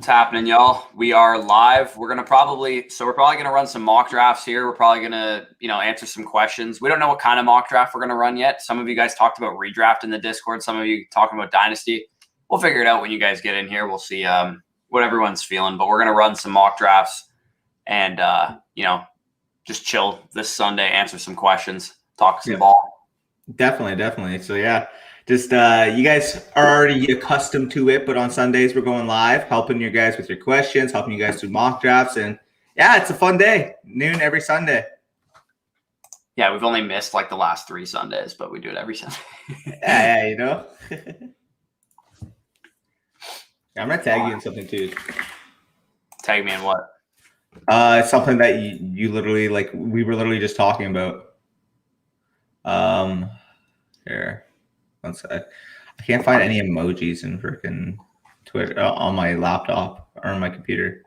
What's happening, y'all? We are live. We're probably gonna run some mock drafts here. We're probably gonna, answer some questions. We don't know what kind of mock draft we're gonna run yet. Some of you guys talked about redraft in the Discord. Some of you talking about Dynasty. We'll figure it out when you guys get in here. We'll see what everyone's feeling. But we're gonna run some mock drafts and just chill this Sunday, answer some questions, talk some ball. Definitely. So yeah. Just you guys are already accustomed to it, but on Sundays we're going live, helping you guys with your questions, helping you guys do mock drafts, and yeah, it's a fun day. Noon every Sunday. Yeah, we've only missed like the last 3 Sundays, but we do it every Sunday. yeah, I'm gonna tag you in something too. Tag me in what? It's something that you literally we were literally just talking about. Here. One sec. I can't find any emojis in freaking Twitter on my laptop or on my computer.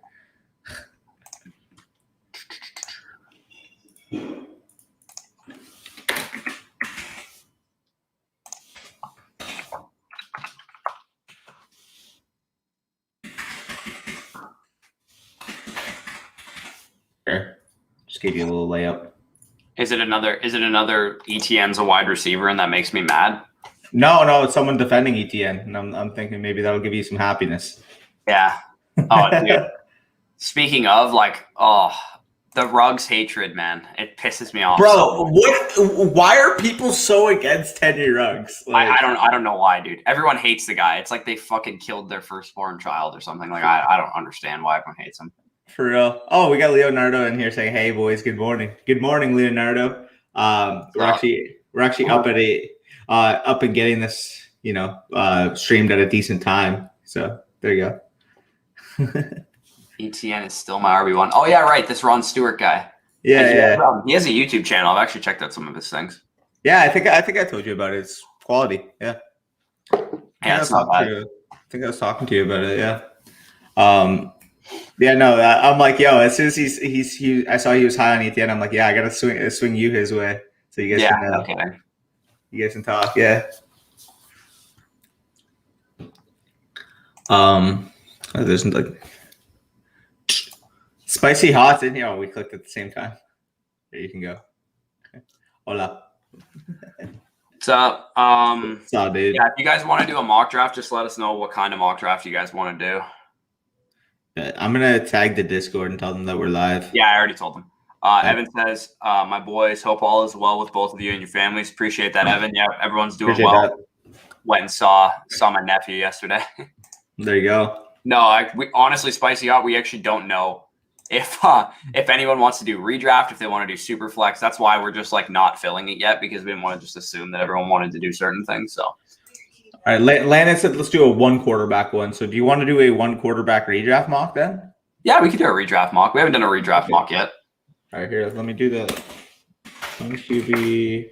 Here, just gave you a little layup. Is it another ETN's a wide receiver and that makes me mad? No, it's someone defending ETN, and I'm thinking maybe that'll give you some happiness. Yeah. Oh, dude. Speaking of, the Ruggs hatred, man, it pisses me off. Bro, why are people so against Teddy Ruggs? I don't know why, dude. Everyone hates the guy. It's like they fucking killed their firstborn child or something. I don't understand why everyone hates him. For real. Oh, we got Leonardo in here saying, "Hey boys, good morning." Good morning, Leonardo. We're actually up and getting this, streamed at a decent time. So there you go. ETN is still my RB1. Oh yeah, right. This Ron Stewart guy. Yeah. He has a YouTube channel. I've actually checked out some of his things. Yeah, I think I told you about it. It's quality. Yeah. Yeah, it's not bad. I think I was talking to you about it. Yeah. I'm like, yo. As soon as I saw he was high on ETN. I'm like, yeah, I gotta swing you his way. So you guys can. Okay. You guys can talk. Yeah. There's spicy hot's in here. Oh, we clicked at the same time. There you can go. Hola. What's up? What's up, dude? Yeah, if you guys want to do a mock draft, just let us know what kind of mock draft you guys want to do. I'm gonna tag the Discord and tell them that we're live. Yeah, I already told them. Evan says, my boys, hope all is well with both of you and your families. Appreciate that, Evan. Yeah, everyone's doing well. That. Went and saw my nephew yesterday. There you go. No, we honestly, Spicy Hot, we actually don't know if anyone wants to do redraft, if they want to do SuperFlex. That's why we're just not filling it yet, because we didn't want to just assume that everyone wanted to do certain things. So, all right, Landon said let's do a 1 quarterback one. So do you want to do a 1 quarterback redraft mock then? Yeah, we could do a redraft mock. We haven't done a redraft mock yet. All right, here, let me do the QB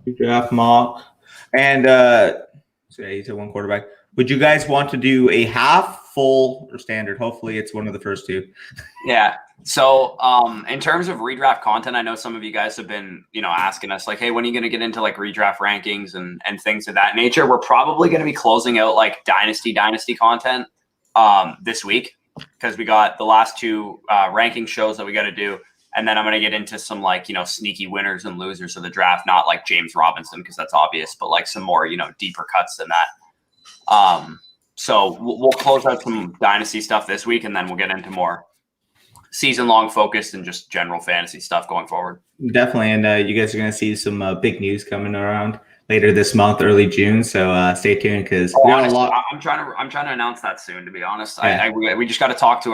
redraft mock. And so yeah, you said 1 quarterback. Would you guys want to do a half, full, or standard? Hopefully it's one of the first 2. Yeah. So in terms of redraft content, I know some of you guys have been, asking us hey, when are you going to get into redraft rankings and things of that nature? We're probably going to be closing out dynasty content this week, because we got the last 2 ranking shows that we got to do. And then I'm going to get into some sneaky winners and losers of the draft, not like James Robinson, because that's obvious, but some more, deeper cuts than that. So we'll close out some dynasty stuff this week, and then we'll get into more season-long focused and just general fantasy stuff going forward. Definitely, and you guys are going to see some big news coming around later this month, early June. So stay tuned, because we got a lot. I'm trying to announce that soon. To be honest, yeah. We just got to talk to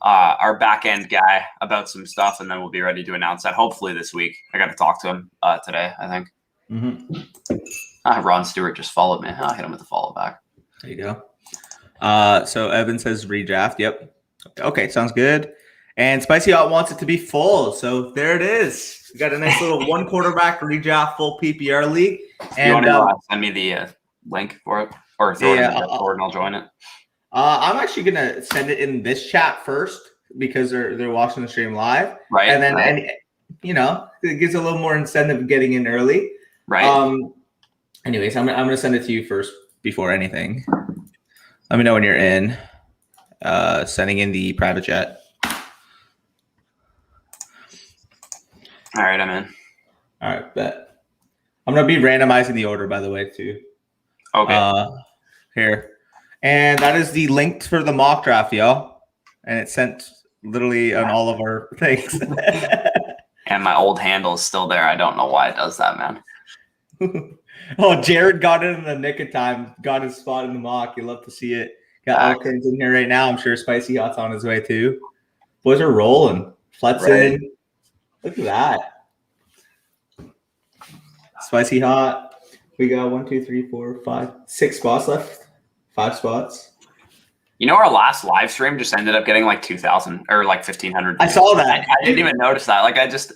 our back end guy about some stuff, and then we'll be ready to announce that hopefully this week. I got to talk to him today, I think. Mm-hmm. Ron Stewart just followed me. I'll hit him with a follow back. There you go. So Evan says redraft. Yep. Okay, sounds good. And Spicy Hot wants it to be full. So there it is. We got a nice little 1 quarterback redraft full PPR league. And you want to send me the link for it, or throw it in the Discord and I'll join it? I'm actually gonna send it in this chat first, because they're watching the stream live, right? And then it gives a little more incentive of getting in early, right? Anyways, I'm gonna send it to you first before anything. Let me know when you're in. sending in the private chat. All right, I'm in. All right, bet. I'm gonna be randomizing the order, by the way, too. Okay. Here, and that is the link for the mock draft, y'all. And it's sent literally on all of our things. And my old handle is still there. I don't know why it does that, man. Oh, Jared got it in the nick of time. Got his spot in the mock. You love to see it. Got Elkins in here right now. I'm sure Spicy Hot's on his way too. Boys are rolling. Flet's in. Look at that. Spicy Hot. We got 1, 2, 3, 4, 5, 6 spots left. 5 spots. You know, our last live stream just ended up getting like 2,000 or like 1,500. I saw that. I didn't even notice that. Like I just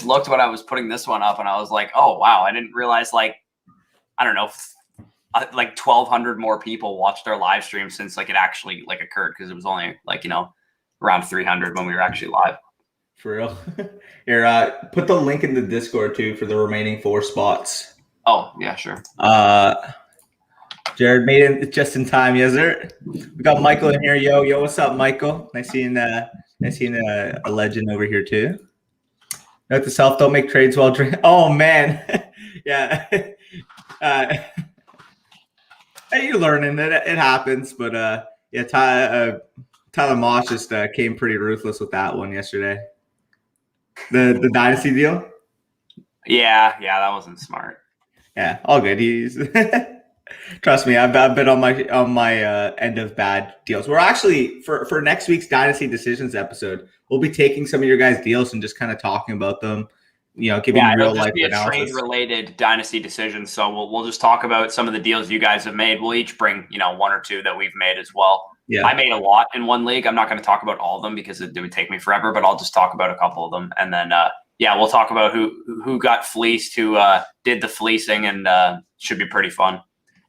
looked when I was putting this one up, and I was like, oh wow, I didn't realize like I don't know, like 1,200 more people watched our live stream since like it actually like occurred, because it was only like, you know, around 300 when we were actually live. For real. Here, put the link in the Discord too for the remaining 4 spots. Oh yeah, sure. Jared made it just in time, yes sir. We got Michael in here. Yo, what's up, Michael? Nice seeing a legend over here too. Note to self: don't make trades while drinking. Oh man, yeah. You're learning that it happens, but yeah, Tyler Moss just came pretty ruthless with that one yesterday. The Dynasty deal. Yeah, that wasn't smart. Yeah, all good. He's trust me, I've been on my end of bad deals. We're actually for next week's Dynasty Decisions episode, we'll be taking some of your guys' deals and just kind of talking about them. You know, giving real life analysis. Trade-related Dynasty decisions. So we'll just talk about some of the deals you guys have made. We'll each bring, you know, 1 or 2 that we've made as well. Yeah, I made a lot in one league. I'm not going to talk about all of them because it would take me forever, but I'll just talk about a couple of them, and then yeah, we'll talk about who got fleeced, who did the fleecing, and should be pretty fun.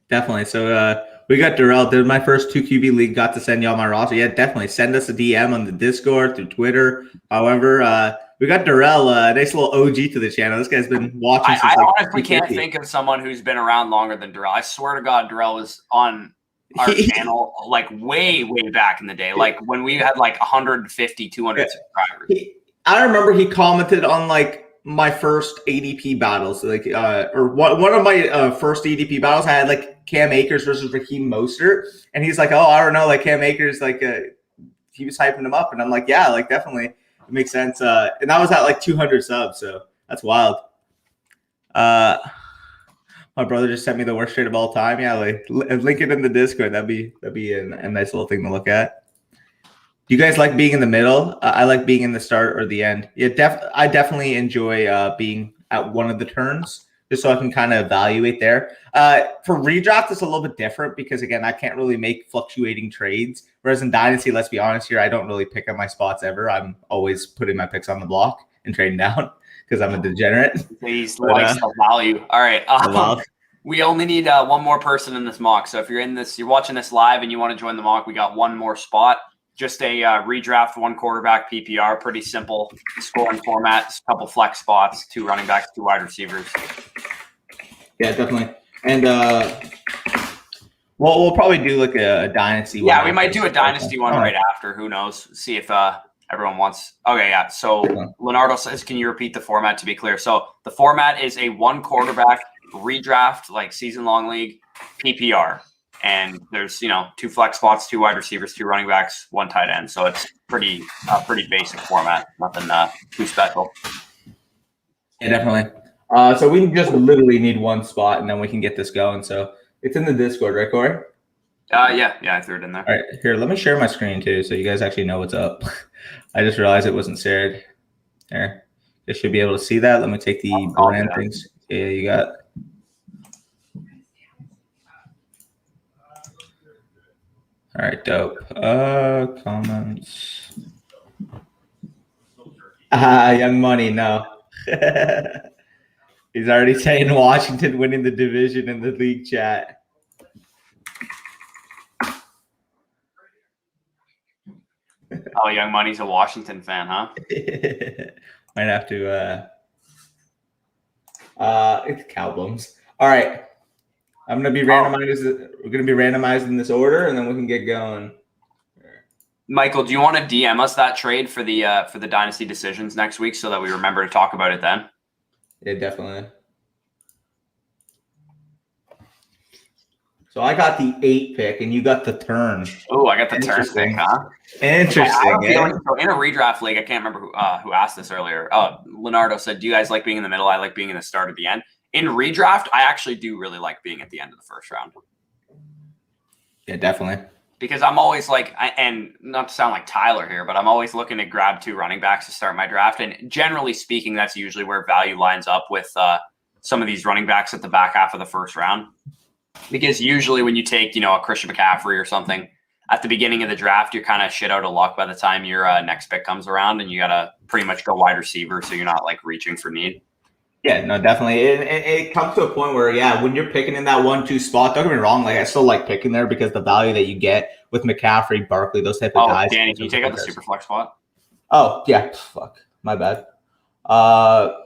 Definitely. So we got Darrell. Did my first 2 QB league. Got to send y'all my roster. Yeah, definitely send us a DM on the Discord, through Twitter. However, we got Darrell, a nice little OG to the channel. This guy's been watching since I honestly can't think of someone who's been around longer than Darrell. I swear to God, Darrell was on our channel like way back in the day, like when we had like 150, 200 subscribers. I remember he commented on like my first ADP battles, like or one of my first ADP battles. I had like Cam Akers versus Raheem Mostert, and he's like, "Oh, I don't know, like Cam Akers, like he was hyping him up," and I'm like, "Yeah, like definitely, it makes sense." And that was at like 200 subs, so that's wild. My brother just sent me the worst trade of all time. Yeah, like link it in the Discord. That'd be a nice little thing to look at. Do you guys like being in the middle? I like being in the start or the end. Yeah, I definitely enjoy being at one of the turns, just so I can kind of evaluate there. For redraft, it's a little bit different because, again, I can't really make fluctuating trades. Whereas in Dynasty, let's be honest here, I don't really pick up my spots ever. I'm always putting my picks on the block and trading down because I'm a degenerate. He's likes the value. All right. We only need one more person in this mock. So if you're watching this live and you want to join the mock, we got one more spot. Just a redraft, 1 quarterback PPR, pretty simple scoring format. A couple flex spots, 2 running backs, 2 wide receivers. Yeah, definitely. And we'll probably do like a dynasty one. Yeah, we might do a dynasty one right after. Who knows? See if everyone wants. Okay, yeah. So Leonardo says, can you repeat the format to be clear? So the format is a 1 quarterback redraft, like season-long league PPR. And there's, 2 flex spots, 2 wide receivers, 2 running backs, 1 tight end. So it's pretty basic format. Nothing too special. Yeah, definitely. So we just literally need 1 spot, and then we can get this going. So it's in the Discord, right, Corey? Yeah, I threw it in there. All right, here, let me share my screen too, so you guys actually know what's up. I just realized it wasn't shared. There, you should be able to see that. Let me take the brand things. Yeah, you got. All right, dope. Comments. Young Money, no. He's already saying Washington winning the division in the league chat. Oh, Young Money's a Washington fan, huh? Might have to. It's Cowbums. All right. I'm gonna be randomized. We're gonna be randomized in this order, and then we can get going. Michael, do you want to DM us that trade for the Dynasty decisions next week so that we remember to talk about it then? Yeah, definitely. So I got the 8 pick, and you got the turn. Oh, I got the turn pick, huh? Interesting. So in a redraft league, I can't remember who asked this earlier. Leonardo said, "Do you guys like being in the middle? I like being in the start or the end." In redraft, I actually do really like being at the end of the first round. Yeah, definitely. Because I'm always like, and not to sound like Tyler here, but I'm always looking to grab 2 running backs to start my draft. And generally speaking, that's usually where value lines up with some of these running backs at the back half of the first round. Because usually when you take, a Christian McCaffrey or something at the beginning of the draft, you're kind of shit out of luck by the time your next pick comes around, and you got to pretty much go wide receiver, so you're not like reaching for need. Yeah, no, definitely. It comes to a point where, when you're picking in that 1-2 spot, don't get me wrong, like I still like picking there because the value that you get with McCaffrey, Barkley, those type of guys. Danny, can you take out the SuperFlex spot? Oh, yeah. Fuck. My bad. Fuck.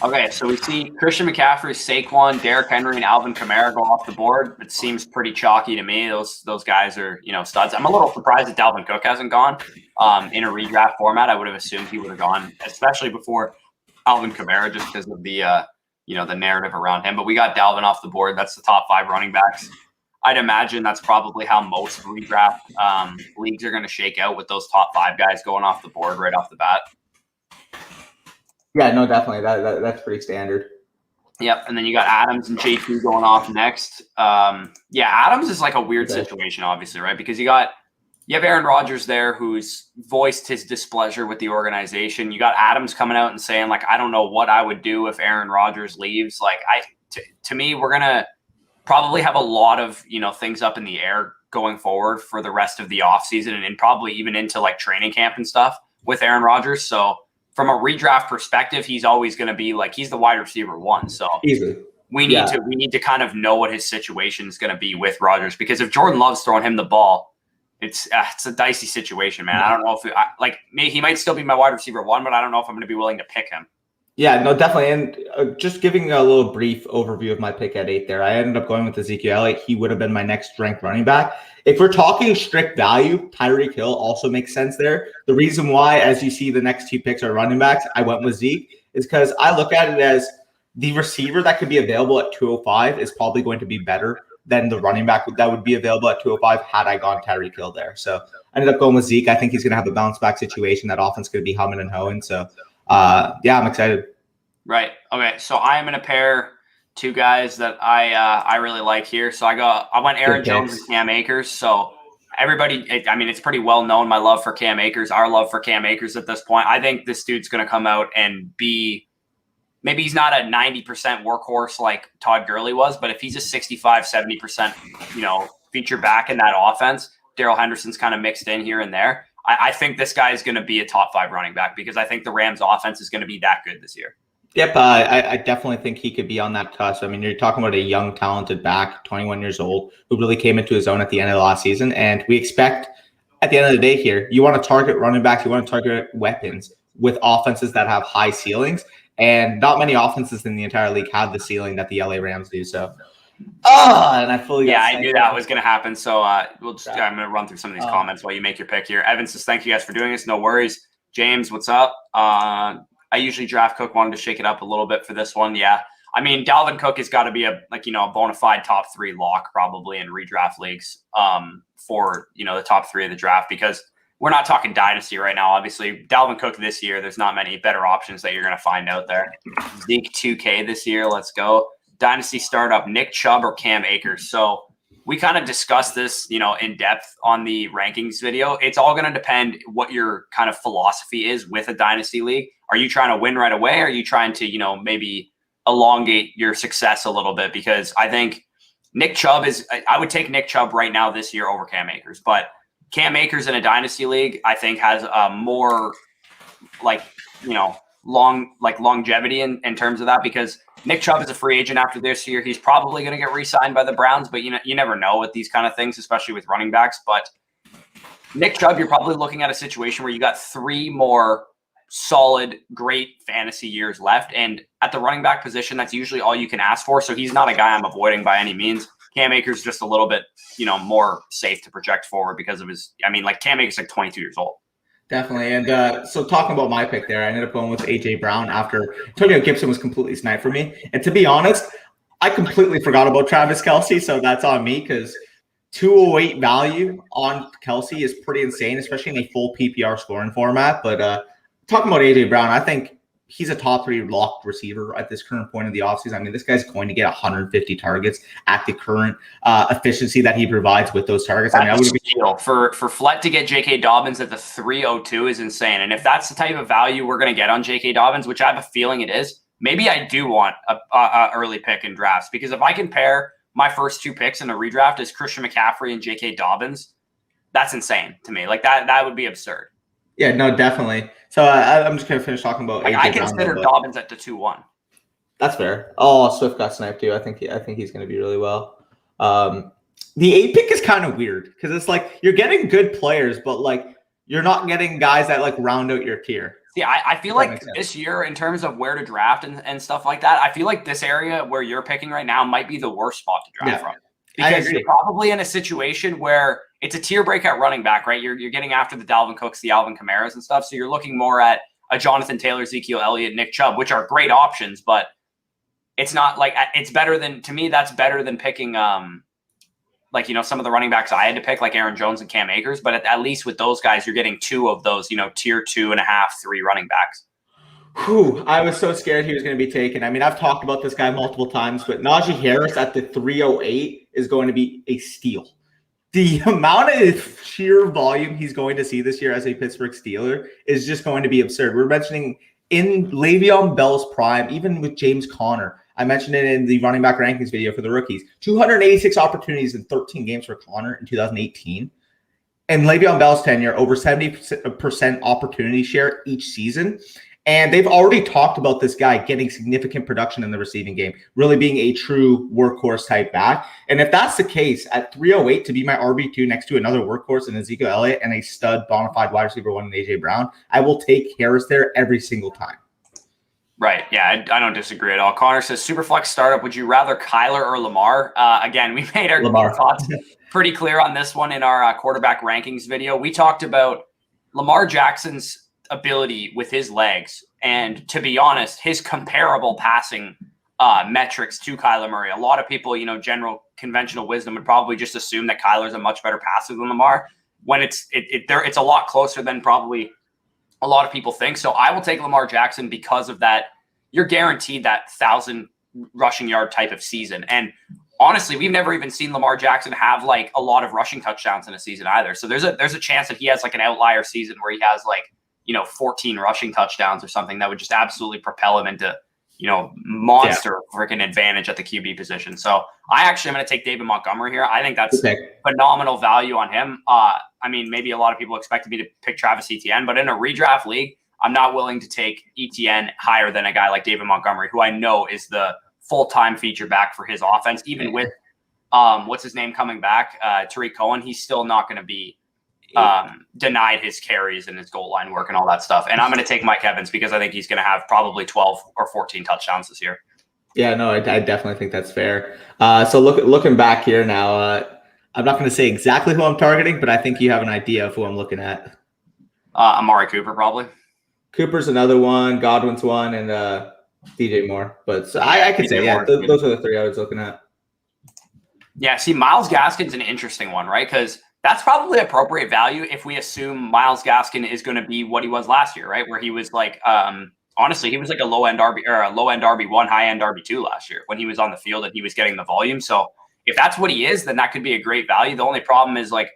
Okay, so we see Christian McCaffrey, Saquon, Derrick Henry, and Alvin Kamara go off the board. It seems pretty chalky to me. Those guys are, studs. I'm a little surprised that Dalvin Cook hasn't gone in a redraft format. I would have assumed he would have gone, especially before Alvin Kamara, just because of the, the narrative around him. But we got Dalvin off the board. That's the top 5 running backs. I'd imagine that's probably how most redraft leagues are going to shake out, with those top 5 guys going off the board right off the bat. Yeah, no, definitely. That's pretty standard. Yep, and then you got Adams and JP going off next. Adams is like a weird situation, obviously, right? Because you have Aaron Rodgers there, who's voiced his displeasure with the organization. You got Adams coming out and saying, like, I don't know what I would do if Aaron Rodgers leaves. Like, to me, we're gonna probably have a lot of things up in the air going forward for the rest of the offseason and probably even into like training camp and stuff with Aaron Rodgers. So from a redraft perspective, he's always going to be like, he's the wide receiver 1. So easily we need to kind of know what his situation is going to be with Rodgers, because if Jordan Love's throwing him the ball, it's a dicey situation, man. I don't know if he might still be my wide receiver 1, but I don't know if I'm going to be willing to pick him. Yeah, no, definitely. And just giving a little brief overview of my pick at 8 there, I ended up going with Ezekiel Elliott. He would have been my next ranked running back. If we're talking strict value, Tyreek Hill also makes sense there. The reason why, as you see the next 2 picks are running backs, I went with Zeke, is because I look at it as the receiver that could be available at 205 is probably going to be better than the running back that would be available at 205 had I gone Tyreek Hill there. So I ended up going with Zeke. I think he's going to have a bounce back situation. That offense could be humming and hoeing. So I'm excited. Right. Okay. So I am going to pair 2 guys that I really like here. So I went Aaron Jones and Cam Akers. So everybody, it's pretty well known, my love for Cam Akers, our love for Cam Akers at this point. I think this dude's going to come out and be, maybe he's not a 90% workhorse like Todd Gurley was, but if he's a 65, 70%, feature back in that offense, Darrell Henderson's kind of mixed in here and there. I think this guy is going to be a top 5 running back, because I think the Rams offense is going to be that good this year. Yep, I definitely think he could be on that cusp. I mean, you're talking about a young, talented back, 21 years old, who really came into his own at the end of the last season. And we expect, at the end of the day here, you want to target running backs, you want to target weapons with offenses that have high ceilings. And not many offenses in the entire league have the ceiling that the LA Rams do. So, and I fully I knew that was going to happen. So I'm going to run through some of these comments while you make your pick here. Evan says, thank you guys for doing this. No worries. James, what's up? I usually draft Cook, wanted to shake it up a little bit for this one. Yeah. I mean, Dalvin Cook has got to be a bona fide top 3 lock probably in redraft leagues for, the top 3 of the draft, because we're not talking dynasty right now. Obviously, Dalvin Cook this year, there's not many better options that you're going to find out there. Zeke 2K this year. Let's go. Dynasty startup, Nick Chubb or Cam Akers. So we kind of discussed this, in depth on the rankings video. It's all going to depend what your kind of philosophy is with a dynasty league. Are you trying to win right away? Are you trying to, maybe elongate your success a little bit? Because I think Nick Chubb I would take Nick Chubb right now this year over Cam Akers, but Cam Akers in a dynasty league, I think, has more longevity in terms of that, because Nick Chubb is a free agent after this year. He's probably going to get re-signed by the Browns, but you never know with these kind of things, especially with running backs. But Nick Chubb, you're probably looking at a situation where you got 3 more solid, great fantasy years left. And at the running back position, that's usually all you can ask for. So he's not a guy I'm avoiding by any means. Cam Akers just a little bit, more safe to project forward because of his, Cam Akers like 22 years old. Definitely. And so talking about my pick there, I ended up going with A.J. Brown after Antonio Gibson was completely sniped for me. And to be honest, I completely forgot about Travis Kelce, so that's on me because 208 value on Kelce is pretty insane, especially in a full PPR scoring format. But talking about A.J. Brown, I think he's a top 3 locked receiver at this current point of the offseason. This guy's going to get 150 targets at the current efficiency that he provides with those targets. That's for Flett to get J.K. Dobbins at the 302 is insane. And if that's the type of value we're going to get on J.K. Dobbins, which I have a feeling it is, maybe I do want a early pick in drafts, because if I can pair my first 2 picks in a redraft is Christian McCaffrey and J.K. Dobbins, that's insane to me. Like that would be absurd. Yeah, no, definitely. So I'm just going to finish talking about. I consider Dobbins at the 2-1. That's fair. Oh, Swift got sniped too. I think he's going to be really well. The 8 pick is kind of weird because it's like you're getting good players, but like you're not getting guys that like round out your tier. Yeah, I feel like this year, in terms of where to draft and stuff like that, I feel like this area where you're picking right now might be the worst spot to draft from. Because you're probably in a situation where it's a tier break at running back, right? You're getting after the Dalvin Cooks, the Alvin Kamaras and stuff. So you're looking more at a Jonathan Taylor, Ezekiel Elliott, Nick Chubb, which are great options, but it's not like it's better than, to me, that's better than picking some of the running backs I had to pick, like Aaron Jones and Cam Akers. But at least with those guys, you're getting 2 of those, tier 2.5, 3 running backs. Whew, I was so scared he was going to be taken. I've talked about this guy multiple times, but Najee Harris at the 308 is going to be a steal. The amount of sheer volume he's going to see this year as a Pittsburgh Steeler is just going to be absurd. We're mentioning in Le'Veon Bell's prime, even with James Conner. I mentioned it in the running back rankings video for the rookies. 286 opportunities in 13 games for Conner in 2018. And Le'Veon Bell's tenure, over 70% opportunity share each season. And they've already talked about this guy getting significant production in the receiving game, really being a true workhorse type back. And if that's the case, at 308 to be my RB2 next to another workhorse in Ezekiel Elliott and a stud bona fide wide receiver 1 in A.J. Brown, I will take Harris there every single time. Right. Yeah, I don't disagree at all. Connor says, Superflex startup, would you rather Kyler or Lamar? Again, we made our thoughts pretty clear on this one in our quarterback rankings video. We talked about Lamar Jackson's ability with his legs, and to be honest, his comparable passing metrics to Kyler Murray. A lot of people, general conventional wisdom would probably just assume that Kyler's a much better passer than Lamar, when it's a lot closer than probably a lot of people think. So I will take Lamar Jackson because of that. You're guaranteed that 1,000 rushing yard type of season. And honestly, we've never even seen Lamar Jackson have like a lot of rushing touchdowns in a season either. So there's a chance that he has like an outlier season where he has like 14 rushing touchdowns or something that would just absolutely propel him into, monster freaking advantage at the QB position. So I actually am going to take David Montgomery here. I think that's phenomenal value on him. Maybe a lot of people expected me to pick Travis Etienne, but in a redraft league, I'm not willing to take Etienne higher than a guy like David Montgomery, who I know is the full-time feature back for his offense. Even with, what's his name coming back, Tariq Cohen, he's still not going to be denied his carries and his goal line work and all that stuff. And I'm going to take Mike Evans because I think he's going to have probably 12 or 14 touchdowns this year. Yeah, no, I definitely think that's fair. So looking back here now, I'm not going to say exactly who I'm targeting, but I think you have an idea of who I'm looking at. Amari Cooper, probably. Cooper's another one, Godwin's one, and DJ Moore. But so I could say, those are the 3 I was looking at. Yeah, see, Myles Gaskin's an interesting one, right? Because that's probably appropriate value if we assume Myles Gaskin is going to be what he was last year, right? Where he was like, honestly, he was like a low-end RB1, high-end RB2 last year when he was on the field and he was getting the volume. So if that's what he is, then that could be a great value. The only problem is, like,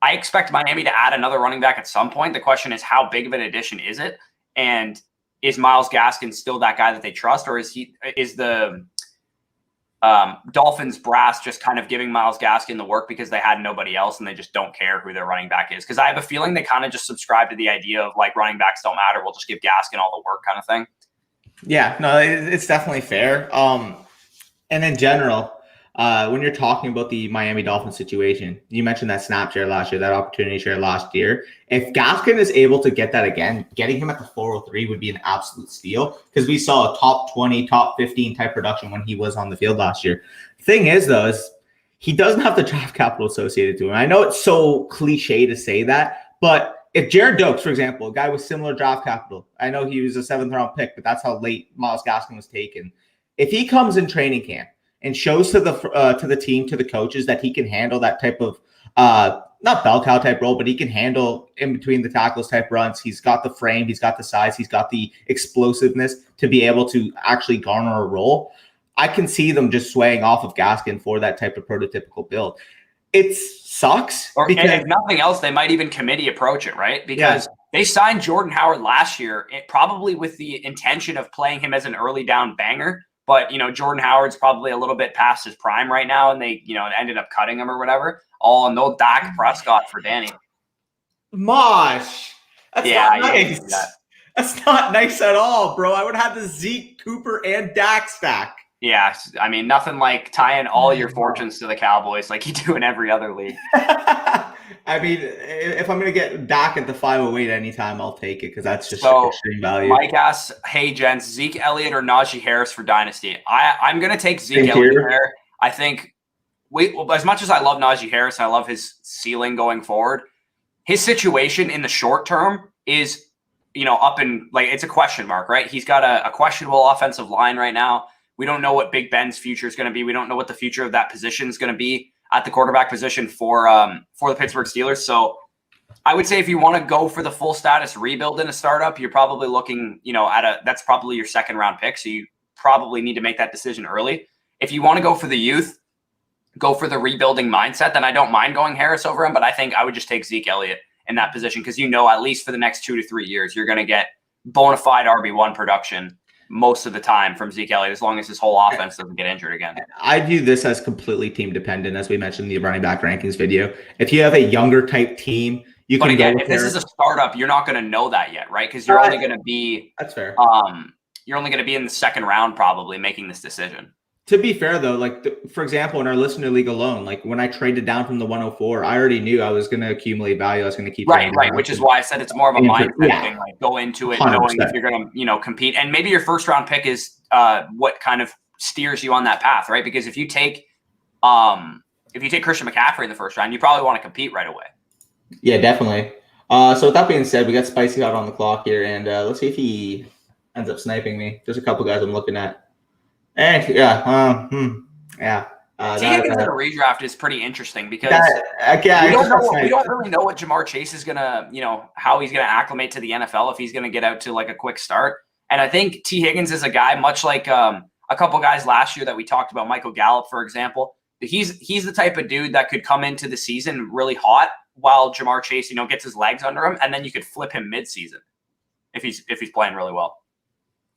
I expect Miami to add another running back at some point. The question is, how big of an addition is it? And is Myles Gaskin still that guy that they trust, or is the Dolphins brass just kind of giving Myles Gaskin the work because they had nobody else and they just don't care who their running back is? Because I have a feeling they kind of just subscribe to the idea of like running backs don't matter. We'll just give Gaskin all the work kind of thing. Yeah, no, it's definitely fair. And in general, when you're talking about the Miami Dolphins situation, you mentioned that snap share last year, that opportunity share last year. If Gaskin is able to get that again, getting him at the 403 would be an absolute steal because we saw a top 20, top 15 type production when he was on the field last year. Thing is, though, is he doesn't have the draft capital associated to him. I know it's so cliche to say that, but if Jared Dokes, for example, a guy with similar draft capital, I know he was a 7th-round pick, but that's how late Myles Gaskin was taken. If he comes in training camp and shows to the team, to the coaches that he can handle that type of not bell cow type role, but he can handle in between the tackles type runs. He's got the frame, he's got the size, he's got the explosiveness to be able to actually garner a role. I can see them just swaying off of Gaskin for that type of prototypical build. It sucks. Or because, if nothing else, they might even committee approach it, right? Because they signed Jordan Howard last year, probably with the intention of playing him as an early down banger. But, Jordan Howard's probably a little bit past his prime right now, and they, ended up cutting him or whatever. Oh, no Dak Prescott for Danny. Mosh. That's not nice. That's not nice at all, bro. I would have the Zeke, Cooper, and Dak stack. Yeah, I mean, nothing like tying all your fortunes to the Cowboys like you do in every other league. I mean, if I'm going to get Dak at the 508 anytime, I'll take it because that's just extreme value. Mike asks, hey, gents, Zeke Elliott or Najee Harris for Dynasty? I'm going to take Zeke Elliott there. I think as much as I love Najee Harris, I love his ceiling going forward. His situation in the short term is, up in, it's a question mark, right? He's got a questionable offensive line right now. We don't know what Big Ben's future is going to be. We don't know what the future of that position is going to be at the quarterback position for the Pittsburgh Steelers. So I would say if you want to go for the full status rebuild in a startup, you're probably looking, that's probably your 2nd round pick. So you probably need to make that decision early. If you want to go for the youth, go for the rebuilding mindset, then I don't mind going Harris over him. But I think I would just take Zeke Elliott in that position because, at least for the next 2 to 3 years, you're going to get bona fide RB1 production most of the time from Zeke Elliott, as long as his whole offense doesn't get injured again. I view this as completely team dependent, as we mentioned in the running back rankings video. If you have a younger type team, you can again, if this is a startup, you're not going to know that yet, right? Because you're only going to be that's fair. You're only going to be in the 2nd round probably making this decision. To be fair, though, for example, in our listener league alone, when I traded down from the 104, I already knew I was going to accumulate value. I was going to keep right, which is why I said it's more of a mindset thing. Go into it 100%. Knowing if you're going to, compete, and maybe your 1st round pick is what kind of steers you on that path, right? Because if you take Christian McCaffrey in the 1st round, you probably want to compete right away. Yeah, definitely. So with that being said, we got Spicy out on the clock here, and let's see if he ends up sniping me. There's a couple guys I'm looking at. And T. Higgins in a redraft is pretty interesting because we don't really know what Jamar Chase is gonna, how he's gonna acclimate to the NFL, if he's gonna get out to a quick start. And I think T. Higgins is a guy much like a couple guys last year that we talked about, Michael Gallup, for example. He's the type of dude that could come into the season really hot while Jamar Chase, gets his legs under him, and then you could flip him mid-season if he's playing really well.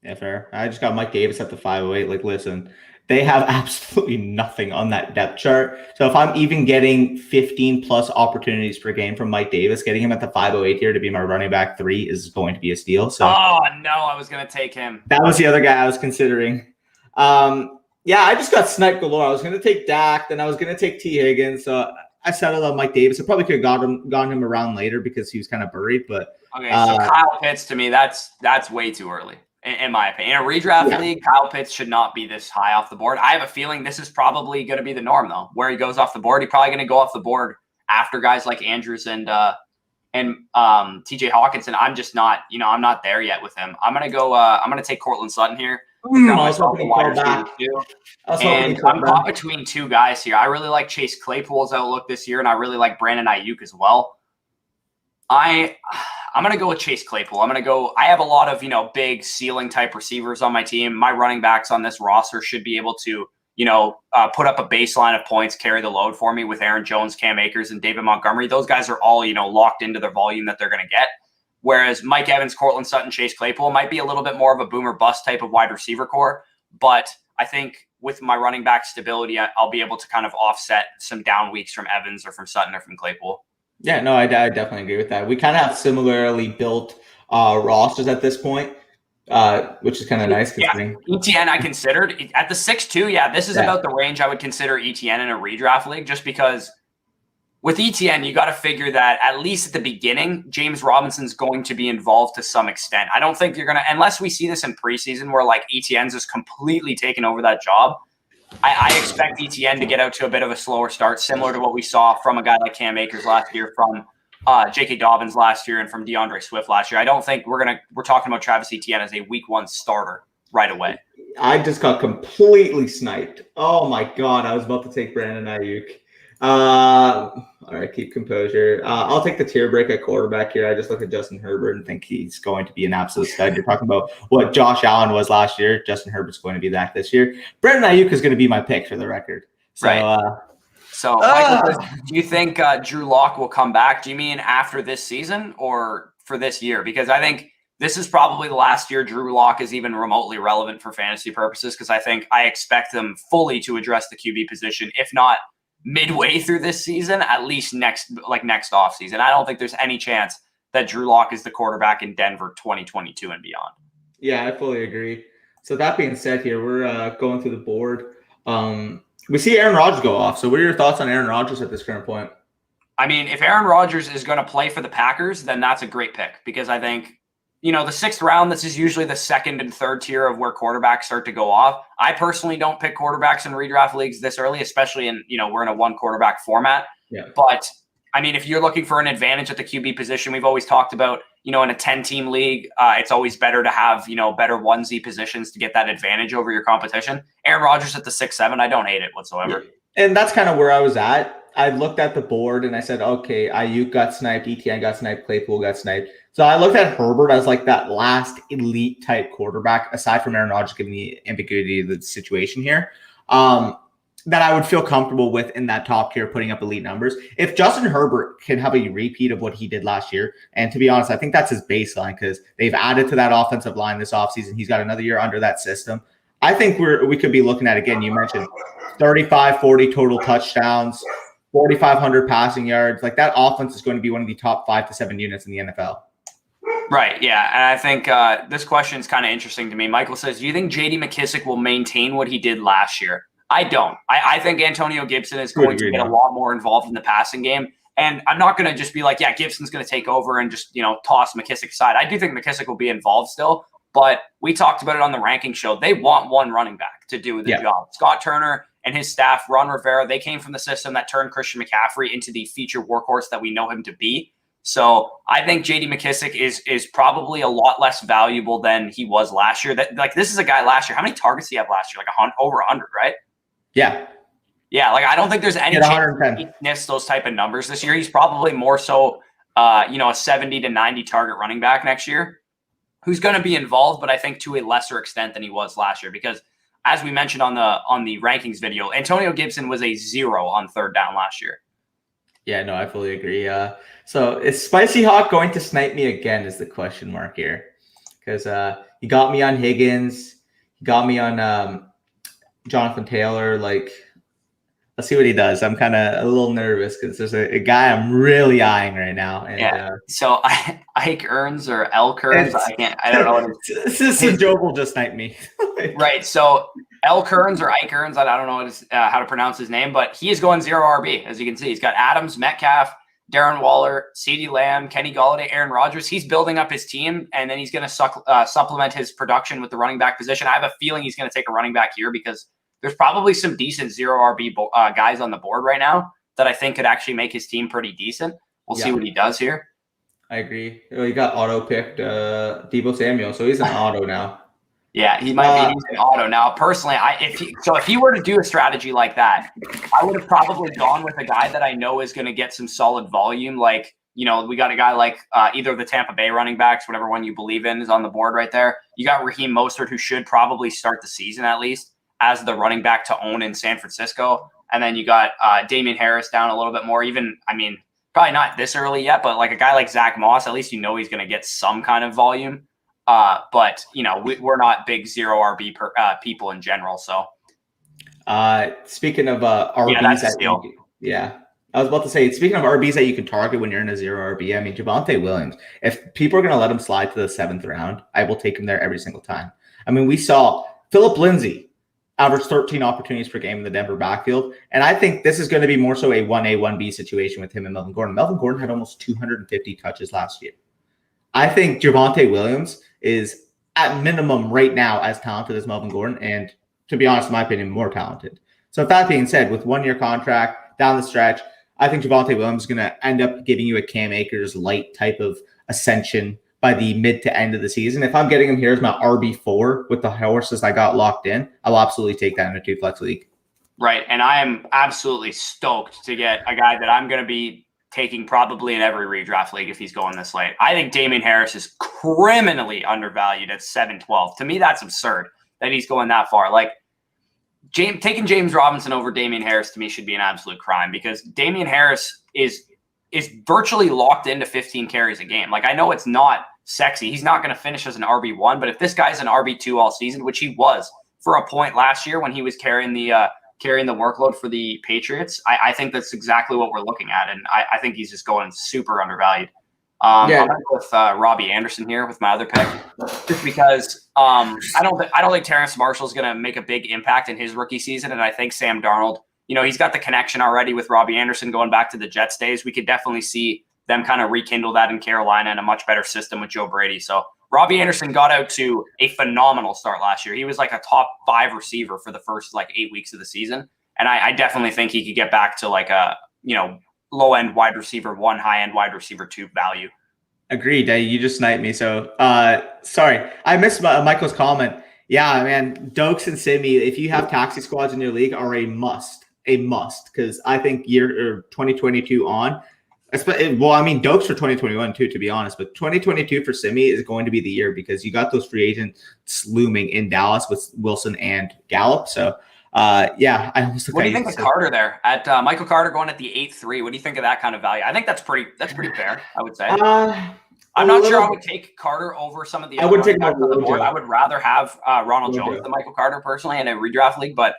Yeah, fair. I just got Mike Davis at the 508. Listen, they have absolutely nothing on that depth chart. So if I'm even getting 15 plus opportunities per game from Mike Davis, getting him at the 508 here to be my running back 3 is going to be a steal. So I was going to take him. That was the other guy I was considering. I just got sniped galore. I was going to take Dak, then I was going to take T. Higgins. So I settled on Mike Davis. I probably could have gotten him around later because he was kind of buried. But okay, so Kyle Pitts, to me, that's way too early. In my opinion, in a redraft league, Kyle Pitts should not be this high off the board. I have a feeling this is probably going to be the norm, though, where he goes off the board. He's probably going to go off the board after guys like Andrews and T.J. Hawkinson. I'm just not, I'm not there yet with him. I'm going to go. I'm going to take Cortland Sutton here. I'm caught between 2 guys here. I really like Chase Claypool's outlook this year, and I really like Brandon Ayuk as well. I'm going to go with Chase Claypool. I have a lot of, big ceiling type receivers on my team. My running backs on this roster should be able to, put up a baseline of points, carry the load for me with Aaron Jones, Cam Akers, and David Montgomery. Those guys are all, locked into their volume that they're going to get. Whereas Mike Evans, Cortland Sutton, Chase Claypool might be a little bit more of a boomer bust type of wide receiver core. But I think with my running back stability, I'll be able to kind of offset some down weeks from Evans or from Sutton or from Claypool. Yeah, no, I definitely agree with that. We kind of have similarly built rosters at this point. which is kind of nice Yeah, considering. ETN I considered at the 6-2. Yeah, this is about the range I would consider ETN in a redraft league, just because with ETN, you got to figure that at least at the beginning, James Robinson's going to be involved to some extent. I don't think you're going to, unless we see this in preseason where like ETN's just completely taken over that job. I expect ETN to get out to a bit of a slower start, similar to what we saw from a guy like Cam Akers last year, from J.K. Dobbins last year, and from DeAndre Swift last year. I don't think we're talking about Travis Etienne as a week 1 starter right away. I just got completely sniped. Oh my God. I was about to take Brandon Ayuk. All right, keep composure. I'll take the tier break at quarterback here. I just look at Justin Herbert and think he's going to be an absolute stud. You're talking about what Josh Allen was last year. Justin Herbert's going to be that this year. Brandon Ayuk is going to be my pick for the record. So, right. So, Michael, do you think Drew Lock will come back? Do you mean after this season or for this year? Because I think this is probably the last year Drew Lock is even remotely relevant for fantasy purposes, because I expect them fully to address the QB position, if not midway through this season, at least next offseason. I don't think there's any chance that Drew Lock is the quarterback in Denver 2022 and beyond. Yeah, I fully agree. So that being said here, we're going through the board. We see Aaron Rodgers go off. So what are your thoughts on Aaron Rodgers at this current point? I mean, if Aaron Rodgers is going to play for the Packers, then that's a great pick, because I think, the 6th round, this is usually the 2nd and 3rd tier of where quarterbacks start to go off. I personally don't pick quarterbacks in redraft leagues this early, especially in, we're in a 1 quarterback format. Yeah. But I mean, if you're looking for an advantage at the QB position, we've always talked about, in a 10-team league, it's always better to have, better onesie positions to get that advantage over your competition. Aaron Rodgers at the 6-7, I don't hate it whatsoever. Yeah. And that's kind of where I was at. I looked at the board and I said, okay, Ayuk got sniped, ETN got sniped, Claypool got sniped. So I looked at Herbert as like that last elite type quarterback, aside from Aaron Rodgers, given the ambiguity of the situation here, that I would feel comfortable with in that top tier, putting up elite numbers. If Justin Herbert can have a repeat of what he did last year, and to be honest, I think that's his baseline, because they've added to that offensive line this offseason. He's got another year under that system. I think we could be looking at, again, you mentioned 35, 40 total touchdowns, 4,500 passing yards. Like, that offense is going to be one of the top 5 to 7 units in the NFL. Right, yeah. And I think this question is kind of interesting to me. Michael says, do you think J.D. McKissic will maintain what he did last year? I don't. I think Antonio Gibson is going to get a lot more involved in the passing game. And I'm not going to just be like, yeah, Gibson's going to take over and just, toss McKissic aside. I do think McKissic will be involved still. But we talked about it on the ranking show. They want one running back to do the job. Scott Turner and his staff, Ron Rivera, they came from the system that turned Christian McCaffrey into the feature workhorse that we know him to be. So I think J.D. McKissic is probably a lot less valuable than he was last year. This is a guy last year. How many targets did he have last year? Like over 100, right? Yeah. Yeah, like I don't think there's any chance he missed those type of numbers this year. He's probably more so, a 70 to 90 target running back next year, who's going to be involved, but I think to a lesser extent than he was last year. Because as we mentioned on the rankings video, Antonio Gibson was a 0 on 3rd down last year. Yeah, no, I fully agree. So is Spicy Hawk going to snipe me again is the question mark here. Because he got me on Higgins. He got me on Jonathan Taylor. Like, let's see what he does. I'm kind of a little nervous because there's a guy I'm really eyeing right now. And, so Ike Earns or El Kearns, I don't know what it is. Joe will just snipe me. Right. So El Kearns or Ike Earns, I don't know how to pronounce his name, but he is going 0 RB, as you can see. He's got Adams, Metcalf, Darren Waller, CeeDee Lamb, Kenny Golladay, Aaron Rodgers. He's building up his team, and then he's going to supplement his production with the running back position. I have a feeling he's going to take a running back here because there's probably some decent 0 RB guys on the board right now that I think could actually make his team pretty decent. We'll see what he does here. I agree. Well, he got auto-picked Deebo Samuel, so he's an auto now. Yeah, he might be using auto now. Personally, if he were to do a strategy like that, I would have probably gone with a guy that I know is going to get some solid volume. Like, we got a guy like either of the Tampa Bay running backs, whatever one you believe in, is on the board right there. You got Raheem Mostert, who should probably start the season at least as the running back to own in San Francisco. And then you got Damian Harris down a little bit more. Probably not this early yet, but like a guy like Zach Moss, at least he's going to get some kind of volume. But we're not big 0 RB people in general. So, speaking of RBs, that's a steal. I was about to say, speaking of RBs that you can target when you're in a zero RB, I mean, Javonte Williams, if people are going to let him slide to the 7th round, I will take him there every single time. I mean, we saw Phillip Lindsay average 13 opportunities per game in the Denver backfield. And I think this is going to be more so a 1A, 1B situation with him and Melvin Gordon. Melvin Gordon had almost 250 touches last year. I think Javonte Williams is at minimum right now as talented as Melvin Gordon. And to be honest, in my opinion, more talented. So with that being said, with 1-year contract down the stretch, I think Javonte Williams is going to end up giving you a Cam Akers light type of ascension by the mid to end of the season. If I'm getting him here as my RB4 with the horses I got locked in, I'll absolutely take that in a 2-flex league. Right. And I am absolutely stoked to get a guy that I'm going to be taking probably in every redraft league if he's going this late. I think Damian Harris is criminally undervalued at 7-12. To me, that's absurd that he's going that far. Like, taking James Robinson over Damian Harris to me should be an absolute crime, because Damian Harris is virtually locked into 15 carries a game. Like, I know it's not sexy. He's not going to finish as an RB1, but if this guy's an RB2 all season, which he was for a point last year when he was carrying the workload for the Patriots, I think that's exactly what we're looking at. And I think he's just going super undervalued. I'm going to go with Robbie Anderson here with my other pick, just because I don't think Terrace Marshall is going to make a big impact in his rookie season. And I think Sam Darnold, he's got the connection already with Robbie Anderson going back to the Jets days. We could definitely see them kind of rekindle that in Carolina and a much better system with Joe Brady. So Robbie Anderson got out to a phenomenal start last year. He was like a top 5 receiver for the first 8 weeks of the season. And I definitely think he could get back to a low end wide receiver 1, high end wide receiver 2 value. Agreed. You just sniped me. So sorry. I missed Michael's comment. Yeah, man, Dokes and Simi, if you have taxi squads in your league, are a must, because I think year 2022 on, well, I mean, Dokes for 2021 too, to be honest, but 2022 for Simi is going to be the year, because you got those free agents looming in Dallas with Wilson and Gallup. So yeah, I almost. What do you think of Carter there at Michael Carter going at the 8-3? What do you think of that kind of value? I think that's pretty fair, I would say. I'm not sure I would take Carter over some of the. I would take on the board. I would rather have Ronald Jones than Michael Carter personally in a redraft league, but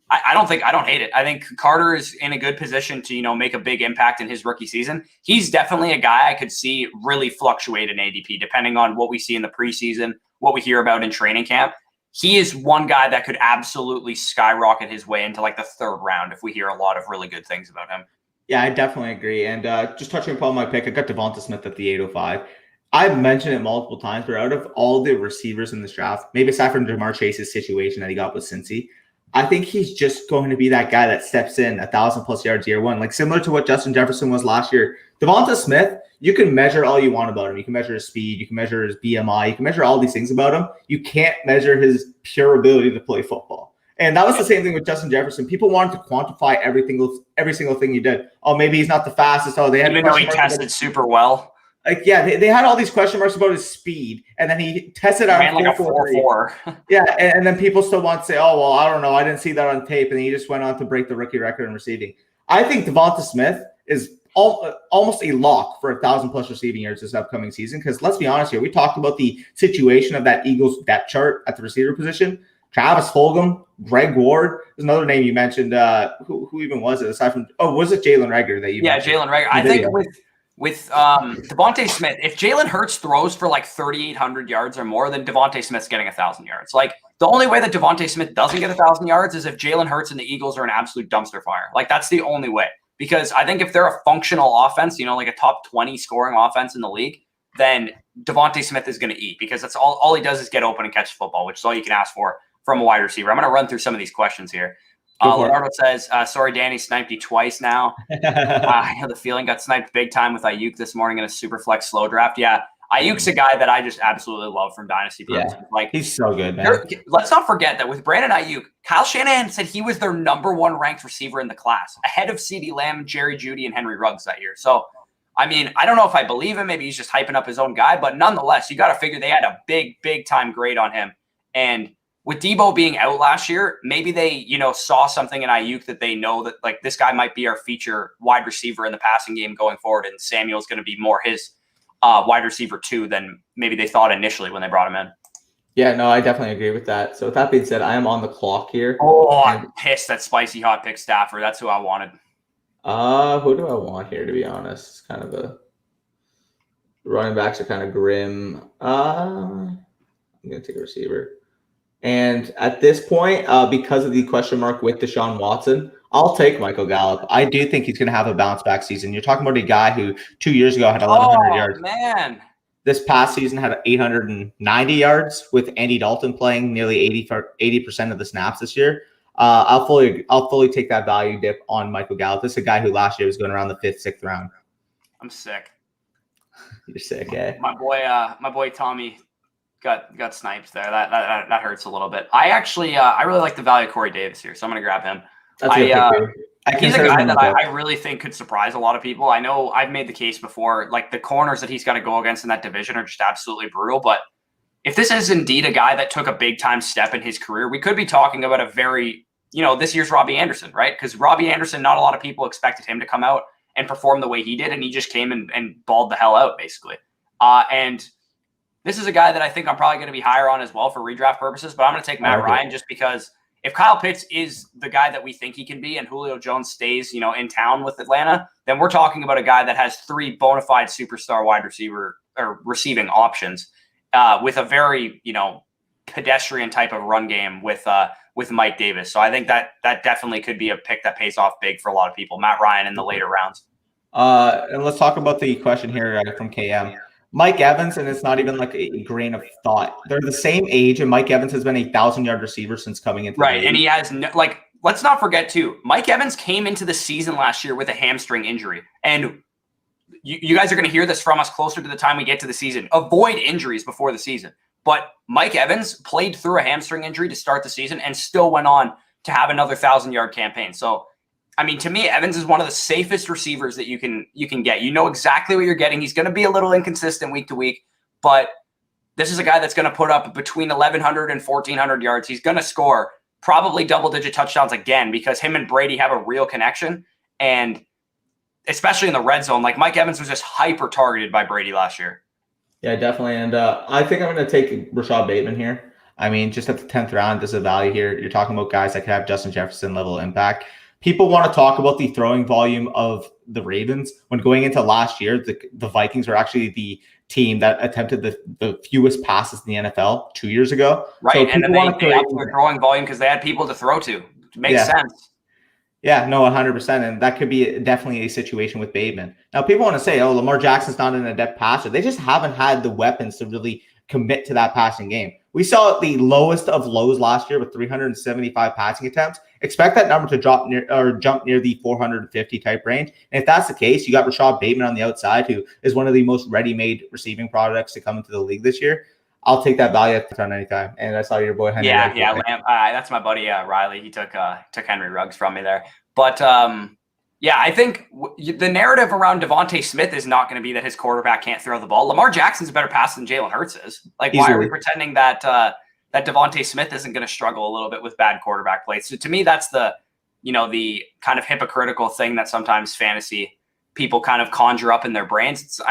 I don't hate it. I think Carter is in a good position to make a big impact in his rookie season. He's definitely a guy I could see really fluctuate in ADP depending on what we see in the preseason, what we hear about in training camp. He is one guy that could absolutely skyrocket his way into the 3rd round if we hear a lot of really good things about him. Yeah, I definitely agree. And just touching upon my pick, I got Devonta Smith at the 805. I've mentioned it multiple times, but out of all the receivers in this draft, maybe aside from Jamar Chase's situation that he got with Cincy, I think he's just going to be that guy that steps in 1,000+ yards year one, similar to what Justin Jefferson was last year. Devonta Smith, you can measure all you want about him. You can measure his speed. You can measure his BMI. You can measure all these things about him. You can't measure his pure ability to play football. And that was the same thing with Justin Jefferson. People wanted to quantify every single thing he did. Oh, maybe he's not the fastest. Oh, they had even though he tested super well. They had all these question marks about his speed, and then he tested out a 4.4. Yeah, and then people still want to say, "Oh, well, I don't know, I didn't see that on tape," and he just went on to break the rookie record in receiving. I think Devonta Smith is almost a lock for 1,000+ receiving yards this upcoming season. Because let's be honest here, we talked about the situation of that Eagles depth chart at the receiver position. Travis Fulgham, Greg Ward. There's another name you mentioned. Who even was it aside from? Oh, was it Jalen Reagor that you? Yeah, Jalen Reagor. I think with Devontae Smith, if Jalen Hurts throws for 3,800 yards or more, then Devontae Smith's getting 1,000 yards. The only way that Devontae Smith doesn't get 1,000 yards is if Jalen Hurts and the Eagles are an absolute dumpster fire. That's the only way. Because I think if they're a functional offense, a top 20 scoring offense in the league, then Devontae Smith is going to eat, because that's all he does is get open and catch the football, which is all you can ask for from a wide receiver. I'm going to run through some of these questions here. Leonardo says, sorry, Danny sniped you twice now. I have the feeling got sniped big time with Ayuk this morning in a SuperFlex slow draft. Yeah, Ayuk's a guy that I just absolutely love from Dynasty purposes. He's so good, man. Let's not forget that with Brandon Ayuk, Kyle Shanahan said he was their #1 ranked receiver in the class, ahead of CeeDee Lamb, Jerry Jeudy, and Henry Ruggs that year. So, I mean, I don't know if I believe him. Maybe he's just hyping up his own guy. But nonetheless, you got to figure they had a big time grade on him. And with Debo being out last year, maybe they, saw something in Ayuk that they know that this guy might be our feature wide receiver in the passing game going forward, and Samuel's going to be more his wide receiver 2 than maybe they thought initially when they brought him in. Yeah, no, I definitely agree with that. So with that being said, I am on the clock here. Oh, I'm pissed that spicy hot pick Stafford. That's who I wanted. Who do I want here, to be honest? It's kind of a running backs are kind of grim. I'm gonna take a receiver. And at this point, because of the question mark with Deshaun Watson, I'll take Michael Gallup. I do think he's going to have a bounce back season. You're talking about a guy who 2 years ago had 1,100 Oh yards. man, This past season had 890 yards with Andy Dalton playing nearly 80% of the snaps this year. I'll fully take that value dip on Michael Gallup. This is a guy who last year was going around the 5th, 6th round. I'm sick. You're sick, eh? My boy Tommy got sniped there. That hurts a little bit. I really like the value of Corey Davis here, so I'm gonna grab him. That's a good pick. He's a guy that I really think could surprise a lot of people. I know I've made the case before, like the corners that he's got to go against in that division are just absolutely brutal. But if this is indeed a guy that took a big time step in his career, we could be talking about a very, this year's Robbie Anderson, right? Because Robbie Anderson, not a lot of people expected him to come out and perform the way he did, and he just came and balled the hell out, basically. And this is a guy that I think I'm probably going to be higher on as well for redraft purposes, but I'm going to take Matt Ryan just because if Kyle Pitts is the guy that we think he can be and Julio Jones stays, in town with Atlanta, then we're talking about a guy that has 3 bona fide superstar wide receiver or receiving options with a very, pedestrian type of run game with Mike Davis. So I think that definitely could be a pick that pays off big for a lot of people. Matt Ryan in the later rounds. And let's talk about the question here from KM. Mike Evans, and it's not even like a grain of thought. They're the same age, and Mike Evans has been a 1,000-yard receiver since coming into the league. And he has let's not forget too, Mike Evans came into the season last year with a hamstring injury, and you guys are going to hear this from us closer to the time we get to the season. Avoid injuries before the season. But Mike Evans played through a hamstring injury to start the season and still went on to have another 1,000-yard campaign. So, I mean, to me, Evans is one of the safest receivers that you can get. You know exactly what you're getting. He's going to be a little inconsistent week to week, but this is a guy that's going to put up between 1,100 and 1,400 yards. He's going to score probably double-digit touchdowns again because him and Brady have a real connection, and especially in the red zone. Like Mike Evans was just hyper-targeted by Brady last year. Yeah, definitely. And I think I'm going to take Rashad Bateman here. I mean, just at the 10th round, there's a value here. You're talking about guys that could have Justin Jefferson level impact. People want to talk about the throwing volume of the Ravens. When going into last year, the Vikings were actually the team that attempted the fewest passes in the NFL 2 years ago. Right, so and then they upped their throwing volume because they had people to throw to. It makes sense. Yeah, no, 100%. And that could be definitely a situation with Bateman. Now, people want to say, oh, Lamar Jackson's not an adept passer. They just haven't had the weapons to really commit to that passing game. We saw the lowest of lows last year with 375 passing attempts. Expect that number to jump near the 450 type range. And if that's the case, you got Rashad Bateman on the outside, who is one of the most ready-made receiving products to come into the league this year. I'll take that value at on any time. And I saw your boy Henry. Yeah, that's my buddy Riley. He took Henry Ruggs from me there. But I think the narrative around Devontae Smith is not going to be that his quarterback can't throw the ball. Lamar Jackson's a better passer than Jalen Hurts is. Like, why are we pretending that that Devontae Smith isn't going to struggle a little bit with bad quarterback play? So to me, that's the kind of hypocritical thing that sometimes fantasy people kind of conjure up in their brains.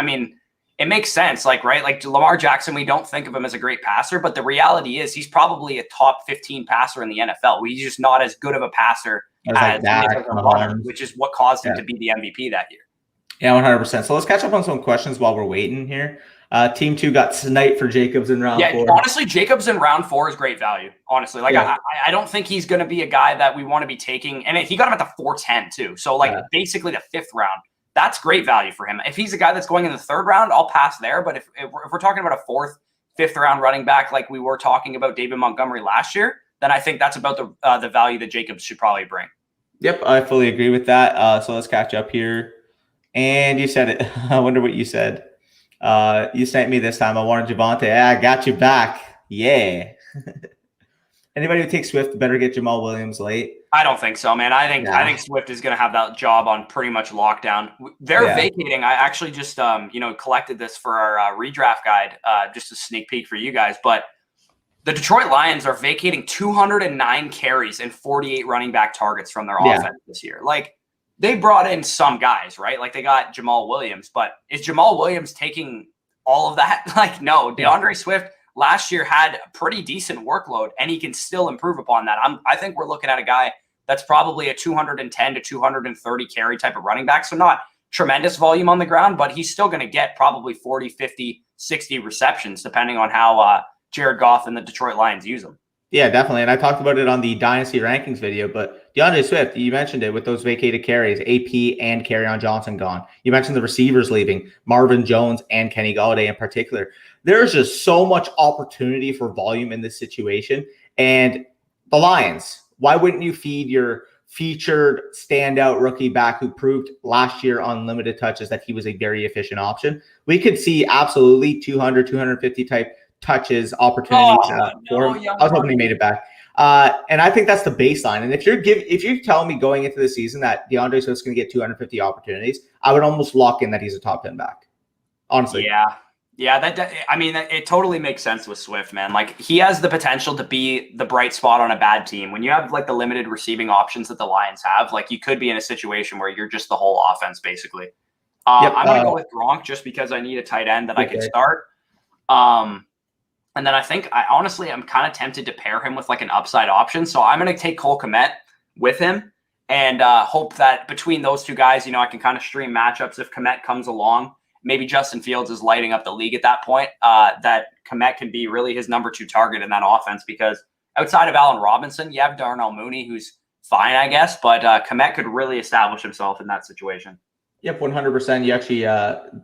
It makes sense, like Lamar Jackson, we don't think of him as a great passer, but the reality is he's probably a top 15 passer in the NFL. He's just not as good of a passer as which is what caused him to be the MVP that year. Yeah, 100%. So let's catch up on some questions while we're waiting here. Team 2 got sniped for Jacobs in round 4. Yeah, honestly, Jacobs in round 4 is great value. Honestly, I don't think he's going to be a guy that we want to be taking. And he got him at the 410 too. So basically the 5th round. That's great value for him. If he's a guy that's going in the 3rd round, I'll pass there. But if we're talking about a 4th, 5th round running back like we were talking about David Montgomery last year, then I think that's about the value that Jacobs should probably bring. Yep, I fully agree with that. So let's catch up here. And you said it. I wonder what you said. You sent me this time. I wanted Javonte. I got you back. Yeah. Anybody who takes Swift better get Jamal Williams late. I don't think so, man. I think Swift is going to have that job on pretty much lockdown. They're vacating. I actually just collected this for our redraft guide, just a sneak peek for you guys. But the Detroit Lions are vacating 209 carries and 48 running back targets from their offense this year. Like, they brought in some guys, right? Like, they got Jamal Williams, but is Jamal Williams taking all of that? Like, no. DeAndre Swift last year had a pretty decent workload, and he can still improve upon that. I think we're looking at a guy that's probably a 210 to 230 carry type of running back. So not tremendous volume on the ground, but he's still going to get probably 40, 50, 60 receptions, depending on how Jared Goff and the Detroit Lions use him. Yeah, definitely. And I talked about it on the Dynasty rankings video, but DeAndre Swift, you mentioned it with those vacated carries, AP and Kerryon Johnson gone. You mentioned the receivers leaving, Marvin Jones and Kenny Golladay in particular. There's just so much opportunity for volume in this situation. And the Lions, why wouldn't you feed your featured standout rookie back who proved last year on limited touches that he was a very efficient option? We could see absolutely 200, 250 type touches, opportunities for him. I was hoping he made it back. And I think that's the baseline. And if you're telling me going into the season that DeAndre Swift's going to get 250 opportunities, I would almost lock in that he's a top 10 back. Honestly. Yeah. I mean, it totally makes sense with Swift, man. Like, he has the potential to be the bright spot on a bad team. When you have like the limited receiving options that the Lions have, like, you could be in a situation where you're just the whole offense, basically. I'm going to go with Gronk just because I need a tight end that I can start. And then I'm kind of tempted to pair him with like an upside option. So I'm going to take Cole Kmet with him and hope that between those two guys, I can kind of stream matchups if Kmet comes along. Maybe Justin Fields is lighting up the league at that point, that Kmet can be really his number 2 target in that offense, because outside of Allen Robinson, you have Darnell Mooney, who's fine, I guess, but Kmet could really establish himself in that situation. Yep, 100%. You actually,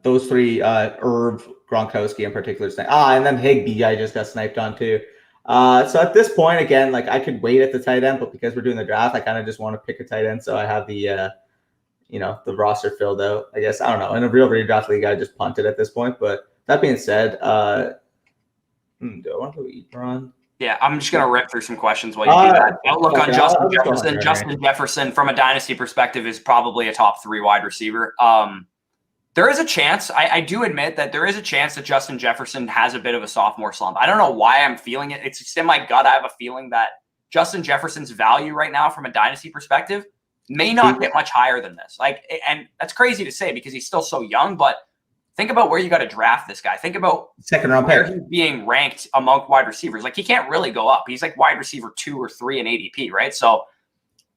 those three, Irv, Gronkowski in particular, and then Higbee, I just got sniped on too. So at this point, again, like, I could wait at the tight end, but because we're doing the draft, I kind of just want to pick a tight end. So I have the, the roster filled out, I guess. I don't know. In a real redraft league, I just punted at this point. But that being said, do I want to go Ebron? Yeah, I'm just going to rip through some questions while you do that. Outlook on Justin Jefferson. Justin Jefferson, from a dynasty perspective, is probably a top 3 wide receiver. There is a chance. I do admit that there is a chance that Justin Jefferson has a bit of a sophomore slump. I don't know why I'm feeling it. It's just in my gut. I have a feeling that Justin Jefferson's value right now from a dynasty perspective may not get much higher than this. And that's crazy to say because he's still so young, but think about where you got to draft this guy. Think about second round where pick he's being ranked among wide receivers. Like, he can't really go up. He's like wide receiver 2 or 3 in ADP, right? So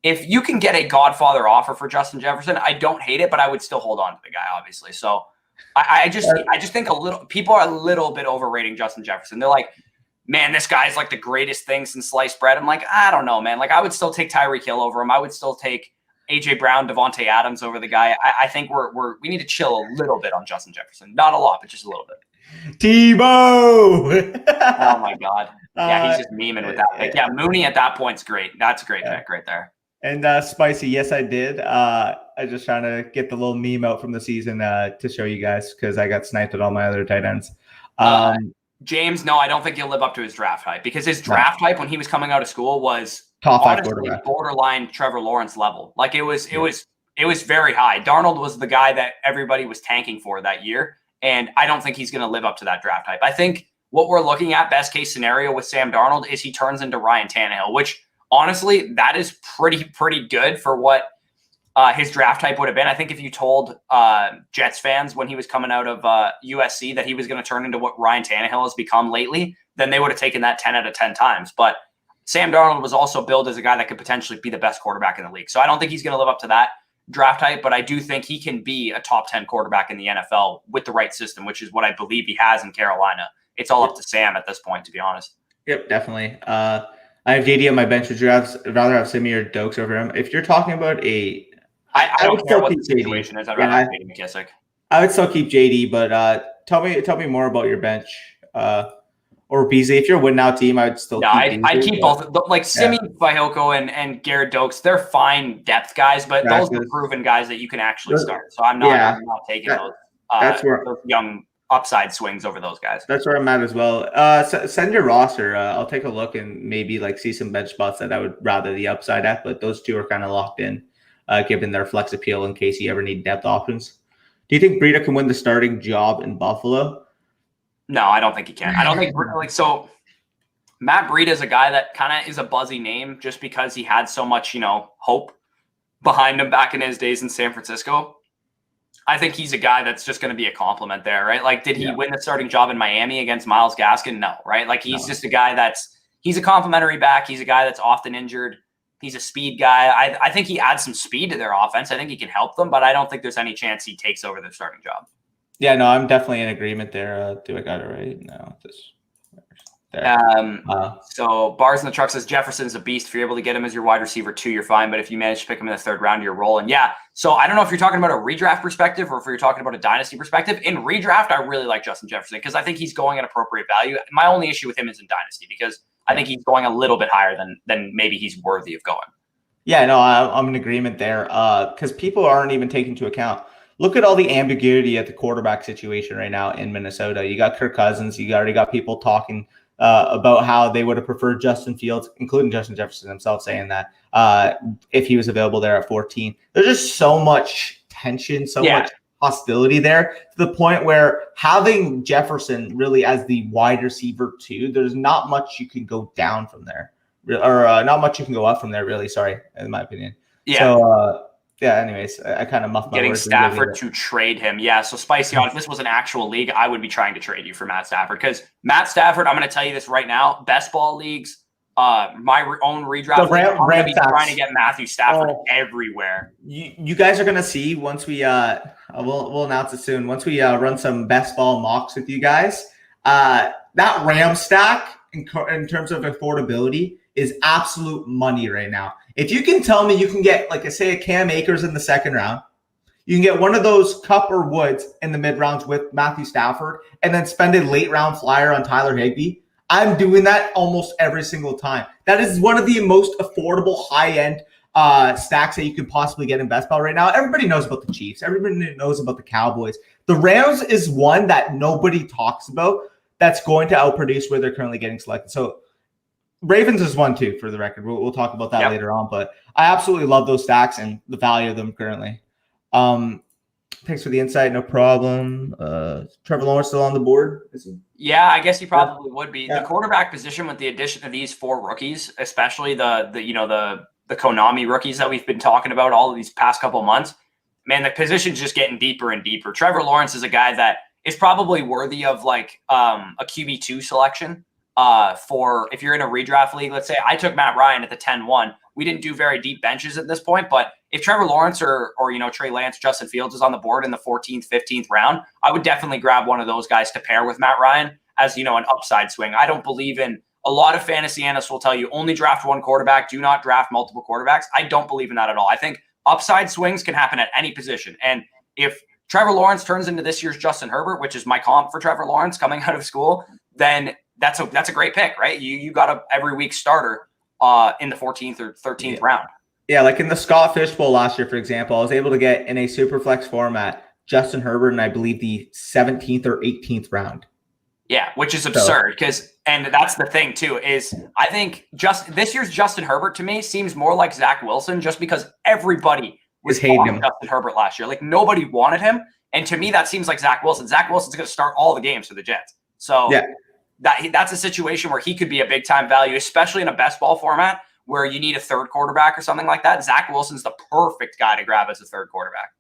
if you can get a Godfather offer for Justin Jefferson, I don't hate it, but I would still hold on to the guy, obviously. So I just think people are a little bit overrating Justin Jefferson. They're like, man, this guy's like the greatest thing since sliced bread. I'm like, I don't know, man. Like, I would still take Tyreek Hill over him. I would still take AJ Brown, Devontae Adams over the guy. I think we need to chill a little bit on Justin Jefferson. Not a lot, but just a little bit. Tebow! Oh my God. Yeah, he's just memeing with that pick. Yeah, Mooney at that point's great. That's a great pick right there. And Spicy, yes, I did. I just trying to get the little meme out from the season to show you guys because I got sniped at all my other tight ends. James, no, I don't think he'll live up to his draft hype because his draft hype when he was coming out of school was top 5 honestly quarterback, borderline Trevor Lawrence level. Like, it was very high. Darnold was the guy that everybody was tanking for that year, and I don't think he's going to live up to that draft hype. I think what we're looking at, best case scenario with Sam Darnold, is he turns into Ryan Tannehill, which honestly, that is pretty good for what his draft type would have been. I think if you told Jets fans when he was coming out of USC that he was going to turn into what Ryan Tannehill has become lately, then they would have taken that 10 out of 10 times. But Sam Darnold was also billed as a guy that could potentially be the best quarterback in the league. So I don't think he's going to live up to that draft type, but I do think he can be a top 10 quarterback in the NFL with the right system, which is what I believe he has in Carolina. It's all up to Sam at this point, to be honest. Yep, definitely. I have JD on my bench. Would you rather have Simi or Dokes over him? If you're talking about I don't care what the situation is. I'd rather have JD McKissick. I would still keep JD, but tell me more about your bench. Or Beasley. If you're a win-now team, I would still keep I keep both. Like Simi, Fayoko, and Garrett Dokes, they're fine depth guys, but those are proven guys that you can actually start. So I'm not taking those young upside swings over those guys. That's where I'm at as well. Send your roster. I'll take a look and maybe see some bench spots that I would rather the upside at, but those two are kind of locked in, given their flex appeal in case you ever need depth options. Do you think Breida can win the starting job in Buffalo? No, I don't think he can. I don't think so. Matt Breida is a guy that kind of is a buzzy name just because he had so much, hope behind him back in his days in San Francisco. I think he's a guy that's just going to be a compliment there, right? Like, did he win the starting job in Miami against Myles Gaskin? No, right? Like, he's just a guy he's a complimentary back. He's a guy that's often injured. He's a speed guy. I think he adds some speed to their offense. I think he can help them, but I don't think there's any chance he takes over their starting job. Yeah, no, I'm definitely in agreement there. Do I got it right? No, this. There. So Bars in the Truck says Jefferson's a beast. If you're able to get him as your wide receiver 2, you're fine. But if you manage to pick him in the 3rd round, you're rolling. Yeah. So I don't know if you're talking about a redraft perspective or if you're talking about a dynasty perspective. In redraft, I really like Justin Jefferson because I think he's going at appropriate value. My only issue with him is in dynasty because I think he's going a little bit higher than maybe he's worthy of going. Yeah, no, I'm in agreement there because people aren't even taking into account. Look at all the ambiguity at the quarterback situation right now in Minnesota. You got Kirk Cousins. You already got people talking about how they would have preferred Justin Fields, including Justin Jefferson himself, saying that if he was available there at 14. There's just so much tension, so much hostility there to the point where having Jefferson really as the wide receiver 2, there's not much you can go down from there, or not much you can go up from there, really. Sorry, in my opinion. Yeah. So, anyways, I kind of muffed my Getting words. Stafford to trade him. Yeah, so Spicy, if this was an actual league, I would be trying to trade you for Matt Stafford because Matt Stafford, I'm going to tell you this right now, best ball leagues, my own redraft, I'm going to be trying to get Matthew Stafford everywhere. You guys are going to see once we we'll announce it soon. Once we run some best ball mocks with you guys, that Ram stack in terms of affordability is absolute money right now. If you can tell me you can get, like I say, a Cam Akers in the 2nd round, you can get one of those Cup or Woods in the mid rounds with Matthew Stafford, and then spend a late round flyer on Tyler Higbee. I'm doing that almost every single time. That is one of the most affordable high end stacks that you can possibly get in best ball right now. Everybody knows about the Chiefs. Everybody knows about the Cowboys. The Rams is one that nobody talks about that's going to outproduce where they're currently getting selected. So Ravens is one too, for the record. We'll talk about that later on, but I absolutely love those stacks and the value of them currently. Thanks for the insight. No problem. Trevor Lawrence still on the board? Is he? Yeah, I guess he probably would be. The quarterback position with the addition of these 4 rookies, especially the Konami rookies that we've been talking about all of these past couple months, man, the position's just getting deeper and deeper. Trevor Lawrence is a guy that is probably worthy of like a QB2 selection. For if you're in a redraft league, let's say I took Matt Ryan at the 10-1. We didn't do very deep benches at this point, but if Trevor Lawrence or Trey Lance, Justin Fields is on the board in the 14th, 15th round, I would definitely grab one of those guys to pair with Matt Ryan as, an upside swing. I don't believe in a lot of fantasy analysts will tell you only draft one quarterback, do not draft multiple quarterbacks. I don't believe in that at all. I think upside swings can happen at any position. And if Trevor Lawrence turns into this year's Justin Herbert, which is my comp for Trevor Lawrence coming out of school, then that's a great pick, right? You got a every week starter in the 14th or 13th round. Yeah, like in the Scott Fish Bowl last year, for example, I was able to get in a SuperFlex format Justin Herbert in, I believe, the 17th or 18th round. Yeah, which is absurd and that's the thing too, is I think this year's Justin Herbert to me seems more like Zach Wilson just because everybody was hating him. Justin Herbert last year. Like nobody wanted him. And to me, that seems like Zach Wilson. Zach Wilson's going to start all the games for the Jets. So that's a situation where he could be a big time value, especially in a best ball format where you need a 3rd quarterback or something like that. Zach Wilson's the perfect guy to grab as a 3rd quarterback.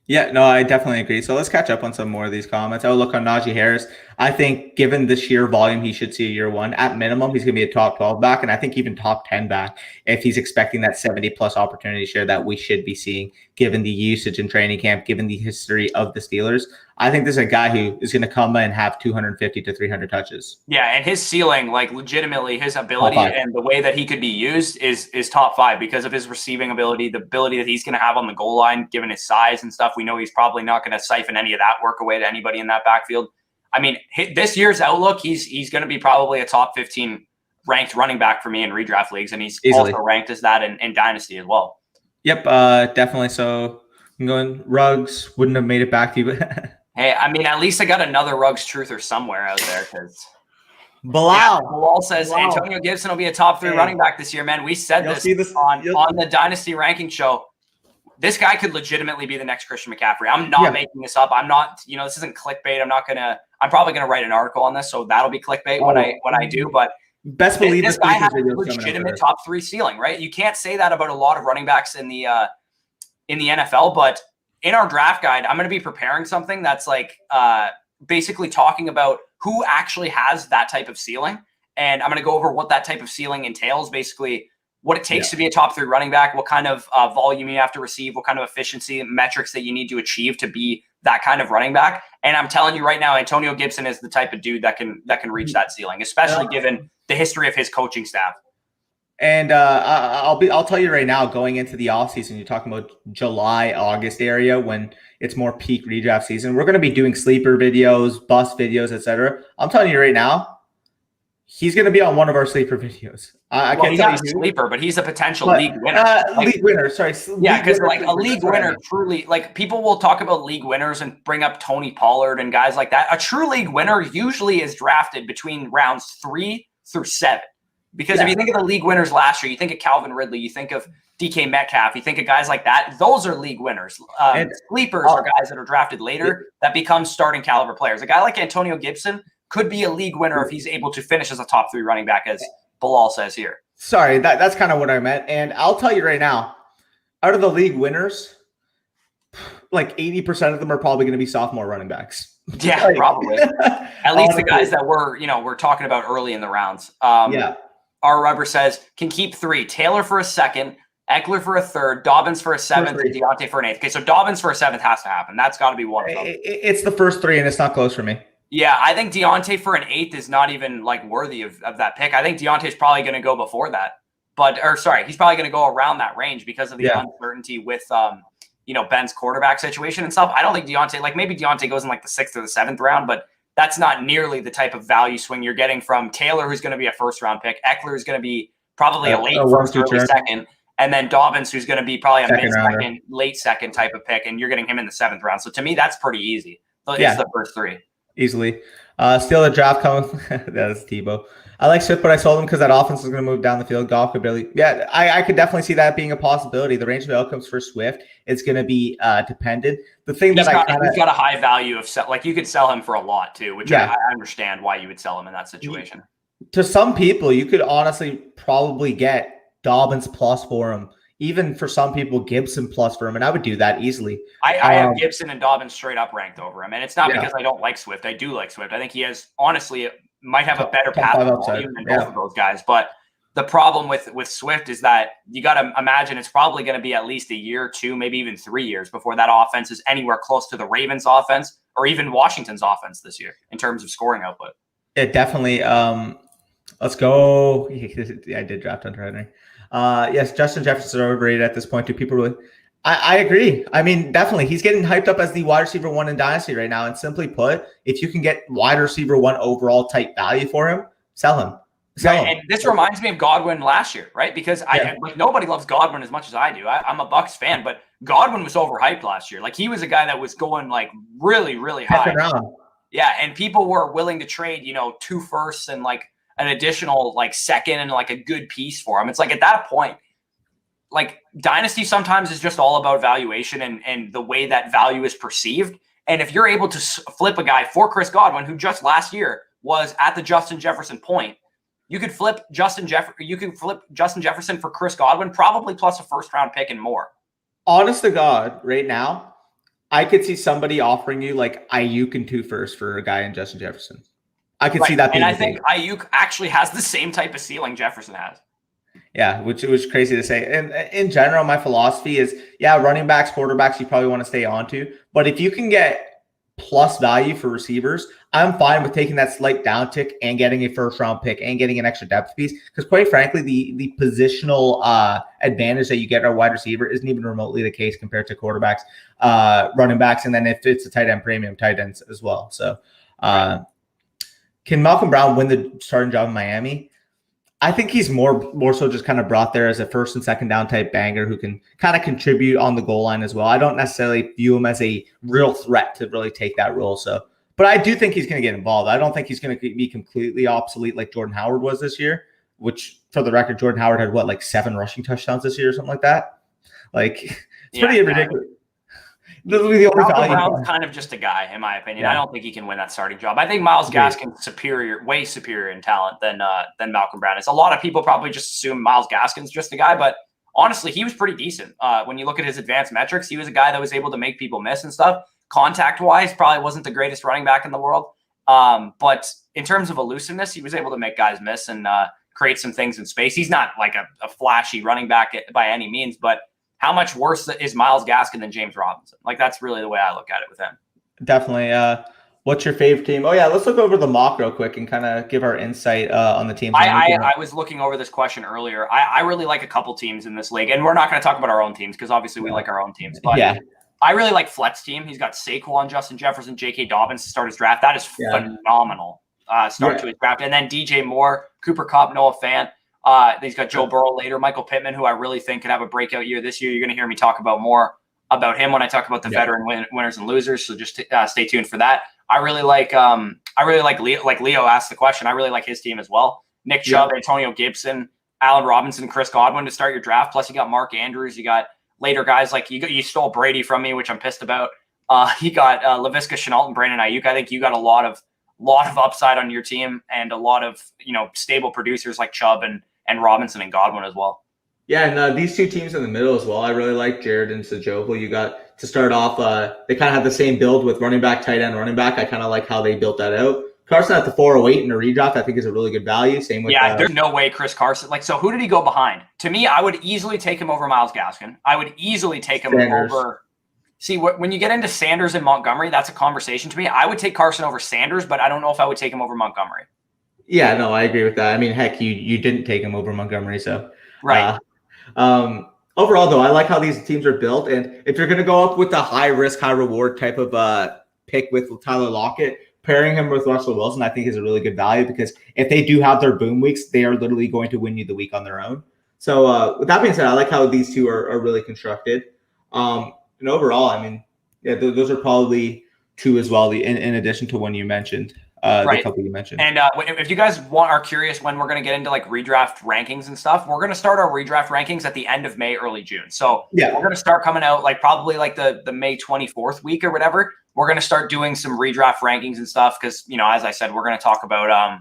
Yeah, no, I definitely agree. So let's catch up on some more of these comments. I'll look on Najee Harris. I think given the sheer volume he should see year one, at minimum, he's going to be a top 12 back, and I think even top 10 back if he's expecting that 70-plus opportunity share that we should be seeing given the usage in training camp, given the history of the Steelers. I think this is a guy who is going to come and have 250 to 300 touches. Yeah, and his ceiling, like legitimately his ability and the way that he could be used is top 5 because of his receiving ability, the ability that he's going to have on the goal line, given his size and stuff. We know he's probably not going to siphon any of that work away to anybody in that backfield. I mean, this year's outlook, he's going to be probably a top 15 ranked running back for me in redraft leagues, and he's also ranked as that in Dynasty as well. Yep, definitely. So I'm going Ruggs, wouldn't have made it back to you, but hey, I mean, at least I got another Ruggs truther somewhere out there because Bilal says Antonio Gibson will be a top 3 running back this year, man. We said this on the Dynasty ranking show. This guy could legitimately be the next Christian McCaffrey. I'm not making this up. I'm not, this isn't clickbait. I'm probably going to write an article on this. So that'll be clickbait when I do, but best believe this guy has a legitimate top 3 ceiling, right? You can't say that about a lot of running backs in the NFL, but in our draft guide, I'm going to be preparing something that's like basically talking about who actually has that type of ceiling. And I'm going to go over what that type of ceiling entails, basically what it takes to be a top 3 running back, what kind of volume you have to receive, what kind of efficiency metrics that you need to achieve to be that kind of running back. And I'm telling you right now, Antonio Gibson is the type of dude that can reach that ceiling, especially given the history of his coaching staff. And I'll tell you right now, going into the offseason, you're talking about July, August area when it's more peak redraft season. We're going to be doing sleeper videos, bust videos, etc. I'm telling you right now, he's going to be on one of our sleeper videos. I can't tell you he's not a sleeper, but he's a potential league winner. League winner, sorry. Yeah, because like a league winner truly, like people will talk about league winners and bring up Tony Pollard and guys like that. A true league winner usually is drafted between rounds 3 through 7. Because if you think of the league winners last year, you think of Calvin Ridley, you think of DK Metcalf, you think of guys like that. Those are league winners. Sleepers are guys that are drafted later that become starting caliber players. A guy like Antonio Gibson could be a league winner if he's able to finish as a top 3 running back, as Bilal says here. Sorry, that's kind of what I meant. And I'll tell you right now, out of the league winners, like 80% of them are probably going to be sophomore running backs. Yeah, probably. At least the guys that we're talking about early in the rounds. R. Rubber says, can keep 3. Taylor for a 2nd, Eckler for a 3rd, Dobbins for a 7th, and Deontay for an 8th. Okay, so Dobbins for a 7th has to happen. That's got to be one of them. It's the first 3, and it's not close for me. Yeah, I think Deontay for an 8th is not even like worthy of that pick. I think Deontay's probably going to go before that. He's probably going to go around that range because of the uncertainty with Ben's quarterback situation and stuff. I don't think Deontay, like maybe Deontay goes in like the 6th or the 7th round, but that's not nearly the type of value swing you're getting from Taylor, who's going to be a first-round pick. Eckler is going to be probably a late first, early second. And then Dobbins, who's going to be probably a mid-second, late second type of pick, and you're getting him in the 7th round. So to me, that's pretty easy. It's the first 3. Easily. Still the draft coming. That's Tebow. I like Swift, but I sold him because that offense is going to move down the field. Goff could barely. Yeah, I could definitely see that being a possibility. The range of outcomes for Swift is going to be dependent. The thing he's got a high value of like you could sell him for a lot too, which I understand why you would sell him in that situation. To some people, you could honestly probably get Dobbins plus for him. Even for some people, Gibson plus for him, and I would do that easily. I have Gibson and Dobbins straight up ranked over him, and it's not because I don't like Swift. I do like Swift. I think he has, honestly, might have a better path volume than both of those guys. But the problem with Swift is that you got to imagine it's probably going to be at least a year, 2, maybe even 3 years before that offense is anywhere close to the Ravens' offense or even Washington's offense this year in terms of scoring output. It definitely. Let's go. I did draft Hunter Henry. Yes, Justin Jefferson is overrated at this point. Do people really? I agree. I mean, definitely. He's getting hyped up as the wide receiver 1 in Dynasty right now. And simply put, if you can get wide receiver 1 overall type value for him, sell him. And this reminds me of Godwin last year, right? Because nobody loves Godwin as much as I do. I'm a Bucs fan, but Godwin was overhyped last year. Like he was a guy that was going like really, really high. Yeah, and people were willing to trade, 2 firsts and like an additional like 2nd and like a good piece for him. It's like at that point, like Dynasty sometimes is just all about valuation and the way that value is perceived. And if you're able to flip a guy for Chris Godwin, who just last year was at the Justin Jefferson point, you could flip Justin Jefferson for Chris Godwin, probably plus a 1st-round pick and more. Honest to God, right now, I could see somebody offering you like Ayuk and 2 firsts for a guy in Justin Jefferson. I could see that being. And I think Ayuk actually has the same type of ceiling Jefferson has. Yeah, which was crazy to say. And in general, my philosophy is, running backs, quarterbacks, you probably want to stay on to. But if you can get plus value for receivers, I'm fine with taking that slight downtick and getting a 1st-round pick and getting an extra depth piece. Because quite frankly, the positional advantage that you get at a wide receiver isn't even remotely the case compared to quarterbacks, running backs, and then if it's a tight end premium, tight ends as well. So can Malcolm Brown win the starting job in Miami? I think he's more so just kind of brought there as a 1st and 2nd down type banger who can kind of contribute on the goal line as well. I don't necessarily view him as a real threat to really take that role. But I do think he's going to get involved. I don't think he's going to be completely obsolete like Jordan Howard was this year, which for the record, Jordan Howard had like 7 rushing touchdowns this year or something like that. Like it's pretty ridiculous. Malcolm Brown's kind of just a guy, in my opinion. I don't think he can win that starting job. I think Myles Gaskin's way superior in talent than Malcolm Brown is. A lot of people probably just assume Myles Gaskin's just a guy, but honestly, he was pretty decent. When you look at his advanced metrics, he was a guy that was able to make people miss and stuff. Contact-wise, probably wasn't the greatest running back in the world. But in terms of elusiveness, he was able to make guys miss and create some things in space. He's not like a flashy running back by any means, but how much worse is Myles Gaskin than James Robinson? Like, that's really the way I look at it with him. Definitely. What's your favorite team? Oh, yeah, let's look over the mock real quick and kind of give our insight on the teams. I was looking over this question earlier. I really like a couple teams in this league, and we're not going to talk about our own teams because obviously we like our own teams. But I really like Flet's team. He's got Saquon, Justin Jefferson, J.K. Dobbins to start his draft. That is phenomenal start to his draft. And then DJ Moore, Cooper Kupp, Noah Fant. He's got Joe Burrow later, Michael Pittman, who I really think could have a breakout year this year. You're going to hear me talk about more about him when I talk about the veteran winners and losers. So just stay tuned for that. I really like Leo. Like Leo asked the question, I really like his team as well. Nick Chubb, Antonio Gibson, Allen Robinson, Chris Godwin to start your draft. Plus you got Mark Andrews. You got later guys like you stole Brady from me, which I'm pissed about. He got Laviska Shenault and Brandon Ayuk. I think you got a lot of upside on your team and a lot of stable producers like Chubb and Robinson and Godwin as well. Yeah, and these two teams in the middle as well. I really like Jared and Sajova. You got to start off. They kind of have the same build with running back, tight end, running back. I kind of like how they built that out. Carson at the 408 in a redraft, I think, is a really good value. Same with there's no way Chris Carson. So who did he go behind? To me, I would easily take him over Myles Gaskin. I would easily take him over. See, when you get into Sanders and Montgomery, that's a conversation to me. I would take Carson over Sanders, but I don't know if I would take him over Montgomery. Yeah, no, I agree with that. I mean, heck, you didn't take him over Montgomery, so right. Overall, though, I like how these teams are built, and if you're going to go up with a high risk, high reward type of pick with Tyler Lockett, pairing him with Russell Wilson, I think is a really good value because if they do have their boom weeks, they are literally going to win you the week on their own. So with that being said, I like how these two are really constructed. And overall, I mean, yeah, those are probably two as well, in addition to one you mentioned. The couple you mentioned. And if you guys are curious when we're going to get into like redraft rankings and stuff, we're going to start our redraft rankings at the end of May, early June. So we're going to start coming out like probably like the May 24th week or whatever. We're going to start doing some redraft rankings and stuff because, as I said, we're going to talk about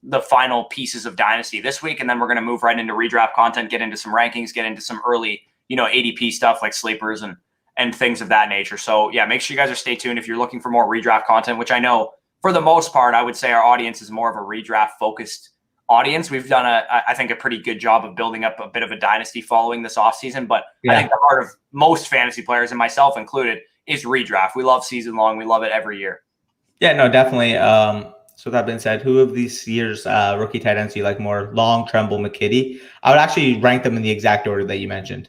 the final pieces of Dynasty this week. And then we're going to move right into redraft content, get into some rankings, get into some early, ADP stuff like sleepers and things of that nature. So yeah, make sure you guys are stay tuned if you're looking for more redraft content, which I know for the most part, I would say our audience is more of a redraft focused audience. We've done I think a pretty good job of building up a bit of a dynasty following this offseason, but I think the heart of most fantasy players and myself included is redraft. We love season long. We love it every year. Yeah, no, definitely. So that being said, who of these years rookie tight ends do you like more? Long, Tremble, McKitty? I would actually rank them in the exact order that you mentioned.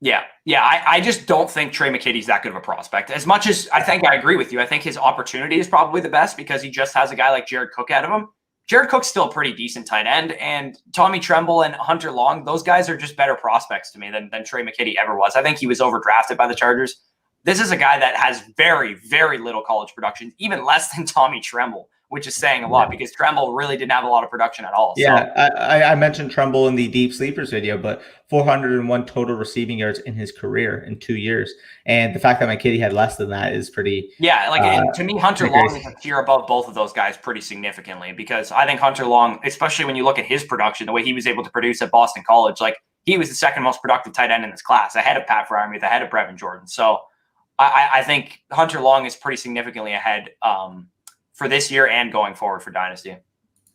Yeah. I just don't think Trey McKitty's that good of a prospect. As much as I think I agree with you, I think his opportunity is probably the best because he just has a guy like Jared Cook ahead of him. Jared Cook's still a pretty decent tight end, and Tommy Tremble and Hunter Long, those guys are just better prospects to me than Trey McKitty ever was. I think he was overdrafted by the Chargers. This is a guy that has very, very little college production, even less than Tommy Tremble, which is saying a lot because Tremble really didn't have a lot of production at all. Yeah, so. I mentioned Tremble in the Deep Sleepers video, but 401 total receiving yards in his career in 2 years. And the fact that McKitty had less than that is pretty... Yeah, and to me, Hunter Long is a tier above both of those guys pretty significantly because I think Hunter Long, especially when you look at his production, the way he was able to produce at Boston College, he was the second most productive tight end in this class, ahead of Pat Freiermuth, ahead of Brevin Jordan. So I think Hunter Long is pretty significantly ahead for this year and going forward for Dynasty.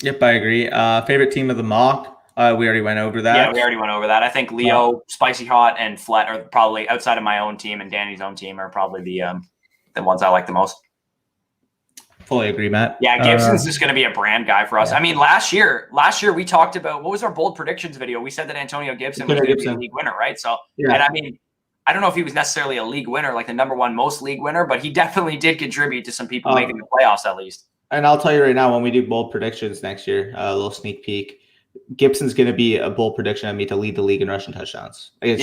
Yep, I agree. Favorite team of the mock? We already went over that. Yeah, we already went over that. I think Leo, Spicy Hot, and Flet are probably, outside of my own team and Danny's own team, are probably the ones I like the most. Fully agree, Matt. Yeah, Gibson's just going to be a brand guy for us. Yeah. I mean, last year we talked about, what was our bold predictions video? We said that Antonio Gibson was going to be a league winner, right? So, and I mean, I don't know if he was necessarily a league winner, like the number one most league winner, but he definitely did contribute to some people making the playoffs at least. And I'll tell you right now, when we do bold predictions next year, a little sneak peek, Gibson's going to be a bold prediction on me to lead the league in rushing touchdowns. He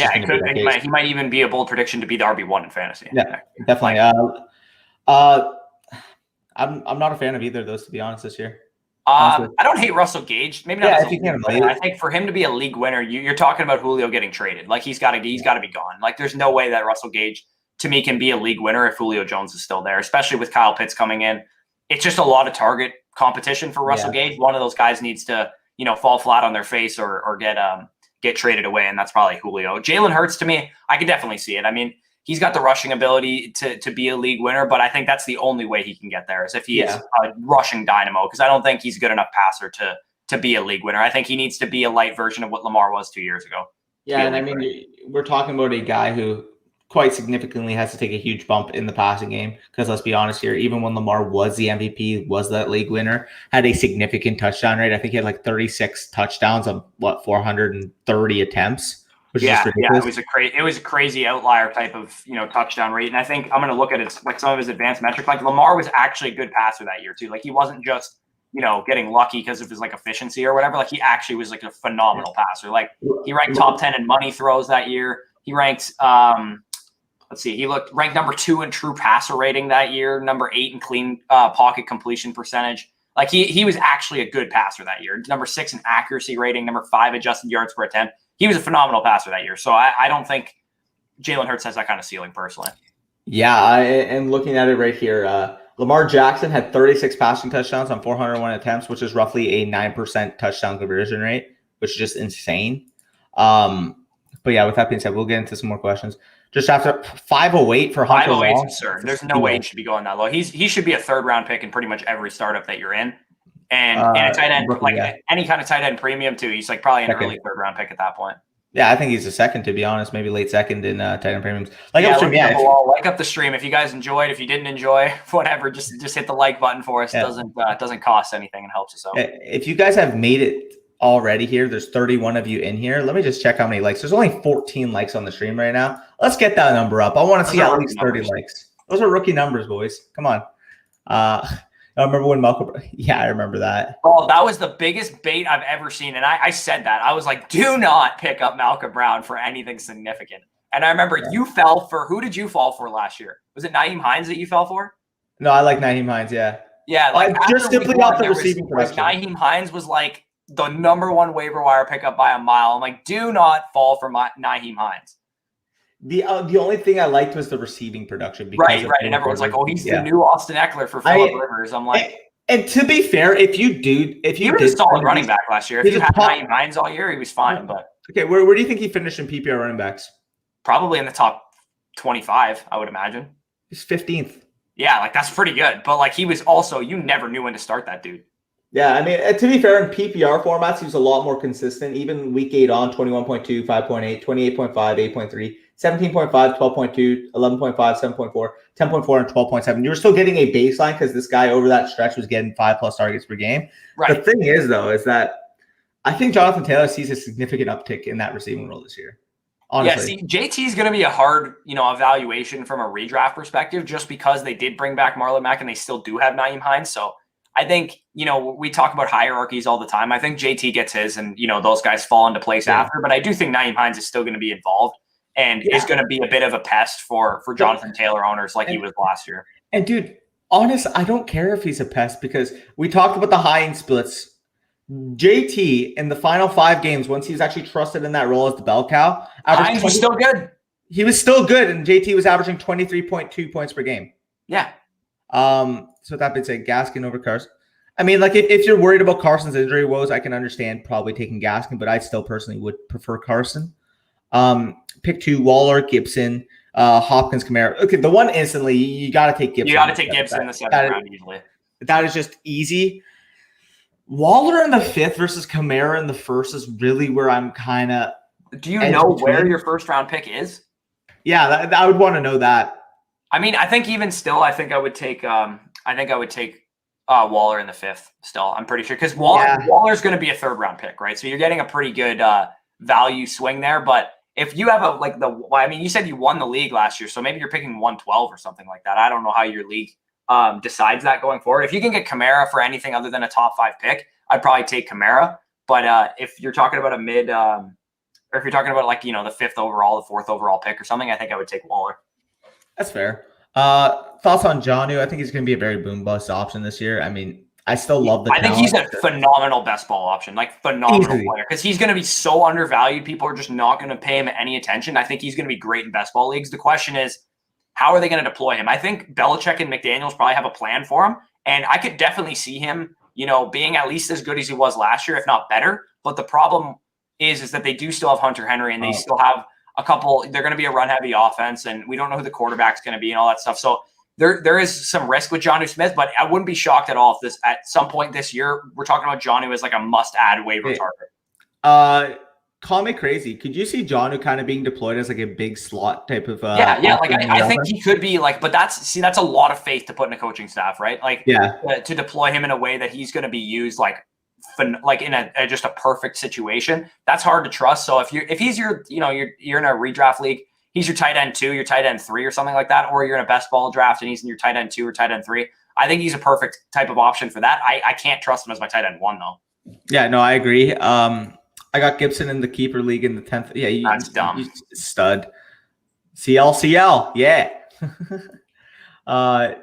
might even be a bold prediction to be the RB1 in fantasy. Yeah, definitely. I'm not a fan of either of those, to be honest, this year. I don't hate Russell Gage. Maybe not. I think for him to be a league winner, you're talking about Julio getting traded. Like he's got to be gone. Like there's no way that Russell Gage to me can be a league winner if Julio Jones is still there, especially with Kyle Pitts coming in. It's just a lot of target competition for Russell Gage. One of those guys needs to, fall flat on their face or get traded away, and that's probably Julio. Jalen Hurts, to me, I can definitely see it. I mean, he's got the rushing ability to be a league winner, but I think that's the only way he can get there is if he is a rushing dynamo, because I don't think he's a good enough passer to be a league winner. I think he needs to be a light version of what Lamar was 2 years ago. Yeah, and I mean, we're talking about a guy who quite significantly has to take a huge bump in the passing game because let's be honest here, even when Lamar was the MVP, was that league winner, had a significant touchdown rate. I think he had like 36 touchdowns on 430 attempts, which is just ridiculous. It was a crazy outlier type of touchdown rate. And I think I'm going to look at it like some of his advanced metrics. Like Lamar was actually a good passer that year too. Like he wasn't just getting lucky because of his like efficiency or whatever. Like he actually was like a phenomenal passer. Like he ranked top 10 in money throws that year. He ranked he ranked number 2 in true passer rating that year, number 8 in clean pocket completion percentage. Like he was actually a good passer that year. Number 6 in accuracy rating, number 5 adjusted yards per attempt. He was a phenomenal passer that year. So I don't think Jalen Hurts has that kind of ceiling personally. Yeah, and looking at it right here, Lamar Jackson had 36 passing touchdowns on 401 attempts, which is roughly a 9% touchdown conversion rate, which is just insane. But yeah, with that being said, we'll get into some more questions. Just after 508 for Hunter Long. 508 is absurd. There's no way he should be going that low. He should be a third-round pick in pretty much every startup that you're in. And a tight end, any kind of tight end premium too. He's like probably an early third-round pick at that point. Yeah, I think he's a second, to be honest, maybe late second in tight end premiums. Like up the stream. If you guys enjoyed, if you didn't enjoy, whatever, just hit the like button for us. Yeah. It doesn't cost anything and helps us out. If you guys have made it already here, there's 31 of you in here. Let me just check how many likes. There's only 14 likes on the stream right now. Let's get that number up. I want to see at least 30 likes. Those are rookie numbers, boys. Come on. I remember when Malcolm. Yeah, I remember that. Oh, that was the biggest bait I've ever seen. And I said that. I was like, do not pick up Malcolm Brown for anything significant. And I remember you fell for, who did you fall for last year? Was it Nyheim Hines that you fell for? No, I like Nyheim Hines, yeah. Yeah, like just simply off the receiving production. Nyheim Hines was like the number 1 waiver wire pickup by a mile. I'm like, do not fall for Nyheim Hines. The only thing I liked was the receiving production. Right. And everyone's like, oh, he's the new Austin Eckler for Phillip Rivers. I'm like, and to be fair, he was a solid running back last year. If you had Nyheim Hines all year, he was fine. But okay, where do you think he finished in PPR running backs? Probably in the top 25, I would imagine. He's 15th. Yeah, like that's pretty good. But like he was also, you never knew when to start that dude. Yeah, I mean, to be fair, in PPR formats, he was a lot more consistent. Even week 8 on 21.2, 5.8, 28.5, 8.3, 17.5, 12.2, 11.5, 7.4, 10.4, and 12.7. You were still getting a baseline because this guy over that stretch was getting 5+ targets per game. Right. The thing is, though, is that I think Jonathan Taylor sees a significant uptick in that receiving role this year. Honestly. Yeah, JT is going to be a hard, evaluation from a redraft perspective just because they did bring back Marlon Mack and they still do have Nyheim Hines. So I think, we talk about hierarchies all the time. I think JT gets his and, those guys fall into place after. But I do think Nyheim Hines is still going to be involved and is going to be a bit of a pest for Jonathan Taylor owners like he was last year. And, dude, honest, I don't care if he's a pest because we talked about the Hines splits. JT in the final 5 games, once he's actually trusted in that role as the bell cow, Hines was still good. He was still good, and JT was averaging 23.2 points per game. Yeah. So that being said, Gaskin over Carson. I mean, like if you're worried about Carson's injury woes, I can understand probably taking Gaskin, but I still personally would prefer Carson. Pick 2, Waller, Gibson, Hopkins, Kamara. Okay, the one instantly, you got to take Gibson. You got to take Gibson in the 7th round easily. That is just easy. Waller in the 5th versus Kamara in the 1st is really where I'm kind of. Do you know where your 1st round pick is? Yeah, I would want to know that. I mean, I think even still, I think I would take Waller in the 5th still. I'm pretty sure because Waller's going to be a 3rd round pick, right? So you're getting a pretty good value swing there. But if you have you said you won the league last year, so maybe you're picking 112 or something like that. I don't know how your league decides that going forward. If you can get Kamara for anything other than a top 5 pick, I'd probably take Kamara. But if you're talking about a mid, or if you're talking about the 5th overall, the 4th overall pick or something, I think I would take Waller. That's fair. Thoughts on Jonnu? I think he's going to be a very boom bust option this year. I mean, I still love the talent. I think he's a phenomenal best ball option, phenomenal player, because he's going to be so undervalued. People are just not going to pay him any attention. I think he's going to be great in best ball leagues. The question is, how are they going to deploy him? I think Belichick and McDaniels probably have a plan for him, and I could definitely see him, being at least as good as he was last year, if not better. But the problem is that they do still have Hunter Henry, and they still have a couple. They're going to be a run-heavy offense, and we don't know who the quarterback's going to be and all that stuff. So there is some risk with Jonnu Smith, but I wouldn't be shocked at all if this at some point this year we're talking about Jonnu as like a must-add waiver target. Call me crazy. Could you see Jonnu kind of being deployed as like a big slot type of yeah. Like I think he could be like, but that's a lot of faith to put in a coaching staff, right? Like to deploy him in a way that he's going to be used like in a just a perfect situation. That's hard to trust. So if he's your, you're in a redraft league, he's your tight end 2, your tight end 3 or something like that, or you're in a best ball draft and he's in your tight end 2 or tight end 3. I think he's a perfect type of option for that. I can't trust him as my tight end 1 though. Yeah, no, I agree. I got Gibson in the keeper league in the 10th. Yeah, that's dumb. You stud. CL. Yeah. I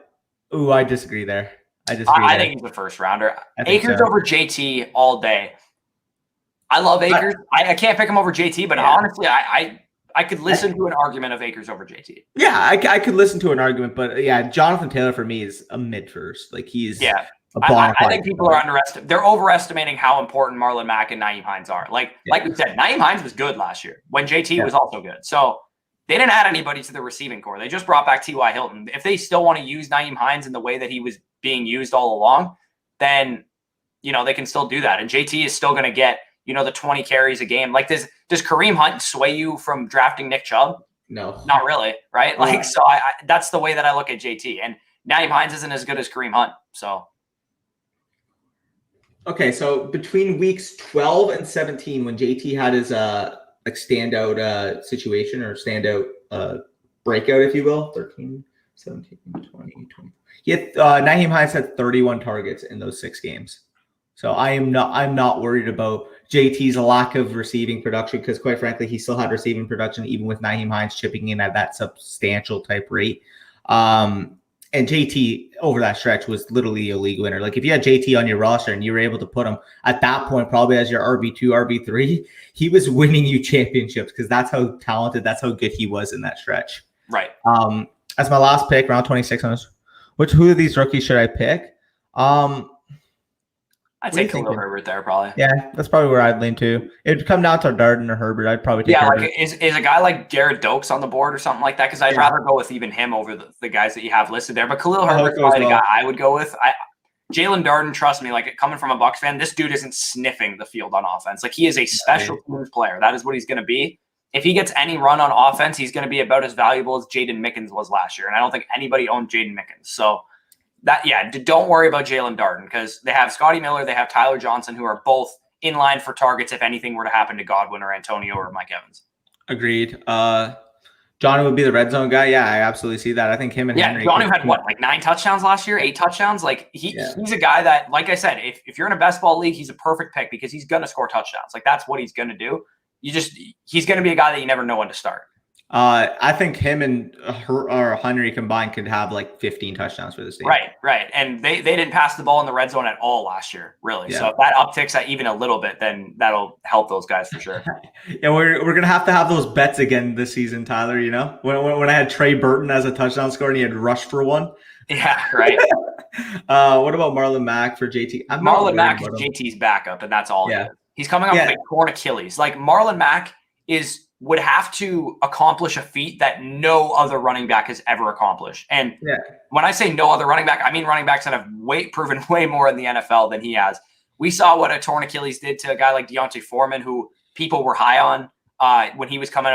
disagree there. I think he's the first rounder. Akers over JT all day. I love Akers. I can't pick him over JT, but honestly, I could listen to an argument of Akers over JT. Yeah, I could listen to an argument, but yeah, Jonathan Taylor for me is a mid first. Like he's I think people are they're overestimating how important Marlon Mack and Nyheim Hines are. Like we said, Nyheim Hines was good last year when JT was also good. So they didn't add anybody to the receiving core. They just brought back T.Y. Hilton. If they still want to use Nyheim Hines in the way that he was being used all along, then they can still do that. And JT is still going to get the 20 carries a game. Like does Kareem Hunt sway you from drafting Nick Chubb? No, not really, right? Like so, that's the way that I look at JT. And Nyheim Hines isn't as good as Kareem Hunt, so. Okay, so between weeks 12 and 17, when JT had his standout situation or standout breakout, if you will, 13, 17, 20, 20. He had Nyheim Hines had 31 targets in those 6 games. So I'm not worried about JT's lack of receiving production because, quite frankly, he still had receiving production even with Nyheim Hines chipping in at that substantial type rate. And JT over that stretch was literally a league winner. Like if you had JT on your roster and you were able to put him at that point probably as your RB2, RB3, he was winning you championships because that's how talented, that's how good he was in that stretch. Right. As my last pick, round 26, who of these rookies should I pick? I'd take Khalil Herbert there probably. Yeah, that's probably where I'd lean to. It'd come down to Darden or Herbert. I'd probably take Herbert. Like is a guy like Jared Dokes on the board or something like that? Because I'd rather go with even him over the guys that you have listed there. But Khalil Herbert's probably the guy I would go with. Jalen Darden, trust me, like coming from a Bucs fan, this dude isn't sniffing the field on offense. Like he is a special teams player. That is what he's going to be. If he gets any run on offense, he's going to be about as valuable as Jaden Mickens was last year. And I don't think anybody owned Jaden Mickens. So don't worry about Jalen Darden because they have Scotty Miller, they have Tyler Johnson, who are both in line for targets if anything were to happen to Godwin or Antonio or Mike Evans. Agreed. Johnny would be the red zone guy. Yeah, I absolutely see that. I think him and Henry. Johnny had like 9 touchdowns last year, 8 touchdowns. Like he's a guy that, like I said, if you're in a best ball league, he's a perfect pick because he's going to score touchdowns. Like that's what he's going to do. He's going to be a guy that you never know when to start. I think him and Henry combined could have like 15 touchdowns for this team. Right. And they didn't pass the ball in the red zone at all last year, really. Yeah. So if that upticks that even a little bit, then that'll help those guys for sure. Yeah, we're gonna have to have those bets again this season, Tyler. When I had Trey Burton as a touchdown scorer and he had rushed for one. Yeah, right. What about Marlon Mack for JT? Marlon Mack is JT's backup, and that's all. Yeah. He's coming up with a torn Achilles. Like Marlon Mack would have to accomplish a feat that no other running back has ever accomplished. And when I say no other running back, I mean running backs that have proven way more in the NFL than he has. We saw what a torn Achilles did to a guy like Deontay Foreman, who people were high on when he came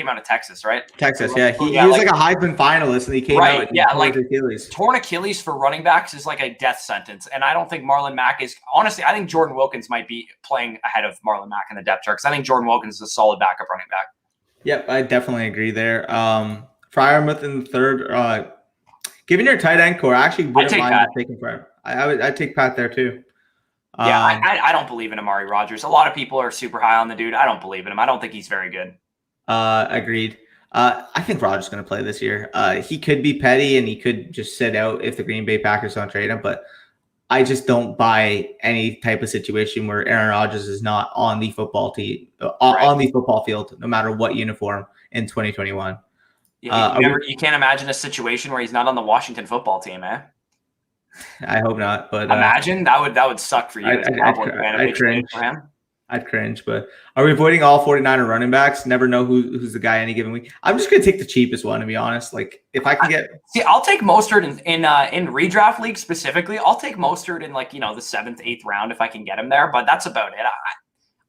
out of Texas, right? Texas, yeah. He was like a Heisman finalist, and he came out and like Achilles. Torn Achilles for running backs is like a death sentence. And I don't think Marlon Mack is – honestly, I think Jordan Wilkins might be playing ahead of Marlon Mack in the depth chart because I think Jordan Wilkins is a solid backup running back. Yep, I definitely agree there. Freiermuth in the third. Given your tight end core, I actually wouldn't mind taking Freiermuth. I'd take Pat there too. I don't believe in Amari Rodgers. A lot of people are super high on the dude. I don't believe in him. I don't think he's very good. Agreed. I think Rodgers is going to play this year. He could be petty and he could just sit out if the Green Bay Packers don't trade him, but I just don't buy any type of situation where Aaron Rodgers is not on the football team, on the football field, no matter what uniform in 2021. Yeah, you can't imagine a situation where he's not on the Washington football team, eh? I hope not, but imagine that would suck for you as a Cowboy fan. I'd cringe. But are we avoiding all 49er running backs? Never know who's the guy any given week. I'm just gonna take the cheapest one, to be honest. Like if I can get I'll take Mostert in redraft league specifically. I'll take Mostert in like the 7th, 8th round if I can get him there. But that's about it.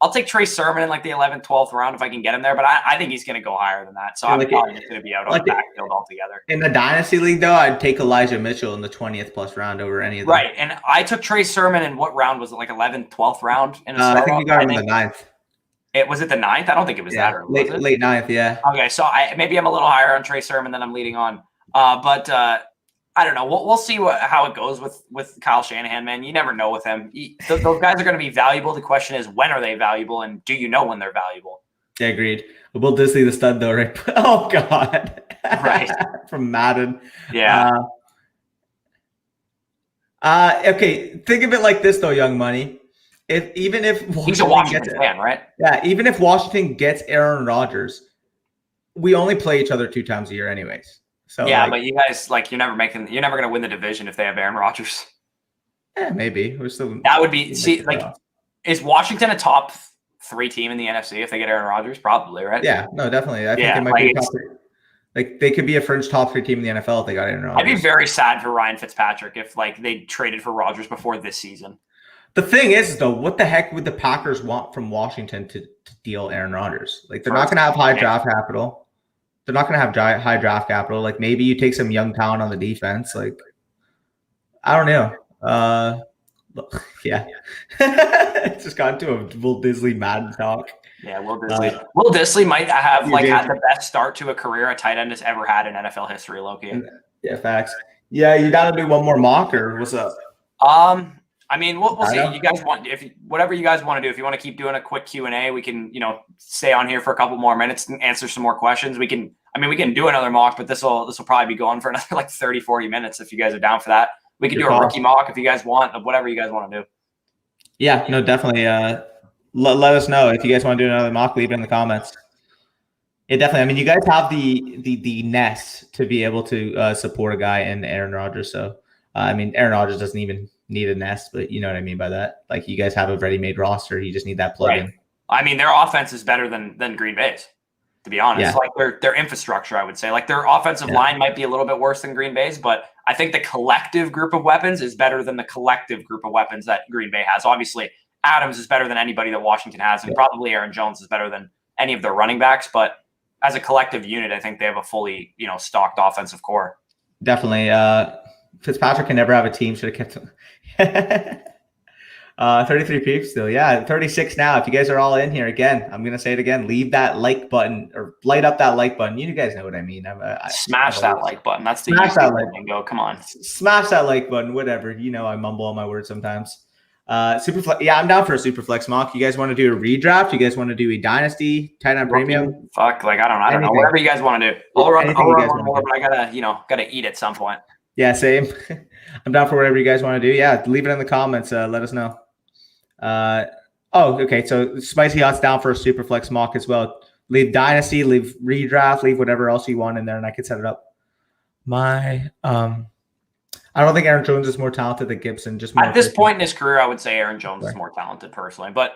I'll take Trey Sermon in like the 11th, 12th round if I can get him there, but I think he's going to go higher than that. So I'm probably just going to be out on the backfield altogether. In the Dynasty League, though, I'd take Elijah Mitchell in the 20th plus round over any of them. Right, and I took Trey Sermon in what round was it, like 11th, 12th round? I think you got him in the 9th. Was it the 9th? I don't think it was that early. Late 9th, yeah. Okay, so maybe I'm a little higher on Trey Sermon than I'm leading on. But I don't know. We'll see how it goes with Kyle Shanahan, man. You never know with him. Those guys are going to be valuable. The question is, when are they valuable, and do you know when they're valuable? Yeah, agreed. Will Disley the stud, though, right? Oh, God. Right. From Madden. Yeah. Okay, think of it like this, though, Young Money. Even if he's a Washington fan, right? Yeah, even if Washington gets Aaron Rodgers, we only play each other 2 times a year anyways. So yeah, but you guys you're never going to win the division if they have Aaron Rodgers. Yeah, maybe. That would be is Washington a top 3 team in the NFC if they get Aaron Rodgers? Probably, right? Yeah, no, definitely. I think it might be a top 3. Like they could be a fringe top 3 team in the NFL if they got Aaron Rodgers. I'd be very sad for Ryan Fitzpatrick if they traded for Rodgers before this season. The thing is, though, what the heck would the Packers want from Washington to deal Aaron Rodgers? Like they're not going to have high draft capital. They're not going to have high draft capital. Like maybe you take some young talent on the defense. Like I don't know. Yeah, it's just got into a Will Disley Madden talk. Yeah, Will Disley. Will Disley might have had the best start to a career a tight end has ever had in NFL history, Loki. Yeah, facts. Yeah, you got to do one more mock or what's up? I mean, we'll see. You guys want whatever you guys want to do. If you want to keep doing a quick Q&A, we can stay on here for a couple more minutes and answer some more questions. We can do another mock, but this will probably be going for another like 30, 40 minutes if you guys are down for that. We can do a rookie mock if you guys want, whatever you guys want to do. Yeah, no, definitely. Let us know if you guys want to do another mock. Leave it in the comments. Yeah, definitely. I mean, you guys have the nest to be able to support a guy in Aaron Rodgers. So, Aaron Rodgers doesn't even need a nest, but you know what I mean by that. Like you guys have a ready-made roster. You just need that plug-in. Right. I mean, their offense is better than Green Bay's, to be honest. Yeah. Like their infrastructure, I would say. Like their offensive line might be a little bit worse than Green Bay's, but I think the collective group of weapons is better than the collective group of weapons that Green Bay has. Obviously, Adams is better than anybody that Washington has, and probably Aaron Jones is better than any of their running backs. But as a collective unit, I think they have a fully, stocked offensive core. Definitely. Fitzpatrick can never have a team. Should have kept him. 33 peeps still. Yeah, 36 now. If you guys are all in here, again, I'm going to say it again. Leave that like button or light up that like button. You guys know what I mean. Smash that like button. That's the smash that like button. Go. Come on. Smash that like button. Whatever. I mumble on my words sometimes. SuperFlex. Yeah, I'm down for a SuperFlex mock. You guys want to do a redraft? You guys want to do a Dynasty, tight end premium? Fuck, I don't know. Whatever you guys want to do. I'll run one more, but I gotta eat at some point. Yeah, same. I'm down for whatever you guys want to do. Yeah, leave it in the comments. Let us know. Okay. So Spicy Hot's down for a SuperFlex mock as well. Leave Dynasty, leave redraft, leave whatever else you want in there, and I can set it up. I don't think Aaron Jones is more talented than Gibson. Just more at this point in his career, I would say Aaron Jones is more talented personally. But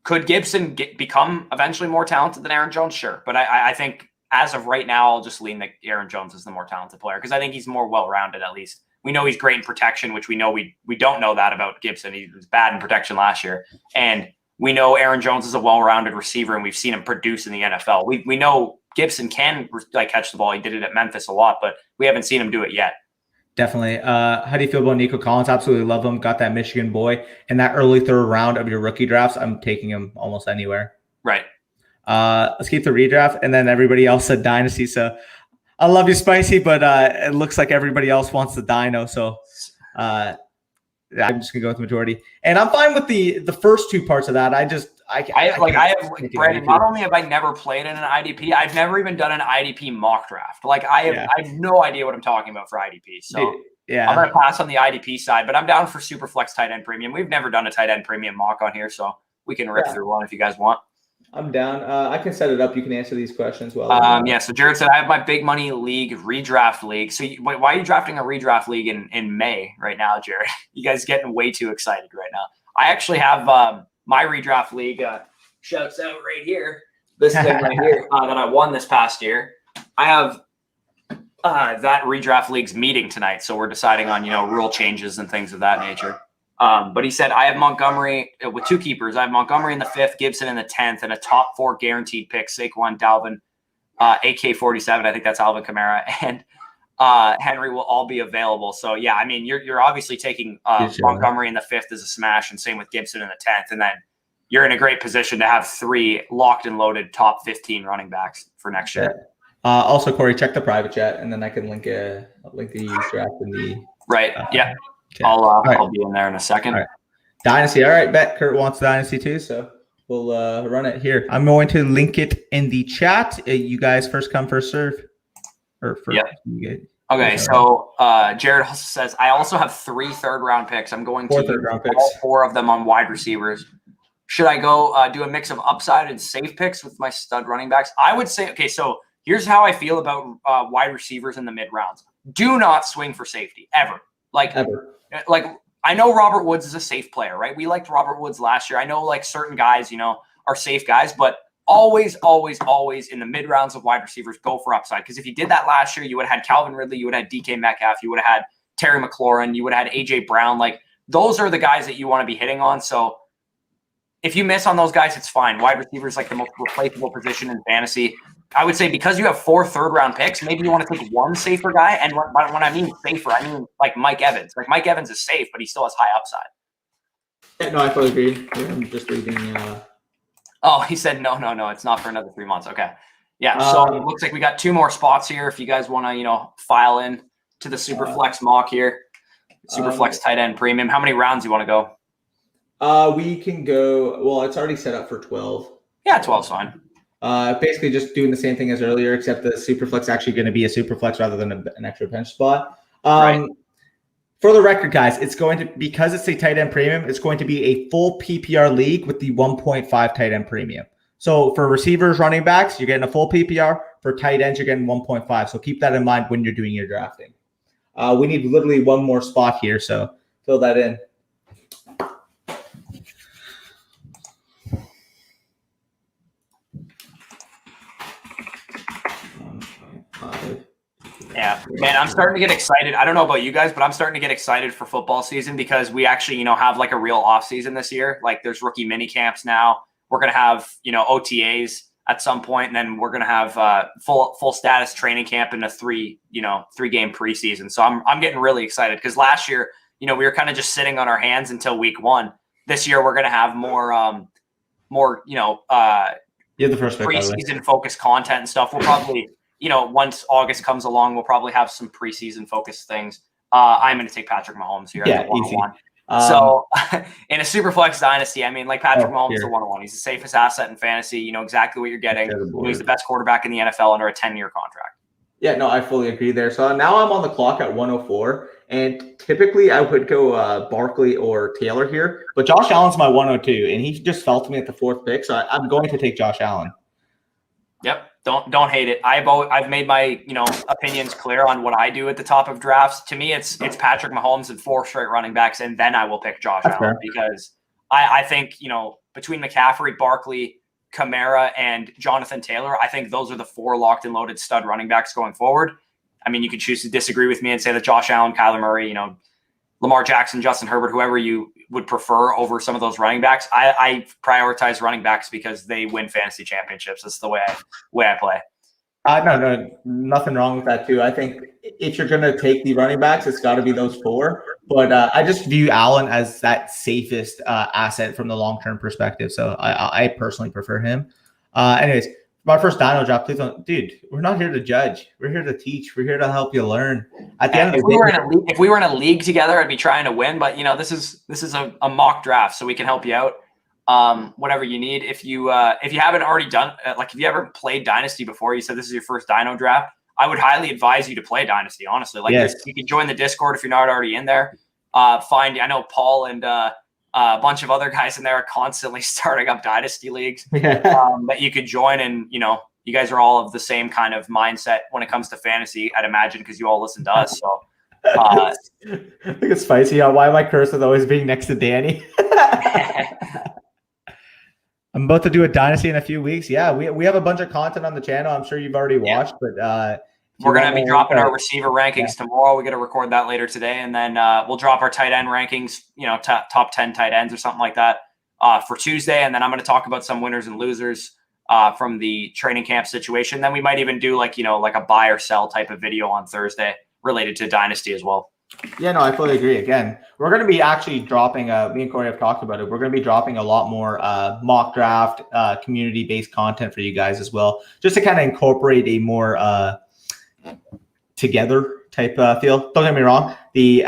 could Gibson become eventually more talented than Aaron Jones? Sure. But I think as of right now, I'll just lean that Aaron Jones is the more talented player because I think he's more well-rounded at least. We know he's great in protection, which we know we don't know that about Gibson. He was bad in protection last year. And we know Aaron Jones is a well-rounded receiver, and we've seen him produce in the NFL. We know Gibson can catch the ball. He did it at Memphis a lot, but we haven't seen him do it yet. Definitely. How do you feel about Nico Collins? Absolutely love him. Got that Michigan boy. In that early third round of your rookie drafts, I'm taking him almost anywhere. Right. Let's keep the redraft. And then everybody else said Dynasty. So I love you, Spicy, but it looks like everybody else wants the Dino. So I'm just going to go with the majority. And I'm fine with the first 2 parts of that. I have Brandon, not only have I never played in an IDP, I've never even done an IDP mock draft. I have no idea what I'm talking about for IDP. So yeah, I'm going to pass on the IDP side, but I'm down for SuperFlex tight end premium. We've never done a tight end premium mock on here, so we can rip through one if you guys want. I'm down. I can set it up. You can answer these questions well. So Jared said, I have my big money league, redraft league. So why are you drafting a redraft league in May right now, Jared? You guys getting way too excited right now. I actually have my redraft league. shouts out right here. This thing right here that I won this past year. I have that redraft league's meeting tonight, so we're deciding on rule changes and things of that nature. But he said I have Montgomery with 2 keepers. I have Montgomery in the 5th, Gibson in the 10th, and a top 4 guaranteed pick: Saquon, Dalvin, AK-47. I think that's Alvin Kamara, and Henry will all be available. So yeah, I mean you're obviously taking Montgomery in the 5th as a smash, and same with Gibson in the 10th, and then you're in a great position to have 3 locked and loaded top 15 running backs for next year. Also, Corey, check the private chat, and then I can link the draft in the right. Yeah, okay. I'll be in there in a second. All right. Dynasty. All right, bet Kurt wants Dynasty too, so we'll run it here. I'm going to link it in the chat. You guys first come, first serve. Okay, so Jared also says I also have 3 third-round picks. I'm going to use all 4 of them on wide receivers. Should I go do a mix of upside and safe picks with my stud running backs? I would say, okay, so here's how I feel about wide receivers in the mid rounds. Do not swing for safety ever. Like I know Robert Woods is a safe player, right? We liked Robert Woods last year. I know like certain guys, are safe guys, but always, always, always in the mid rounds of wide receivers, go for upside. Because if you did that last year, you would have had Calvin Ridley, you would have had DK Metcalf, you would have had Terry McLaurin, you would have had AJ Brown. Like those are the guys that you want to be hitting on. So if you miss on those guys, it's fine. Wide receiver is like the most replaceable position in fantasy. I would say because you have 4 third-round picks, maybe you want to take one safer guy. And when I mean safer, I mean like Mike Evans. Like Mike Evans is safe, but he still has high upside. Yeah, no, I fully agree. I'm just reading. Oh, he said no. It's not for another 3 months. Okay. Yeah. So it looks like we got 2 more spots here. If you guys want to, file in to the SuperFlex mock here, SuperFlex tight end premium. How many rounds do you want to go? We can go. Well, it's already set up for 12. Yeah, 12's fine. Basically just doing the same thing as earlier, except the SuperFlex actually going to be a SuperFlex rather than an extra bench spot. Right. For the record, guys, it's going to, because it's a tight end premium, it's going to be a full PPR league with the 1.5 tight end premium. So for receivers, running backs, you're getting a full PPR. For tight ends, you're getting 1.5. So keep that in mind when you're doing your drafting. We need literally 1 more spot here, so fill that in. Yeah, man, I'm starting to get excited. I don't know about you guys, but I'm starting to get excited for football season because we actually, have like a real off season this year. Like there's rookie mini camps now. We're going to have, OTAs at some point, and then we're going to have full status training camp in a 3-game preseason. So I'm getting really excited because last year, we were kind of just sitting on our hands until week 1. This year we're going to have more the first pick, preseason focused content and stuff. We'll probably once August comes along, we'll probably have some preseason focused things. I'm going to take Patrick Mahomes here as the 101. So in a SuperFlex dynasty, I mean, like Patrick Mahomes is the 101. He's the safest asset in fantasy. You know exactly what you're getting. He's the best quarterback in the NFL under a 10-year contract. Yeah, no, I fully agree there. So now I'm on the clock at 104, and typically I would go Barkley or Taylor here, but Josh Allen's my 102, and he just fell to me at the 4th pick, so I'm going to take Josh Allen. Yep. Don't hate it. I've made my opinions clear on what I do at the top of drafts. To me, it's Patrick Mahomes and 4 straight running backs, and then I will pick Josh Allen because I think between McCaffrey, Barkley, Kamara, and Jonathan Taylor, I think those are the 4 locked and loaded stud running backs going forward. I mean, you could choose to disagree with me and say that Josh Allen, Kyler Murray, Lamar Jackson, Justin Herbert, whoever you would prefer over some of those running backs. I prioritize running backs because they win fantasy championships. That's the way I play. No, nothing wrong with that too. I think if you're going to take the running backs, it's got to be those 4. But I just view Allen as that safest asset from the long-term perspective. So I personally prefer him. Anyways, my first Dino drop, please don't, dude. We're not here to judge. We're here to teach. We're here to help you learn. At the end of the day, if we were in a league together, I'd be trying to win. But this is a mock draft, so we can help you out. Whatever you need. If you haven't already done, if you ever played Dynasty before, you said this is your first Dino draft, I would highly advise you to play Dynasty. Honestly, you can join the Discord if you're not already in there. I know Paul and a bunch of other guys in there are constantly starting up Dynasty leagues that you could join, and you guys are all of the same kind of mindset when it comes to fantasy, I'd imagine, because you all listen to us. So I think it's spicy. Why am I cursed with always being next to Danny? I'm about to do a Dynasty in a few weeks. Yeah, we have a bunch of content on the channel. I'm sure you've already watched, but we're going to be dropping our receiver rankings tomorrow. We're going to record that later today, and then we'll drop our tight end rankings, top 10 tight ends or something like that for Tuesday. And then I'm going to talk about some winners and losers from the training camp situation. Then we might even do like a buy or sell type of video on Thursday related to Dynasty as well. Yeah, no, I fully agree. Again, we're going to be actually dropping, me and Corey have talked about it. We're going to be dropping a lot more mock draft, community-based content for you guys as well, just to kind of incorporate a more together type feel. Don't get me wrong. The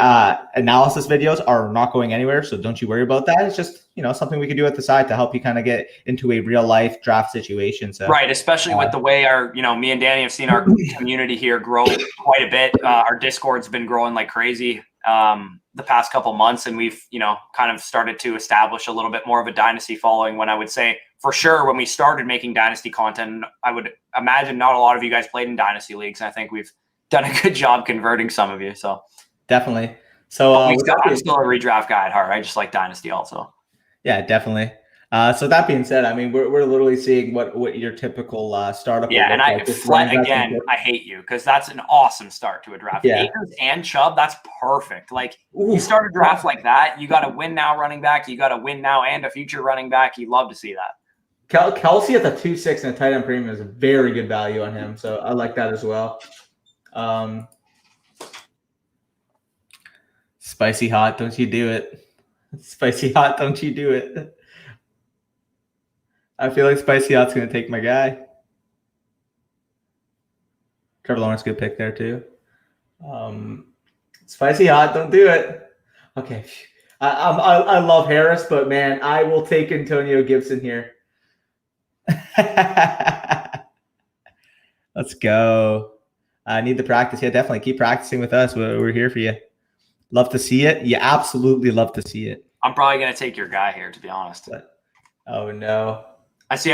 analysis videos are not going anywhere, so don't you worry about that. It's just, something we can do at the side to help you kind of get into a real life draft situation. So right, especially with the way our, me and Danny have seen our community here grow quite a bit. Our Discord's been growing like crazy the past couple months, and we've, kind of started to establish a little bit more of a Dynasty following. When I would say for sure when we started making Dynasty content, I would imagine not a lot of you guys played in Dynasty leagues. I think we've done a good job converting some of you. So definitely. So I'm still a redraft guy at heart. I just like Dynasty also. Yeah, definitely. So that being said, I mean, we're literally seeing what your typical startup. Yeah, and I hate you because that's an awesome start to a draft. Yeah. Akers and Chubb, that's perfect. Like you start a draft like that, you got to win now running back, you got to win now and a future running back. You'd love to see that. Kelsey at the 2.6 and a tight end premium is a very good value on him, so I like that as well. Spicy hot, don't you do it? Spicy hot, don't you do it? I feel like Spicy hot's gonna take my guy. Trevor Lawrence, good pick there too. Spicy hot, don't do it. Okay, I love Harris, but man, I will take Antonio Gibson here. Let's go. I need the practice. Yeah, definitely keep practicing with us. We're here for you. Love to see it. You absolutely love to see it. I'm probably gonna take your guy here, to be honest. Oh no. I see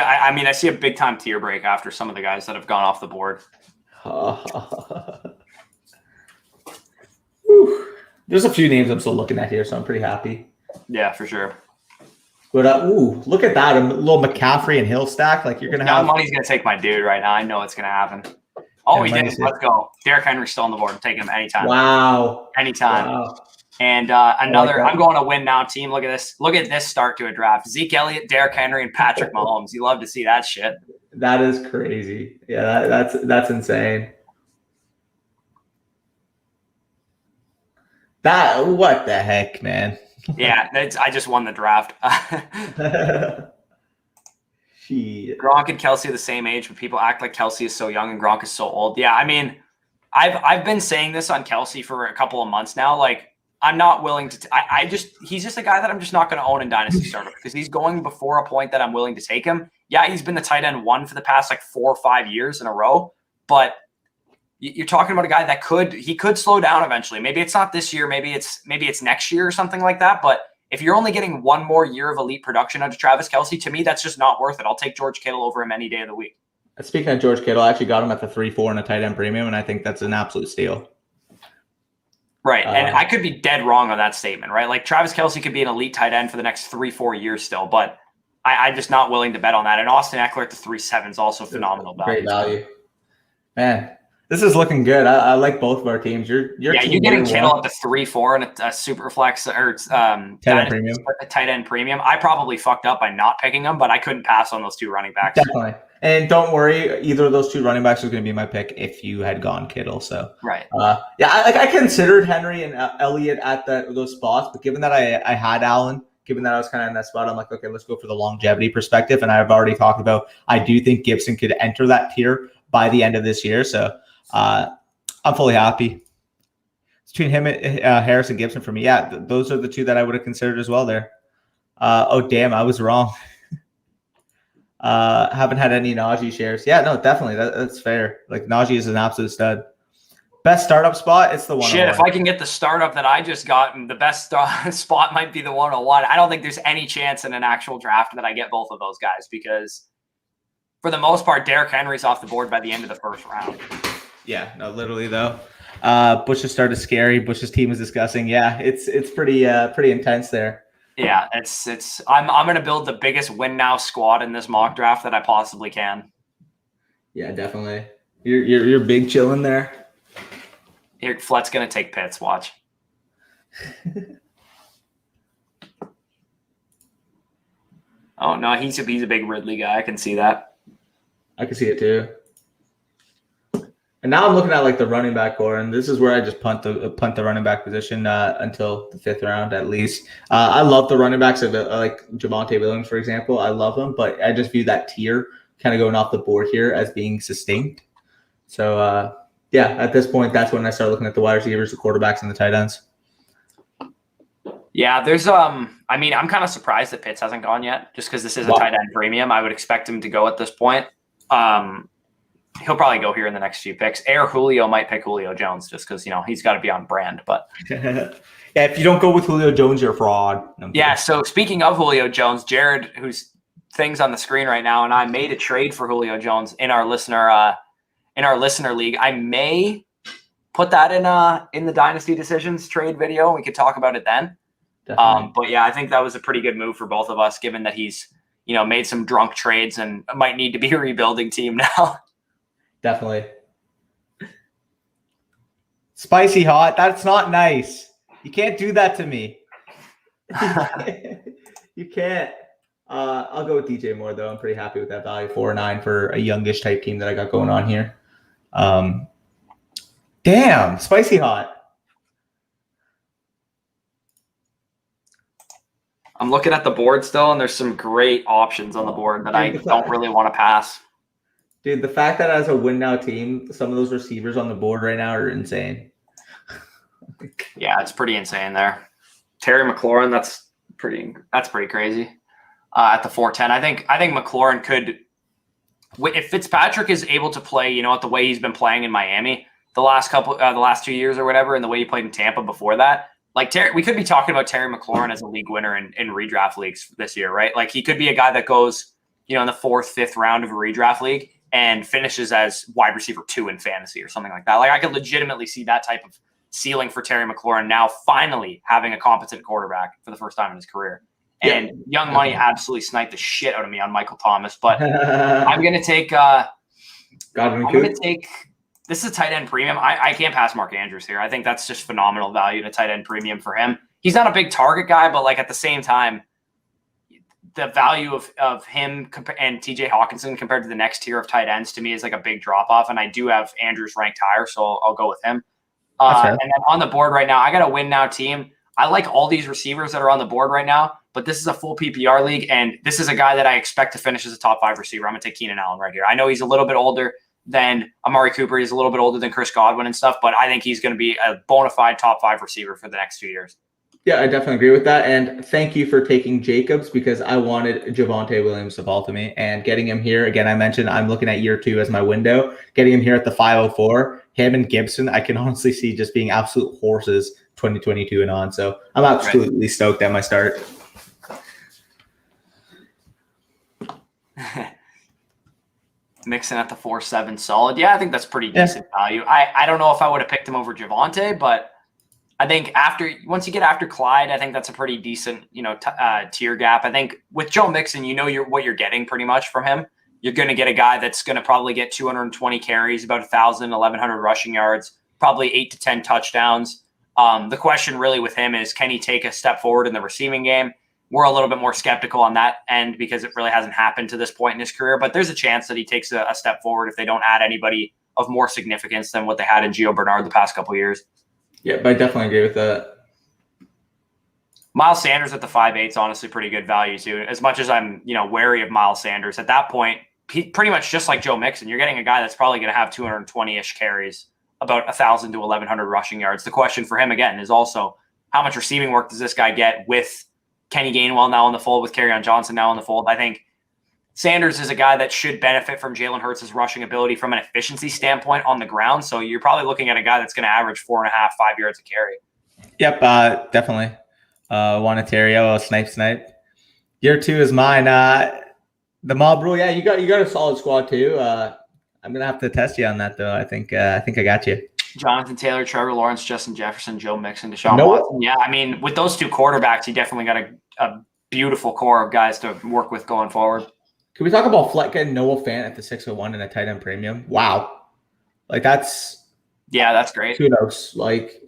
a big time tier break after some of the guys that have gone off the board. There's a few names I'm still looking at here, so I'm pretty happy. Yeah, for sure. But look at that. A little McCaffrey and Hill stack. Like you're gonna have money's gonna take my dude right now. I know it's gonna happen. Oh, he did. Let's go. Derrick Henry's still on the board. I'm taking him anytime. Wow. Anytime. Wow. And I'm going to win now team. Look at this. Look at this start to a draft. Zeke Elliott, Derrick Henry, and Patrick Mahomes. You love to see that shit. That is crazy. Yeah, that's insane. What the heck, man? Yeah, I just won the draft. Gronk and Kelsey are the same age, but people act like Kelsey is so young and Gronk is so old. Yeah, I mean, I've been saying this on Kelsey for a couple of months now. Like, I'm not willing to. He's just a guy that I'm just not going to own in Dynasty Startup because he's going before a point that I'm willing to take him. Yeah, he's been the tight end 1 for the past like 4 or 5 years in a row, but you're talking about a guy that could slow down eventually. Maybe it's not this year. Maybe it's next year or something like that. But if you're only getting 1 more year of elite production out of Travis Kelce, to me, that's just not worth it. I'll take George Kittle over him any day of the week. Speaking of George Kittle, I actually got him at the 3-4 in a tight end premium, and I think that's an absolute steal. Right. And I could be dead wrong on that statement, right? Like Travis Kelce could be an elite tight end for the next 3-4 years still, but I'm just not willing to bet on that. And Austin Eckler at the 3.7 is also phenomenal value. Great value. Man, this is looking good. I like both of our teams. You're getting Kittle at the 3-4 and a SuperFlex or tight end premium. I probably fucked up by not picking them, but I couldn't pass on those 2 running backs. Definitely. And don't worry, either of those 2 running backs was going to be my pick if you had gone Kittle. So right. I considered Henry and Elliott at those spots, but given that I had Allen, given that I was kind of in that spot, I'm like, okay, let's go for the longevity perspective. And I've already talked about, I do think Gibson could enter that tier by the end of this year. So I'm fully happy. Between him and Harris and Gibson for me, yeah, those are the 2 that I would have considered as well there. Oh, damn, I was wrong. Haven't had any Najee shares. Yeah, no, definitely. That's fair. Like Najee is an absolute stud. Best startup spot, it's the 101. Shit, if I can get the startup that I just got, the best spot might be the 101. I don't think there's any chance in an actual draft that I get both of those guys because for the most part, Derrick Henry's off the board by the end of the first round. Yeah, no, literally though. Bush's start is scary. Bush's team is discussing. Yeah, it's pretty intense there. Yeah, it's. I'm gonna build the biggest win now squad in this mock draft that I possibly can. Yeah, definitely. You're big chilling there. Here, Flet's gonna take Pitts. Watch. Oh no, he's a big Ridley guy. I can see that. I can see it too. And now I'm looking at like the running back core, and this is where I just punt the running back position until the 5th round at least. I love the running backs of like Javonte Williams, for example. I love them, but I just view that tier kind of going off the board here as being sustained. So yeah, at this point, that's when I start looking at the wide receivers, the quarterbacks, and the tight ends. Yeah, there's I mean, I'm kind of surprised that Pitts hasn't gone yet, just because this is a tight end premium. I would expect him to go at this point. He'll probably go here in the next few picks. Julio might pick Julio Jones just because, he's got to be on brand. But yeah, if you don't go with Julio Jones, you're a fraud. Yeah, so speaking of Julio Jones, Jared, whose thing's on the screen right now, and I made a trade for Julio Jones in our listener league. I may put that in the Dynasty Decisions trade video. We could talk about it then. But yeah, I think that was a pretty good move for both of us, given that he's made some drunk trades and might need to be a rebuilding team now. Definitely. Spicy hot. That's not nice. You can't do that to me. You can't. I'll go with DJ Moore, though. I'm pretty happy with that value, 4-9 for a youngish type team that I got going on here. Damn, spicy hot. I'm looking at the board still, and there's some great options on the board that I don't really want to pass. Dude, the fact that as a win now team, some of those receivers on the board right now are insane. Yeah, it's pretty insane there. Terry McLaurin, that's pretty crazy. At the 410, I think McLaurin could, if Fitzpatrick is able to play, the way he's been playing in Miami the last 2 years or whatever, and the way he played in Tampa before that, like we could be talking about Terry McLaurin as a league winner in redraft leagues this year, right? Like he could be a guy that goes, in the 4th, 5th round of a redraft league and finishes as wide receiver 2 in fantasy or something like that. Like I could legitimately see that type of ceiling for Terry McLaurin now finally having a competent quarterback for the first time in his career. And Young Money absolutely sniped the shit out of me on Michael Thomas, but I'm going to take this is a tight end premium. I can't pass Mark Andrews here. I think that's just phenomenal value to tight end premium for him. He's not a big target guy, but like at the same time, the value of him and TJ Hawkinson compared to the next tier of tight ends to me is like a big drop off. And I do have Andrews ranked higher, so I'll go with him. And then on the board right now, I got a win now team. I like all these receivers that are on the board right now, but this is a full PPR league, and this is a guy that I expect to finish as a top 5 receiver. I'm going to take Keenan Allen right here. I know he's a little bit older than Amari Cooper. He's a little bit older than Chris Godwin and stuff, but I think he's going to be a bona fide top 5 receiver for the next 2 years. Yeah, I definitely agree with that. And thank you for taking Jacobs because I wanted Javonte Williams to fall to me. And getting him here, again, I mentioned I'm looking at year 2 as my window. Getting him here at the 504, him and Gibson, I can honestly see just being absolute horses 2022 and on. So I'm absolutely stoked at my start. Mixing at the 4-7 solid. Yeah, I think that's pretty decent value. I don't know if I would have picked him over Javonte, but I think once you get after Clyde, I think that's a pretty decent, tier gap. I think with Joe Mixon, what you're getting pretty much from him. You're going to get a guy that's going to probably get 220 carries, about 1,000, 1,100 rushing yards, probably 8 to 10 touchdowns. The question really with him is, can he take a step forward in the receiving game? We're a little bit more skeptical on that end because it really hasn't happened to this point in his career, but there's a chance that he takes a step forward if they don't add anybody of more significance than what they had in Gio Bernard the past couple of years. Yeah, but I definitely agree with that. Miles Sanders at the 5.8 is honestly pretty good value too. As much as I'm, wary of Miles Sanders, at that point, he pretty much just like Joe Mixon, you're getting a guy that's probably going to have 220-ish carries, about 1,000 to 1,100 rushing yards. The question for him again is also how much receiving work does this guy get with Kenny Gainwell now in the fold, with Kerryon Johnson now in the fold? I think Sanders is a guy that should benefit from Jalen Hurts' rushing ability from an efficiency standpoint on the ground. So you're probably looking at a guy that's going to average 4.5, 5 yards a carry. Yep, definitely. Wanatario, snipe. Year 2 is mine. The mob rule, yeah, you got a solid squad too. I'm gonna have to test you on that though. I think I got you. Jonathan Taylor, Trevor Lawrence, Justin Jefferson, Joe Mixon, Deshaun No. Watson. Yeah, I mean, with those two quarterbacks, you definitely got a beautiful core of guys to work with going forward. Can we talk about Fleck getting Noah Fant at the 601 and a tight end premium? Wow. Like, that's great. kudos. Like,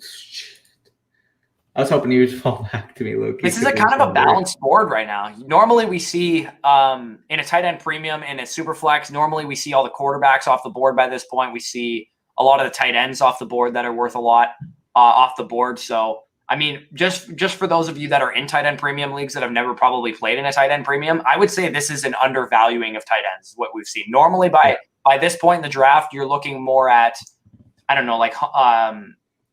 I was hoping you would fall back to me, Luke. This is a kind of a balanced board right now. Normally we see in a tight end premium and a SuperFlex, normally we see all the quarterbacks off the board by this point. We see a lot of the tight ends off the board that are worth a lot off the board. So, I mean, just for those of you that are in tight end premium leagues that have never probably played in a tight end premium, I would say this is an undervaluing of tight ends, what we've seen. Normally by this point in the draft, you're looking more at, I don't know, like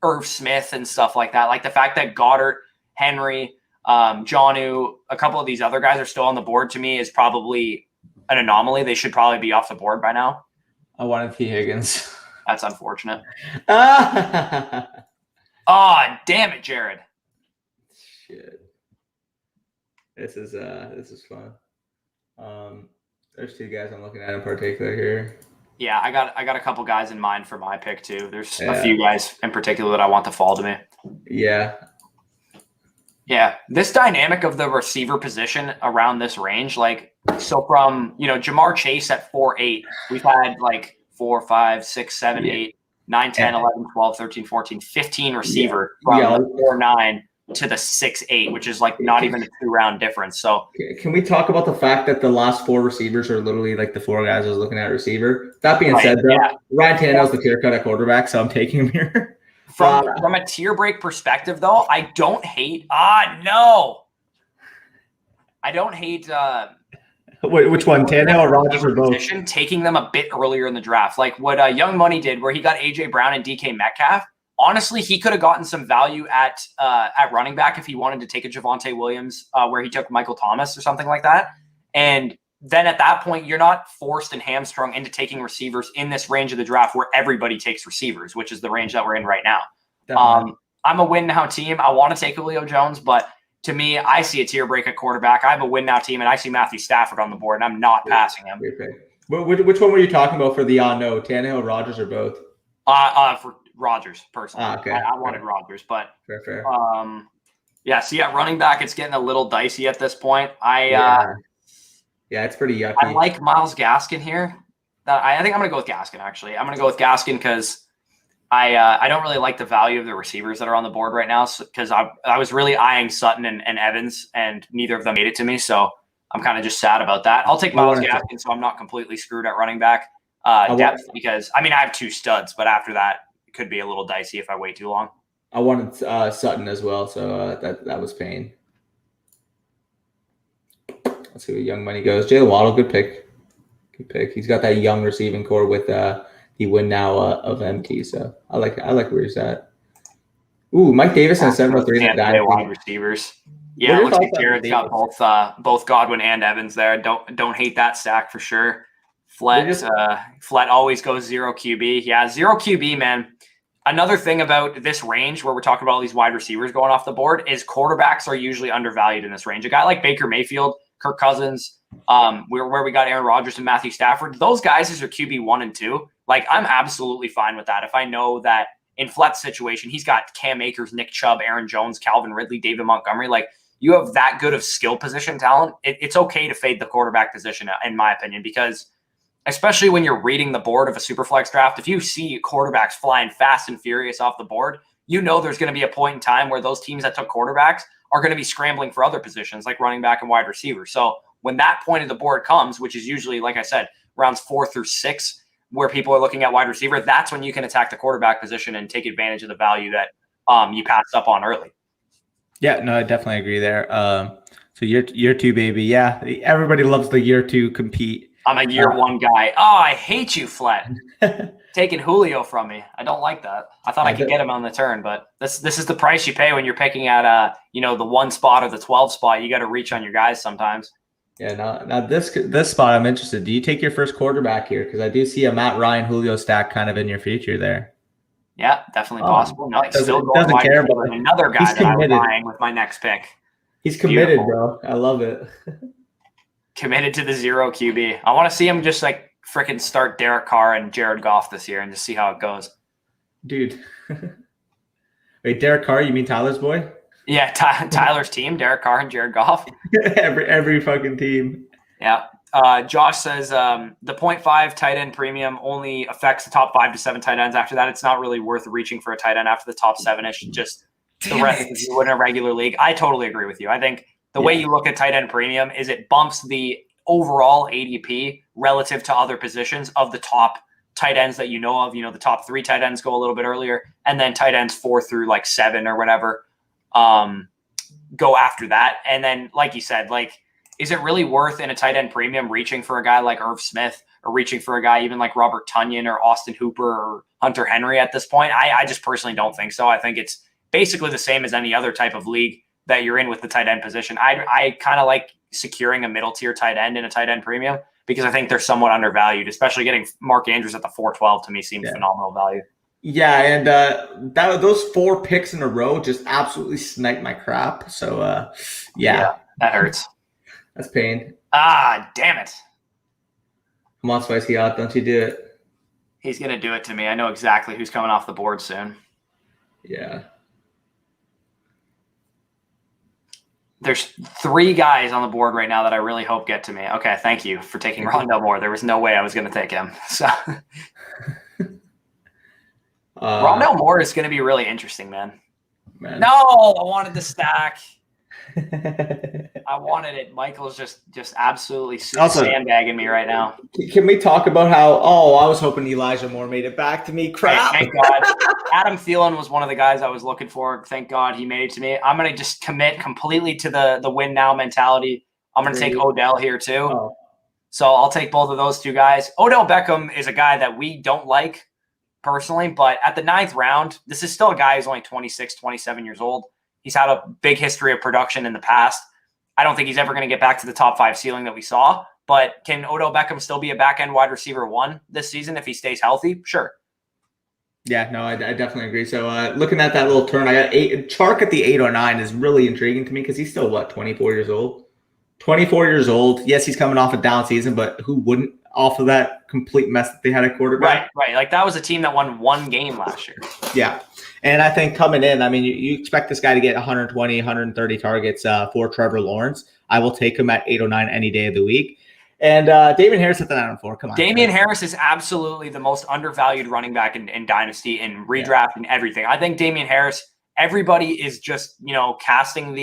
Irv Smith and stuff like that. Like the fact that Goddard, Henry, Jonnu, a couple of these other guys are still on the board to me is probably an anomaly. They should probably be off the board by now. I wanted T. Higgins. That's unfortunate. Ah, damn it, Jared. shit. This is fun. There's two guys I'm looking at in particular here. Yeah, I got a couple guys in mind for my pick too. There's a few guys in particular that I want to fall to me. Yeah. Yeah, this dynamic of the receiver position around this range, like, so from, Jamar Chase at 4.8, we've had like 4, 5, 6, 7, 8, 9, 10, 11, 12, 13, 14, 15 receiver from the 4.9 to the 6.8, which is like not even a 2-round difference. So can we talk about the fact that the last 4 receivers are literally like the 4 guys I was looking at receiver? That being said, though, Ryan Tannehill's the clear cut at quarterback, so I'm taking him here. From a tier break perspective, though, I don't hate. I don't hate. Which one, Tannehill or Rodgers or both? Taking them a bit earlier in the draft, like what Young Money did, where he got AJ Brown and DK Metcalf. Honestly, he could have gotten some value at running back if he wanted to take a Javonte Williams, where he took Michael Thomas or something like that. And then at that point, you're not forced and hamstrung into taking receivers in this range of the draft where everybody takes receivers, which is the range that we're in right now. I'm a win now team. I want to take Julio Jones, but to me, I see a tier break at quarterback. I have a win now team, and I see Matthew Stafford on the board, and I'm not passing him. Okay. Which one were you talking about for the no? Tannehill, Rodgers, or both? For Rodgers, personally. Okay. I wanted Rodgers, but fair. Running back, it's getting a little dicey at this point. Yeah, it's pretty yucky. I like Myles Gaskin here. I think I'm going to go with Gaskin, actually. I'm going to go with Gaskin because I don't really like the value of the receivers that are on the board right now, because I was really eyeing Sutton and Evans, and neither of them made it to me, so I'm kind of just sad about that. I'll take Myles Gaskin so I'm not completely screwed at running back depth, because, I have 2 studs, but after that, it could be a little dicey if I wait too long. I wanted Sutton as well, so that was pain. Let's see where Young Money goes. Jalen Waddle, good pick. Good pick. He's got that young receiving core with the win now of MT, so I like where he's at. Ooh, Mike Davis and 703 in that wide receivers. Yeah, looks like Jared's got both Godwin and Evans there. Don't hate that stack for sure. Flett always goes 0 QB. Yeah, 0 QB, man. Another thing about this range where we're talking about all these wide receivers going off the board is quarterbacks are usually undervalued in this range. A guy like Baker Mayfield, Kirk Cousins, where we got Aaron Rodgers and Matthew Stafford, those guys are QB 1 and 2. Like, I'm absolutely fine with that. If I know that in Flett's situation, he's got Cam Akers, Nick Chubb, Aaron Jones, Calvin Ridley, David Montgomery. Like, you have that good of skill position talent. It's okay to fade the quarterback position, in my opinion, because especially when you're reading the board of a Superflex draft, if you see quarterbacks flying fast and furious off the board, there's going to be a point in time where those teams that took quarterbacks are going to be scrambling for other positions like running back and wide receiver. So when that point of the board comes, which is usually, like I said, rounds 4 through 6, where people are looking at wide receiver, that's when you can attack the quarterback position and take advantage of the value that you passed up on early. Yeah, no, I definitely agree there. So year 2, baby. Yeah, everybody loves the year 2 compete. I'm a year 1 guy. Oh, I hate you, Flett. Taking Julio from me. I don't like that. I thought I could get him on the turn, but this is the price you pay when you're picking at the 1 spot or the 12 spot. You got to reach on your guys sometimes. Yeah, now this spot I'm interested. Do you take your first quarterback here? Because I do see a Matt Ryan Julio stack kind of in your future there. Yeah, definitely possible. No, still going doesn't care about another guy that I'm buying with my next pick. He's committed, bro. I love it. Committed to the 0 QB. I want to see him just like freaking start Derek Carr and Jared Goff this year and just see how it goes. Dude. Wait, Derek Carr, you mean Tyler's boy? Yeah, Tyler's team, Derek Carr and Jared Goff. every fucking team. Yeah. Josh says the 0.5 tight end premium only affects the top 5 to 7 tight ends. After that, it's not really worth reaching for a tight end after the top 7-ish. Just the rest of you in a regular league. I totally agree with you. I think the way you look at tight end premium is it bumps the overall ADP relative to other positions of the top tight ends that you know of. You know, the top 3 tight ends go a little bit earlier, and then tight ends 4 through like 7 or whatever go after that. And then, like you said, like, is it really worth in a tight end premium reaching for a guy like Irv Smith or reaching for a guy even like Robert Tonyan or Austin Hooper or Hunter Henry at this point? I just personally don't think so. I think it's basically the same as any other type of league that you're in with the tight end position. I kind of like securing a middle tier tight end in a tight end premium because I think they're somewhat undervalued, especially getting Mark Andrews at the 412 to me seems phenomenal value. Yeah, and those 4 picks in a row just absolutely sniped my crap. So, yeah, that hurts. That's pain. Ah, damn it. Come on, Spicy Hot, don't you do it. He's going to do it to me. I know exactly who's coming off the board soon. Yeah. There's 3 guys on the board right now that I really hope get to me. Okay, thank you for taking Rondell Moore. There was no way I was going to take him. So Rondell Moore is going to be really interesting, man. No, I wanted the stack. I wanted it. Michael's just absolutely sandbagging me right now. Can we talk about how, I was hoping Elijah Moore made it back to me. Crap. Thank God. Adam Thielen was one of the guys I was looking for. Thank God he made it to me. I'm going to just commit completely to the win now mentality. I'm going to take Odell here too. Oh. So I'll take both of those 2 guys. Odell Beckham is a guy that we don't like personally, but at the 9th round, this is still a guy who's only 26, 27 years old. He's had a big history of production in the past. I don't think he's ever going to get back to the top 5 ceiling that we saw, but can Odell Beckham still be a back-end wide receiver 1 this season if he stays healthy? Sure. Yeah, no, I definitely agree. So looking at that little turn, I got Chark at the 809 is really intriguing to me because he's still, 24 years old? 24 years old. Yes, he's coming off a down season, but who wouldn't off of that complete mess that they had at quarterback? Right. Like that was a team that won 1 game last year. Yeah. And I think coming in, I mean, you expect this guy to get 120, 130 targets for Trevor Lawrence. I will take him at 809 any day of the week. And Damian Harris at the 904. Come on. Damian Harris is absolutely the most undervalued running back in Dynasty and redraft and everything. I think Damian Harris, everybody is just, casting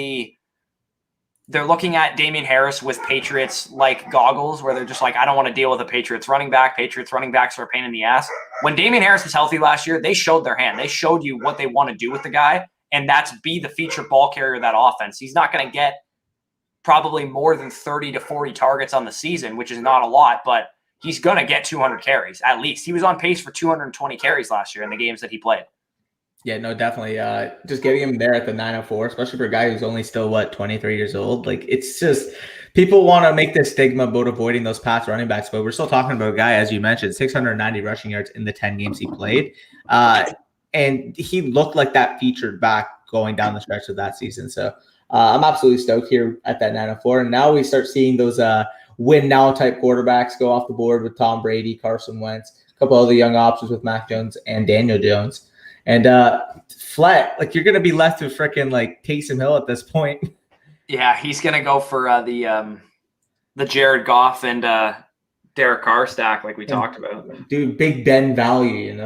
they're looking at Damian Harris with Patriots like goggles where they're just like, I don't want to deal with a Patriots running back. Patriots running backs are a pain in the ass. When Damian Harris was healthy last year, they showed their hand. They showed you what they want to do with the guy, and that's be the feature ball carrier of that offense. He's not going to get probably more than 30 to 40 targets on the season, which is not a lot, but he's going to get 200 carries at least. He was on pace for 220 carries last year in the games that he played. Yeah, no, definitely. Just getting him there at the 904, especially for a guy who's only still, 23 years old. Like, it's just people want to make this stigma about avoiding those pass running backs, but we're still talking about a guy, as you mentioned, 690 rushing yards in the 10 games he played. And he looked like that featured back going down the stretch of that season. So I'm absolutely stoked here at that 904. And now we start seeing those win now type quarterbacks go off the board with Tom Brady, Carson Wentz, a couple other young options with Mac Jones and Daniel Jones. And flat, like, you're going to be left with freaking Taysom Hill at this point. Yeah, he's going to go for the Jared Goff and Derek Carr stack like we talked about. Dude, Big Ben value,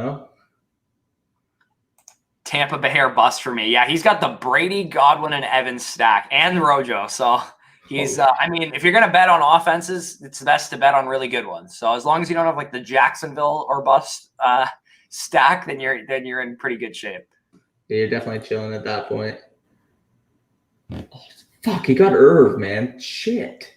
Tampa Bay or bust for me. Yeah, he's got the Brady, Godwin, and Evans stack and Rojo. So he's, if you're going to bet on offenses, it's best to bet on really good ones. So as long as you don't have the Jacksonville or bust stack, then you're in pretty good shape. Yeah, you're definitely chilling at that point. Oh, fuck, he got Irv, man. Shit.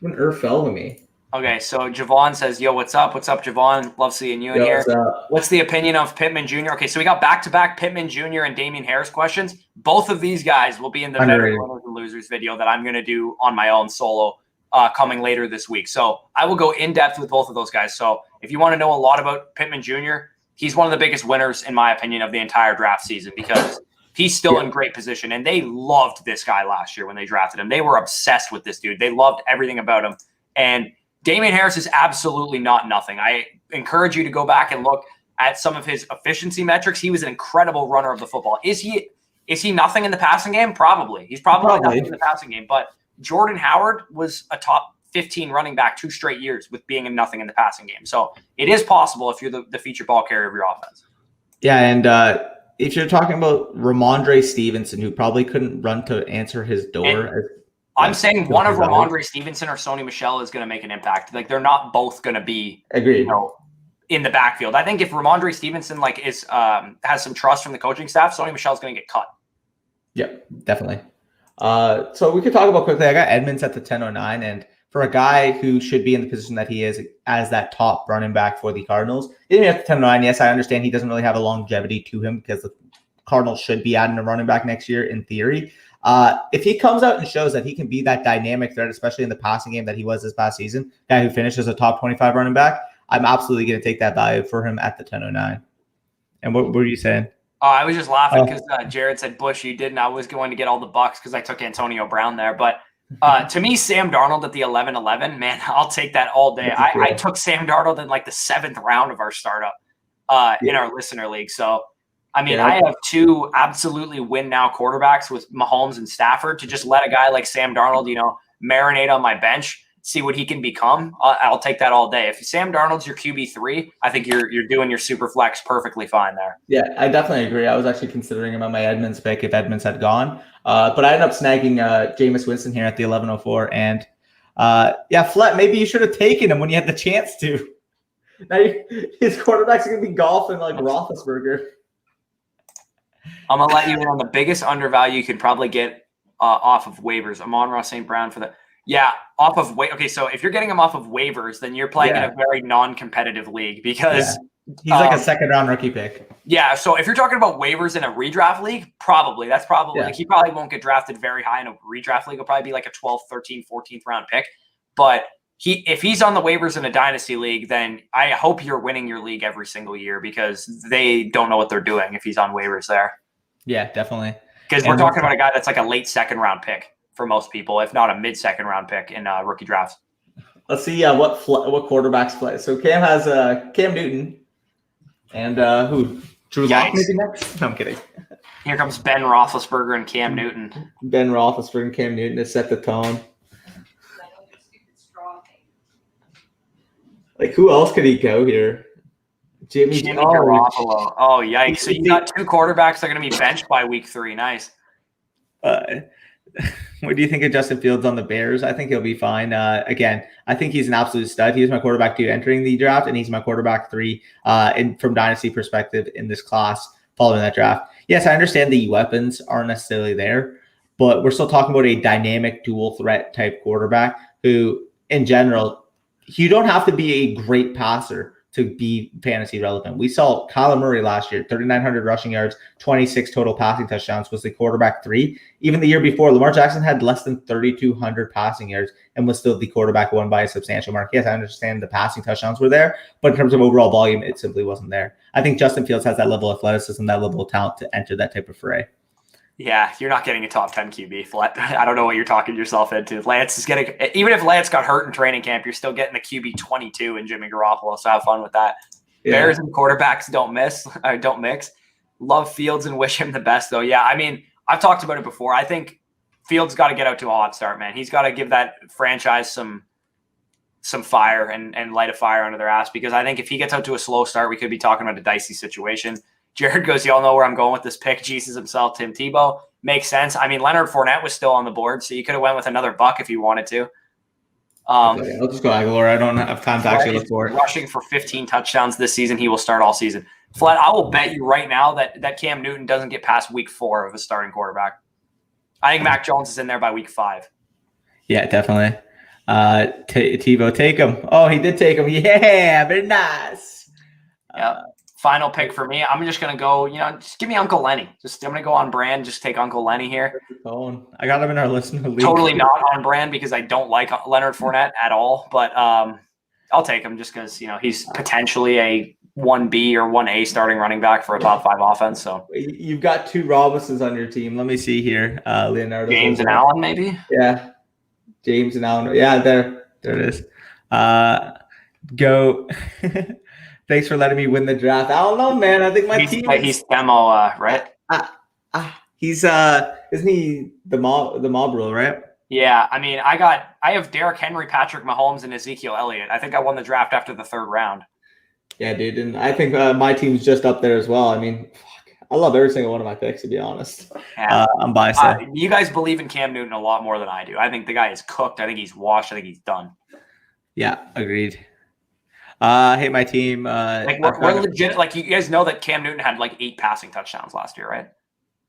When Irv fell to me. Okay, so Javon says, yo, what's up? What's up, Javon? Love seeing you in here. What's the opinion of Pittman Jr.? Okay, so we got back-to-back Pittman Jr. and Damian Harris questions. Both of these guys will be in the Veteran Winners and Losers video that I'm going to do on my own solo coming later this week. So I will go in-depth with both of those guys. So if you want to know a lot about Pittman Jr., he's one of the biggest winners, in my opinion, of the entire draft season because he's still in great position. And they loved this guy last year when they drafted him. They were obsessed with this dude. They loved everything about him. And Damian Harris is absolutely not nothing. I encourage you to go back and look. at some of his efficiency metrics, he was an incredible runner of the football. Is he nothing in the passing game? Probably. He's probably nothing in the passing game. But Jordan Howard was a top 15 running back 2 straight years with being a nothing in the passing game. So it is possible if you're the feature ball carrier of your offense. Yeah, and if you're talking about Ramondre Stevenson, who probably couldn't run to answer his door. I'm saying one of Ramondre Stevenson or Sony Michel is going to make an impact. Like, they're not both going to be in the backfield. I think if Ramondre Stevenson has some trust from the coaching staff, Sony Michel's going to get cut. Yep, definitely. So we could talk about quickly. I got Edmonds at the 10:09, and for a guy who should be in the position that he is as that top running back for the Cardinals, even at the 10:09, yes, I understand he doesn't really have a longevity to him because the Cardinals should be adding a running back next year in theory. If he comes out and shows that he can be that dynamic threat, especially in the passing game that he was this past season, guy who finishes a top 25 running back, I'm absolutely going to take that value for him at the 10:09. And what were you saying? I was just laughing because Jared said Bush, you did, and I was going to get all the bucks because I took Antonio Brown there. But to me, Sam Darnold at the 11-11, man, I'll take that all day. I took Sam Darnold in like the 7th round of our startup in our listener league. So, I mean, I have 2 absolutely win now quarterbacks with Mahomes and Stafford to just let a guy like Sam Darnold, marinate on my bench, see what he can become. I'll take that all day. If Sam Darnold's your QB3, I think you're doing your SuperFlex perfectly fine there. Yeah, I definitely agree. I was actually considering him on my Edmonds pick if Edmonds had gone. But I ended up snagging Jameis Winston here at the 11:04. And Flett, maybe you should have taken him when you had the chance to. Now his quarterback's going to be golfing like Roethlisberger. I'm going to let you in on the biggest undervalue you could probably get off of waivers. Amon-Ra St. Brown for the – yeah, off of okay, so if you're getting him off of waivers, then you're playing in a very non-competitive league because he's like a 2nd-round rookie pick. Yeah, so if you're talking about waivers in a redraft league, that's probably like he probably won't get drafted very high in a redraft league. He'll probably be like a 12th, 13th, 14th round pick. But if he's on the waivers in a dynasty league, then I hope you're winning your league every single year because they don't know what they're doing if he's on waivers there. Yeah, definetely. Because we're talking about a guy that's like a late 2nd round pick for most people, if not a mid 2nd round pick in rookie drafts. Let's see what quarterbacks play. So Cam has Cam Newton and who? Drew Lock maybe next? No, I'm kidding. Here comes Ben Roethlisberger and Cam Newton. Ben Roethlisberger and Cam Newton to set the tone. Like, who else could he go here? Jimmy Garoppolo. Oh, yikes. So you got 2 quarterbacks that are going to be benched by week 3. Nice. What do you think of Justin Fields on the Bears? I think he'll be fine. Again, I think he's an absolute stud. He was my quarterback 2 entering the draft, and he's my quarterback 3 from dynasty perspective in this class following that draft. Yes, I understand the weapons aren't necessarily there, but we're still talking about a dynamic dual threat type quarterback who, in general, you don't have to be a great passer to be fantasy relevant. We saw Kyler Murray last year, 3,900 rushing yards, 26 total passing touchdowns, was the quarterback 3. Even the year before, Lamar Jackson had less than 3,200 passing yards and was still the quarterback 1 by a substantial mark. Yes, I understand the passing touchdowns were there, but in terms of overall volume, it simply wasn't there. I think Justin Fields has that level of athleticism, that level of talent to enter that type of fray. Yeah, you're not getting a top 10 QB. I don't know what you're talking yourself into. Lance is getting, even if Lance got hurt in training camp, you're still getting the QB 22 in Jimmy Garoppolo. So have fun with that. Yeah. Bears and quarterbacks don't mix. Love Fields and wish him the best, though. Yeah, I mean, I've talked about it before. I think Fields got to get out to a hot start, man. He's got to give that franchise some fire and light a fire under their ass, because I think if he gets out to a slow start, we could be talking about a dicey situation. Jared goes, y'all know where I'm going with this pick. Jesus himself, Tim Tebow. Makes sense. I mean, Leonard Fournette was still on the board, so you could have went with another buck if you wanted to. I'll just go Aguilar. I don't have time to actually look for it. Rushing for 15 touchdowns this season. He will start all season. Flat, I will bet you right now that Cam Newton doesn't get past week 4 of a starting quarterback. I think Mac Jones is in there by week 5. Yeah, definitely. Tebow, take him. Oh, he did take him. Yeah, very nice. Yeah. Final pick for me. I'm just going to go, just give me Uncle Lenny. I'm going to go on brand. Just take Uncle Lenny here. I got him in our listener league. Totally not on brand because I don't like Leonard Fournette at all. But I'll take him just because, he's potentially a 1B or 1A starting running back for a top 5 offense. So you've got 2 Robinsons on your team. Let me see here. Leonardo. James and Allen, maybe? Yeah. James and Allen. Yeah, there it is. Go. Thanks for letting me win the draft. I don't know, man. I think my team. He's demo, right? He's isn't he the mob rule, right? Yeah, I mean, I have Derrick Henry, Patrick Mahomes, and Ezekiel Elliott. I think I won the draft after the 3rd round. Yeah, dude, and I think my team's just up there as well. I mean, I love every single one of my picks, to be honest. Yeah. I'm biased. You guys believe in Cam Newton a lot more than I do. I think the guy is cooked. I think he's washed. I think he's done. Yeah, agreed. I hate my team. Like we're legit. Like you guys know that Cam Newton had like 8 passing touchdowns last year, right?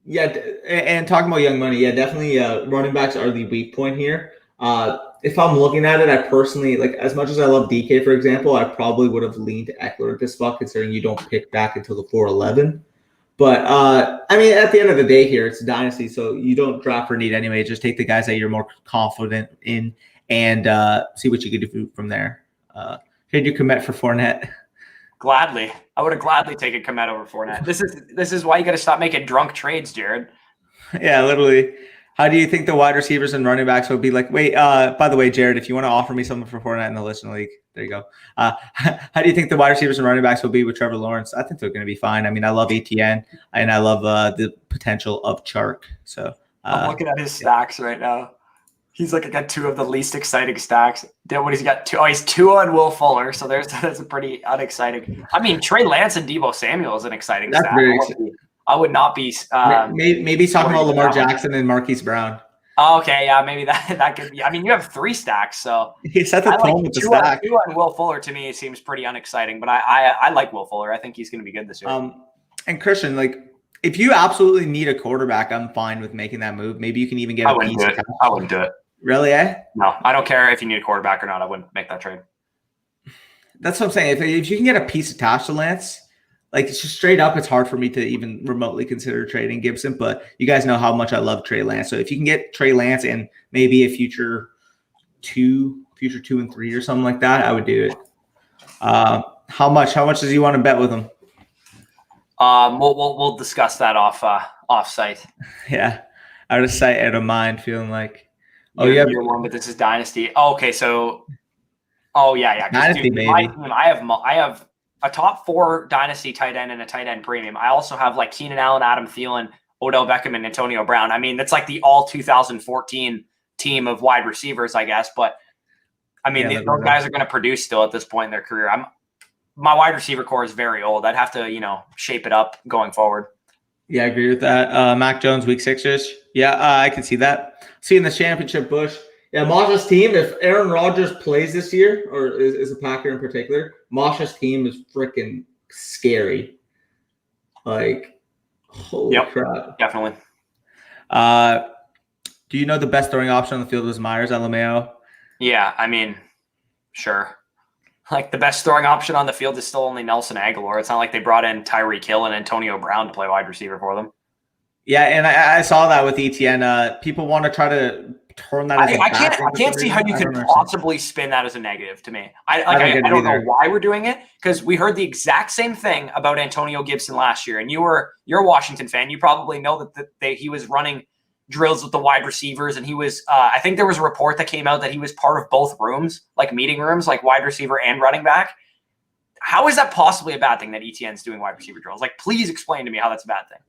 Yeah, and talking about young money, yeah, definitely running backs are the weak point here. If I'm looking at it, I personally, like, as much as I love DK, for example, I probably would have leaned Eckler at this spot, considering you don't pick back until the 4-11. But, I mean, at the end of the day here, it's a dynasty, so you don't draft for need anyway. Just take the guys that you're more confident in and see what you can do from there. Could you commit for Fournette? Gladly. I would have gladly taken Komet over Fournette. This is why you got to stop making drunk trades, Jared. Yeah, literally. How do you think the wide receivers and running backs will be like? Wait, by the way, Jared, if you want to offer me something for Fournette in the Listener League, there you go. How do you think the wide receivers and running backs will be with Trevor Lawrence? I think they're going to be fine. I mean, I love ETN and I love the potential of Chark. So I'm looking at his stacks right now. He's like got 2 of the least exciting stacks. What he's got 2. Oh, he's 2 on Will Fuller. So that's a pretty unexciting. I mean, Trey Lance and Deebo Samuel is an exciting stack. I would not be. Maybe he's talking about Lamar Jackson and Marquise Brown. Oh, okay, yeah, maybe that could be. I mean, you have 3 stacks, so he set the tone with the stack. 2 on Will Fuller to me seems pretty unexciting, but I like Will Fuller. I think he's going to be good this year. And Christian, like, if you absolutely need a quarterback, I'm fine with making that move. Maybe you can even get a piece. I wouldn't do it. Really, No, I don't care if you need a quarterback or not. I wouldn't make that trade. That's what I'm saying. If you can get a piece attached to Lance, like, it's just straight up, it's hard for me to even remotely consider trading Gibson. But you guys know how much I love Trey Lance. So if you can get Trey Lance and maybe a future 2 and 3 or something like that, I would do it. How much does he want to bet with him? We'll discuss that off site. Yeah, out of sight, out of mind. Feeling like. Oh, yeah, year 1, but this is Dynasty. Oh, okay, so, yeah. Dynasty, dude, my team, I have a top 4 Dynasty tight end and a tight end premium. I also have like Keenan Allen, Adam Thielen, Odell Beckham, and Antonio Brown. I mean, that's like the all 2014 team of wide receivers, I guess. But I mean, those guys are going to produce still at this point in their career. My wide receiver core is very old. I'd have to, shape it up going forward. Yeah, I agree with that. Mac Jones, week 6-ish. Yeah, I can see that. Seeing the championship push. Yeah, Moshe's team, if Aaron Rodgers plays this year, or is a Packer in particular, Moshe's team is freaking scary. Like, holy crap. Definitely. Do you know the best throwing option on the field was Myers at LeMayo? Yeah, I mean, sure. Like, the best throwing option on the field is still only Nelson Aguilar. It's not like they brought in Tyreek Hill and Antonio Brown to play wide receiver for them. Yeah, and I saw that with ETN. People want to try to turn that as I can't see how you could possibly spin that as a negative to me. I don't know why we're doing it, because we heard the exact same thing about Antonio Gibson last year, and you're a Washington fan. You probably know that he was running drills with the wide receivers, and he was I think there was a report that came out that he was part of both rooms, like meeting rooms, like wide receiver and running back. How is that possibly a bad thing that ETN's doing wide receiver drills? Like, please explain to me how that's a bad thing.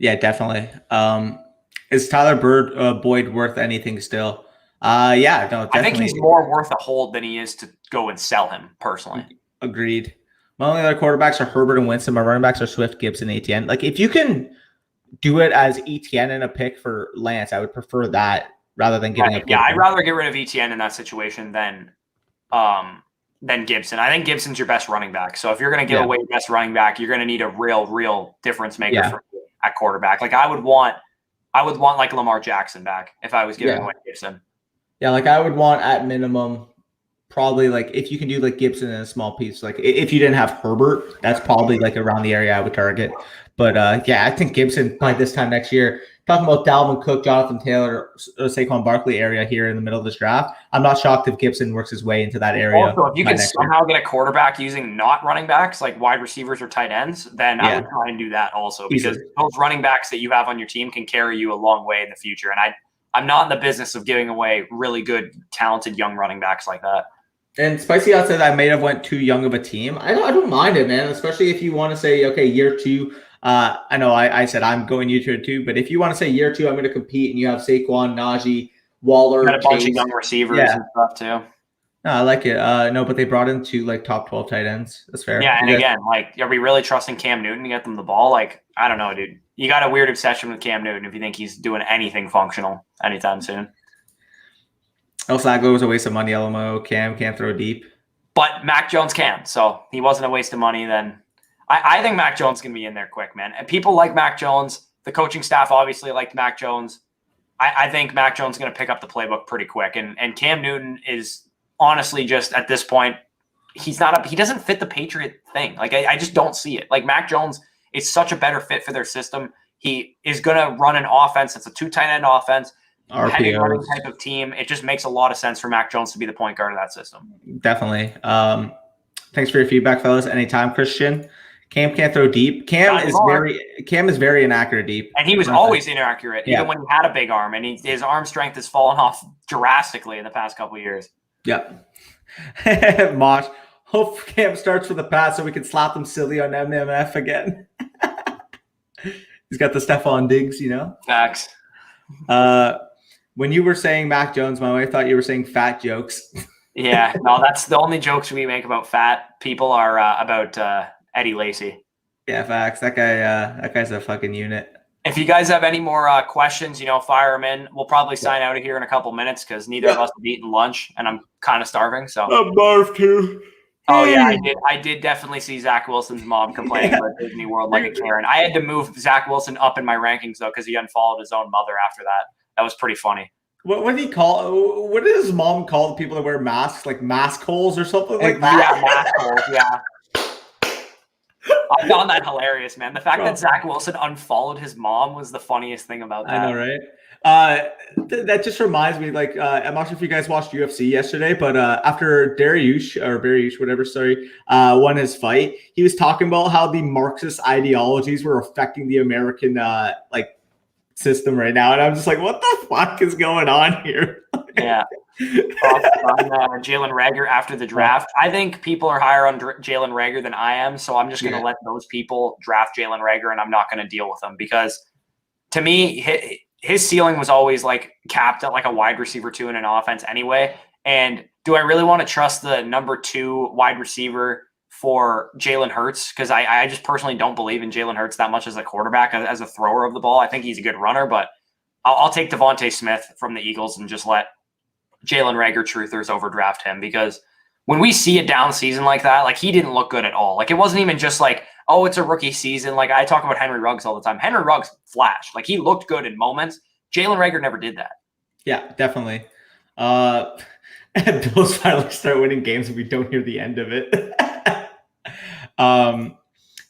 Yeah, definitely. Is Tyler Boyd worth anything still? Yeah, no, definitely. I think he's more worth a hold than he is to go and sell him, personally. Agreed. My only other quarterbacks are Herbert and Winston. My running backs are Swift, Gibbs, and Etienne. Like, if you can do it as Etienne and a pick for Lance, I would prefer that rather than getting a pick. Yeah, I'd rather get rid of Etienne in that situation than Gibson. I think Gibson's your best running back. So if you're going to give away your best running back, you're going to need a real difference maker at quarterback. Like, I would want like Lamar Jackson back if I was giving away Gibson. Yeah, like, I would want at minimum probably, like, if you can do like Gibson in a small piece, like if you didn't have Herbert, that's probably like around the area I would target. But I think Gibson by this time next year, talking about Dalvin Cook, Jonathan Taylor, Saquon Barkley area here in the middle of this draft, I'm not shocked if Gibson works his way into that area. Also, if you can somehow get a quarterback using not running backs, like wide receivers or tight ends, then I would try and do that also, because those running backs that you have on your team can carry you a long way in the future. And I'm not in the business of giving away really good, talented young running backs like that. And Spicy Hot says I may have went too young of a team. I don't mind it, man. Especially if you want to say, okay, year two. I know I said I'm going year two, but if you want to say year two, I'm going to compete, and you have Saquon, Najee, Waller, Got a bunch of Chase. young receivers Yeah. and stuff too. No, I like it. No, but they brought in two like top 12 tight ends. That's fair. Yeah, and again, like, are we really trusting Cam Newton to get them the ball? Like, I don't know, dude. You got a weird obsession with Cam Newton if you think he's doing anything functional anytime soon. El Flacco was a waste of money. LMO. Cam can't throw deep. But Mac Jones can, so he wasn't a waste of money then. I think Mac Jones can be in there quick, man. And people like Mac Jones. The coaching staff obviously liked Mac Jones. I think Mac Jones is going to pick up the playbook pretty quick. And Cam Newton is honestly just at this point, he doesn't fit the Patriot thing. Like, I just don't see it. Like, Mac Jones is such a better fit for their system. He is going to run an offense. It's a 2 tight end offense. Heavy running type of team. It just makes a lot of sense for Mac Jones to be the point guard of that system. Definitely. Thanks for your feedback, fellas. Anytime, Christian. Cam can't throw deep. Cam is very inaccurate deep. And he was always inaccurate, even when he had a big arm. And his arm strength has fallen off drastically in the past couple of years. Yep. Mosh. Hope Cam starts for the pass so we can slap him silly on MMF again. He's got the Stephon Diggs, you know? Facts. When you were saying Mac Jones, my wife thought you were saying fat jokes. Yeah, no, that's the only jokes we make about fat people are about Eddie Lacy. Yeah, facts. That guy's a fucking unit. If you guys have any more questions, fire them in. We'll probably sign out of here in a couple minutes because neither of us have eaten lunch, and I'm kind of starving. So I'm barf too. Oh yeah, I did definitely see Zach Wilson's mom complaining about Disney World like a Karen. I had to move Zach Wilson up in my rankings though because he unfollowed his own mother after that. That was pretty funny. What did he call? What did his mom call the people that wear masks, like mask holes or something like that? Yeah, mask holes. Yeah. I found that hilarious, man. The fact that Zach Wilson unfollowed his mom was the funniest thing about that. I know, right? That just reminds me, like, I'm not sure if you guys watched UFC yesterday, but after Dariush, whatever, won his fight, he was talking about how the Marxist ideologies were affecting the American, system right now. And I'm just like, what the fuck is going on here? Yeah. On Jalen Reagor after the draft. I think people are higher on Jalen Reagor than I am, so I'm just going to let those people draft Jalen Reagor, and I'm not going to deal with them because, to me, his ceiling was always like capped at like a wide receiver 2 in an offense anyway. And do I really want to trust the number 2 wide receiver for Jalen Hurts? Because I just personally don't believe in Jalen Hurts that much as a quarterback, as a thrower of the ball. I think he's a good runner, but I'll take Devontae Smith from the Eagles and just let Jalen Reagor truthers overdraft him, because when we see a down season like that, like, he didn't look good at all. Like, it wasn't even just like, oh, it's a rookie season. Like, I talk about Henry Ruggs all the time. Henry Ruggs flashed. Like, he looked good in moments. Jalen Reagor never did that. Yeah, definitely. And Bills finally start winning games and we don't hear the end of it.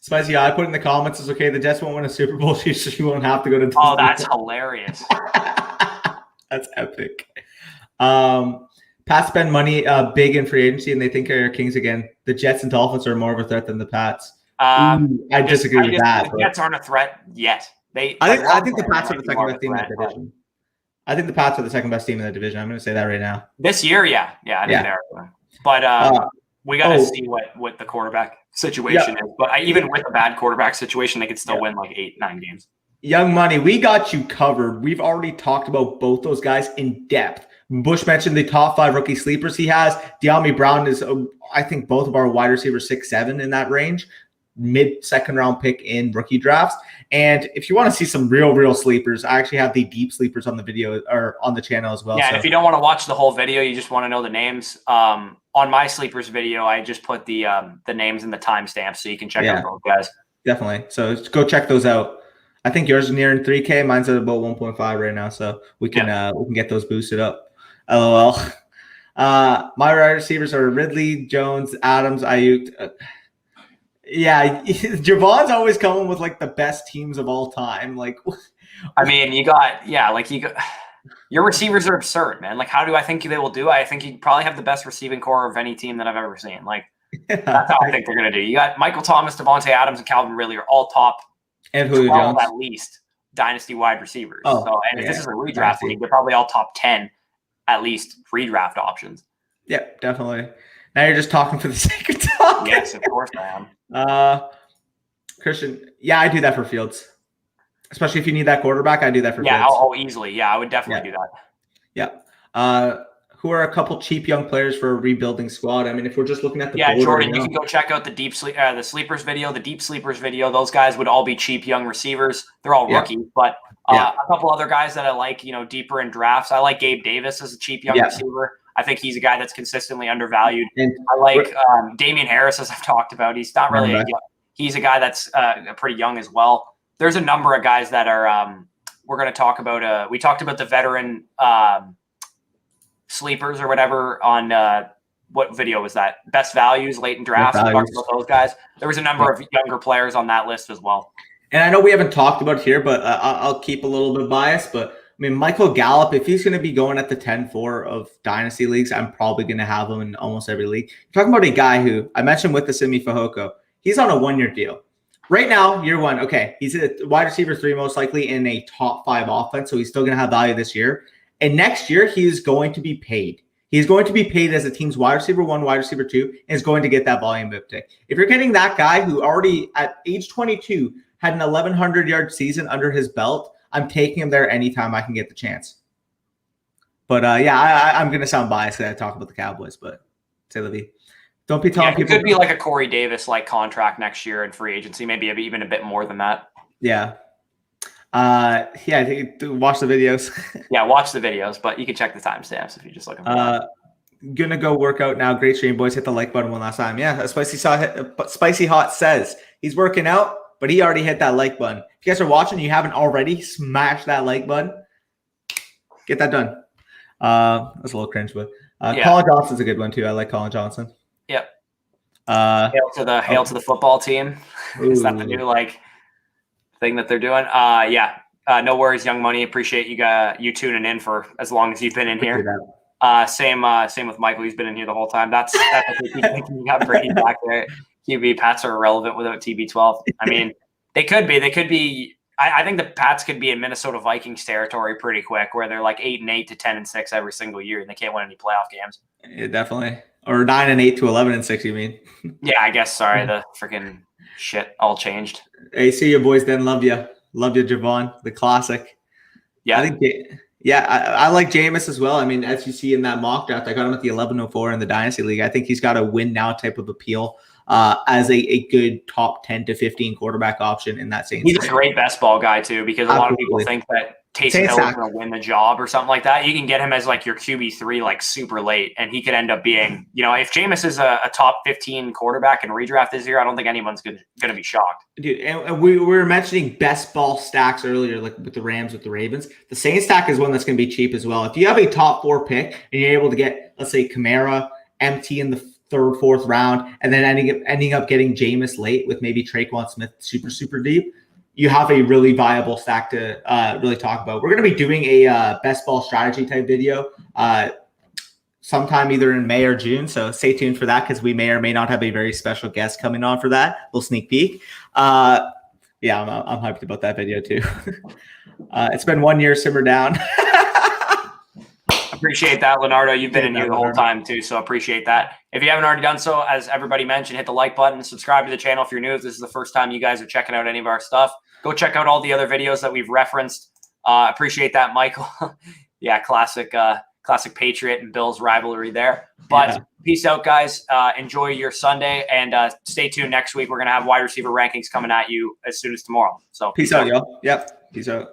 Spicy, I put in the comments, it's okay. The Jets won't win a Super Bowl. She won't have to go to. Oh, that's hilarious. That's epic. Pats spend money big in free agency and they think they're kings again. The Jets and Dolphins are more of a threat than the Pats. I disagree with that. The Jets aren't a threat yet. I think the Pats are the second best team in that division. I think the Pats are the second best team in the division. I'm going to say that right now. This year, yeah. I think they are. But we got to see what the quarterback situation is. But even with a bad quarterback situation, they could still win like 8-9 games. Young Money, we got you covered. We've already talked about both those guys in depth. Bush mentioned the top 5 rookie sleepers he has. De'Ami Brown is, I think, both of our wide receivers 6'7" in that range. Mid-second round pick in rookie drafts. And if you want to see some real sleepers, I actually have the deep sleepers on the video or on the channel as well. Yeah, and if you don't want to watch the whole video, you just want to know the names. On my sleepers video, I just put the names and the timestamps so you can check out both guys. Definitely. So go check those out. I think yours is nearing 3K. Mine's at about 1.5 right now, so we can get those boosted up. LOL. My wide receivers are Ridley, Jones, Adams, Ayuk. Javon's always coming with like the best teams of all time. Like, I mean, your receivers are absurd, man. Like, how do I think they will do? I think you probably have the best receiving core of any team that I've ever seen. Like, that's how I think they're going to do. You got Michael Thomas, Devontae Adams, and Calvin Ridley are all top and Julio Jones at least dynasty wide receivers. If this is a redraft league, they're probably all top 10 at least redraft options. Yeah, definitely. Now you're just talking for the sake of talking. Yes, of course I am. Christian, yeah, I do that for Fields. Especially if you need that quarterback, I do that for Yeah, Fields. easily. Yeah, I would definitely do that. Yeah. Who are a couple cheap young players for a rebuilding squad? I mean, if we're just looking at the board Jordan, right you now, can go check out the sleepers video, the deep sleepers video. Those guys would all be cheap young receivers. They're all rookies, but a couple other guys that I like, deeper in drafts. I like Gabe Davis as a cheap young receiver. I think he's a guy that's consistently undervalued. And I like Damian Harris, as I've talked about. He's not really he's a guy that's pretty young as well. There's a number of guys that are we're going to talk about. We talked about the veteran sleepers or whatever on what video was that? Best values late in drafts. We talked about those guys. There was a number of younger players on that list as well. And I know we haven't talked about it here, but I'll keep a little bit biased. But I mean, Michael Gallup, if he's going to be going at the 10-4 of Dynasty leagues, I'm probably going to have him in almost every league. You're talking about a guy who I mentioned with the Simi Fehoko. He's on a 1-year deal. Right now, year one, okay, he's a wide receiver 3 most likely in a top 5 offense, so he's still going to have value this year. And next year, he is going to be paid. He's going to be paid as a team's wide receiver 1, wide receiver 2, and is going to get that volume uptick. If you're getting that guy who already at age 22 had an 1,100-yard season under his belt, I'm taking him there anytime I can get the chance. But I'm going to sound biased when I talk about the Cowboys, but say la vie. Don't be telling people. It could be like a Corey Davis-like contract next year in free agency, maybe even a bit more than that. Yeah. I think watch the videos. Yeah, watch the videos, but you can check the timestamps if you're just looking for that. Gonna go work out now. Great stream, boys. Hit the like button one last time. Yeah, Spicy Hot says he's working out, but he already hit that like button. If you guys are watching, you haven't already, smash that like button. Get that done. That's a little cringe, but Colin Johnson's a good one too. I like Colin Johnson. Yep. Hail to the football team. Is that the new thing that they're doing? No worries, Young Money. Appreciate you tuning in for as long as you've been in here. Same with Michael. He's been in here the whole time. That's you got Brady back there. QB Pats are irrelevant without TB12. I mean, they could be. I think the Pats could be in Minnesota Vikings territory pretty quick, where they're like 8-8 to 10-6 every single year, and they can't win any playoff games. Yeah, definitely. Or 9-8 to 11-6. You mean? Yeah, I guess. Sorry, the freaking shit all changed. Hey, see you boys. Then love you, Javon, the classic. Yeah, I like Jameis as well. I mean, as you see in that mock draft, I got him at the 1104 in the Dynasty League. I think he's got a win now type of appeal as a good top 10 to 15 quarterback option in that same. He's a great best ball guy too, because a lot of people think that Taysom Hill is going to win the job or something like that. You can get him as like your QB3 like super late, and he could end up being, if Jameis is a top 15 quarterback in redraft this year, I don't think anyone's going to be shocked. Dude, and we were mentioning best ball stacks earlier, like with the Rams, with the Ravens. The Saints stack is one that's going to be cheap as well. If you have a top 4 pick and you're able to get, let's say, Kamara, MT in the 3rd, 4th round, and then ending up getting Jameis late with maybe Traquan Smith super deep, you have a really viable stack to really talk about. We're going to be doing a best ball strategy type video sometime either in May or June. So stay tuned for that, because we may or may not have a very special guest coming on for that. A little sneak peek. I'm hyped about that video too. It's been 1 year, simmer down. Appreciate that, Leonardo. You've been in here the whole time too, so appreciate that. If you haven't already done so, as everybody mentioned, hit the like button, subscribe to the channel if you're new. If this is the first time you guys are checking out any of our stuff, go check out all the other videos that we've referenced. Appreciate that, Michael. Yeah, classic Patriot and Bills rivalry there. But Peace out, guys. Enjoy your Sunday, and stay tuned next week. We're going to have wide receiver rankings coming at you as soon as tomorrow. So peace out, y'all. Yep. Peace out.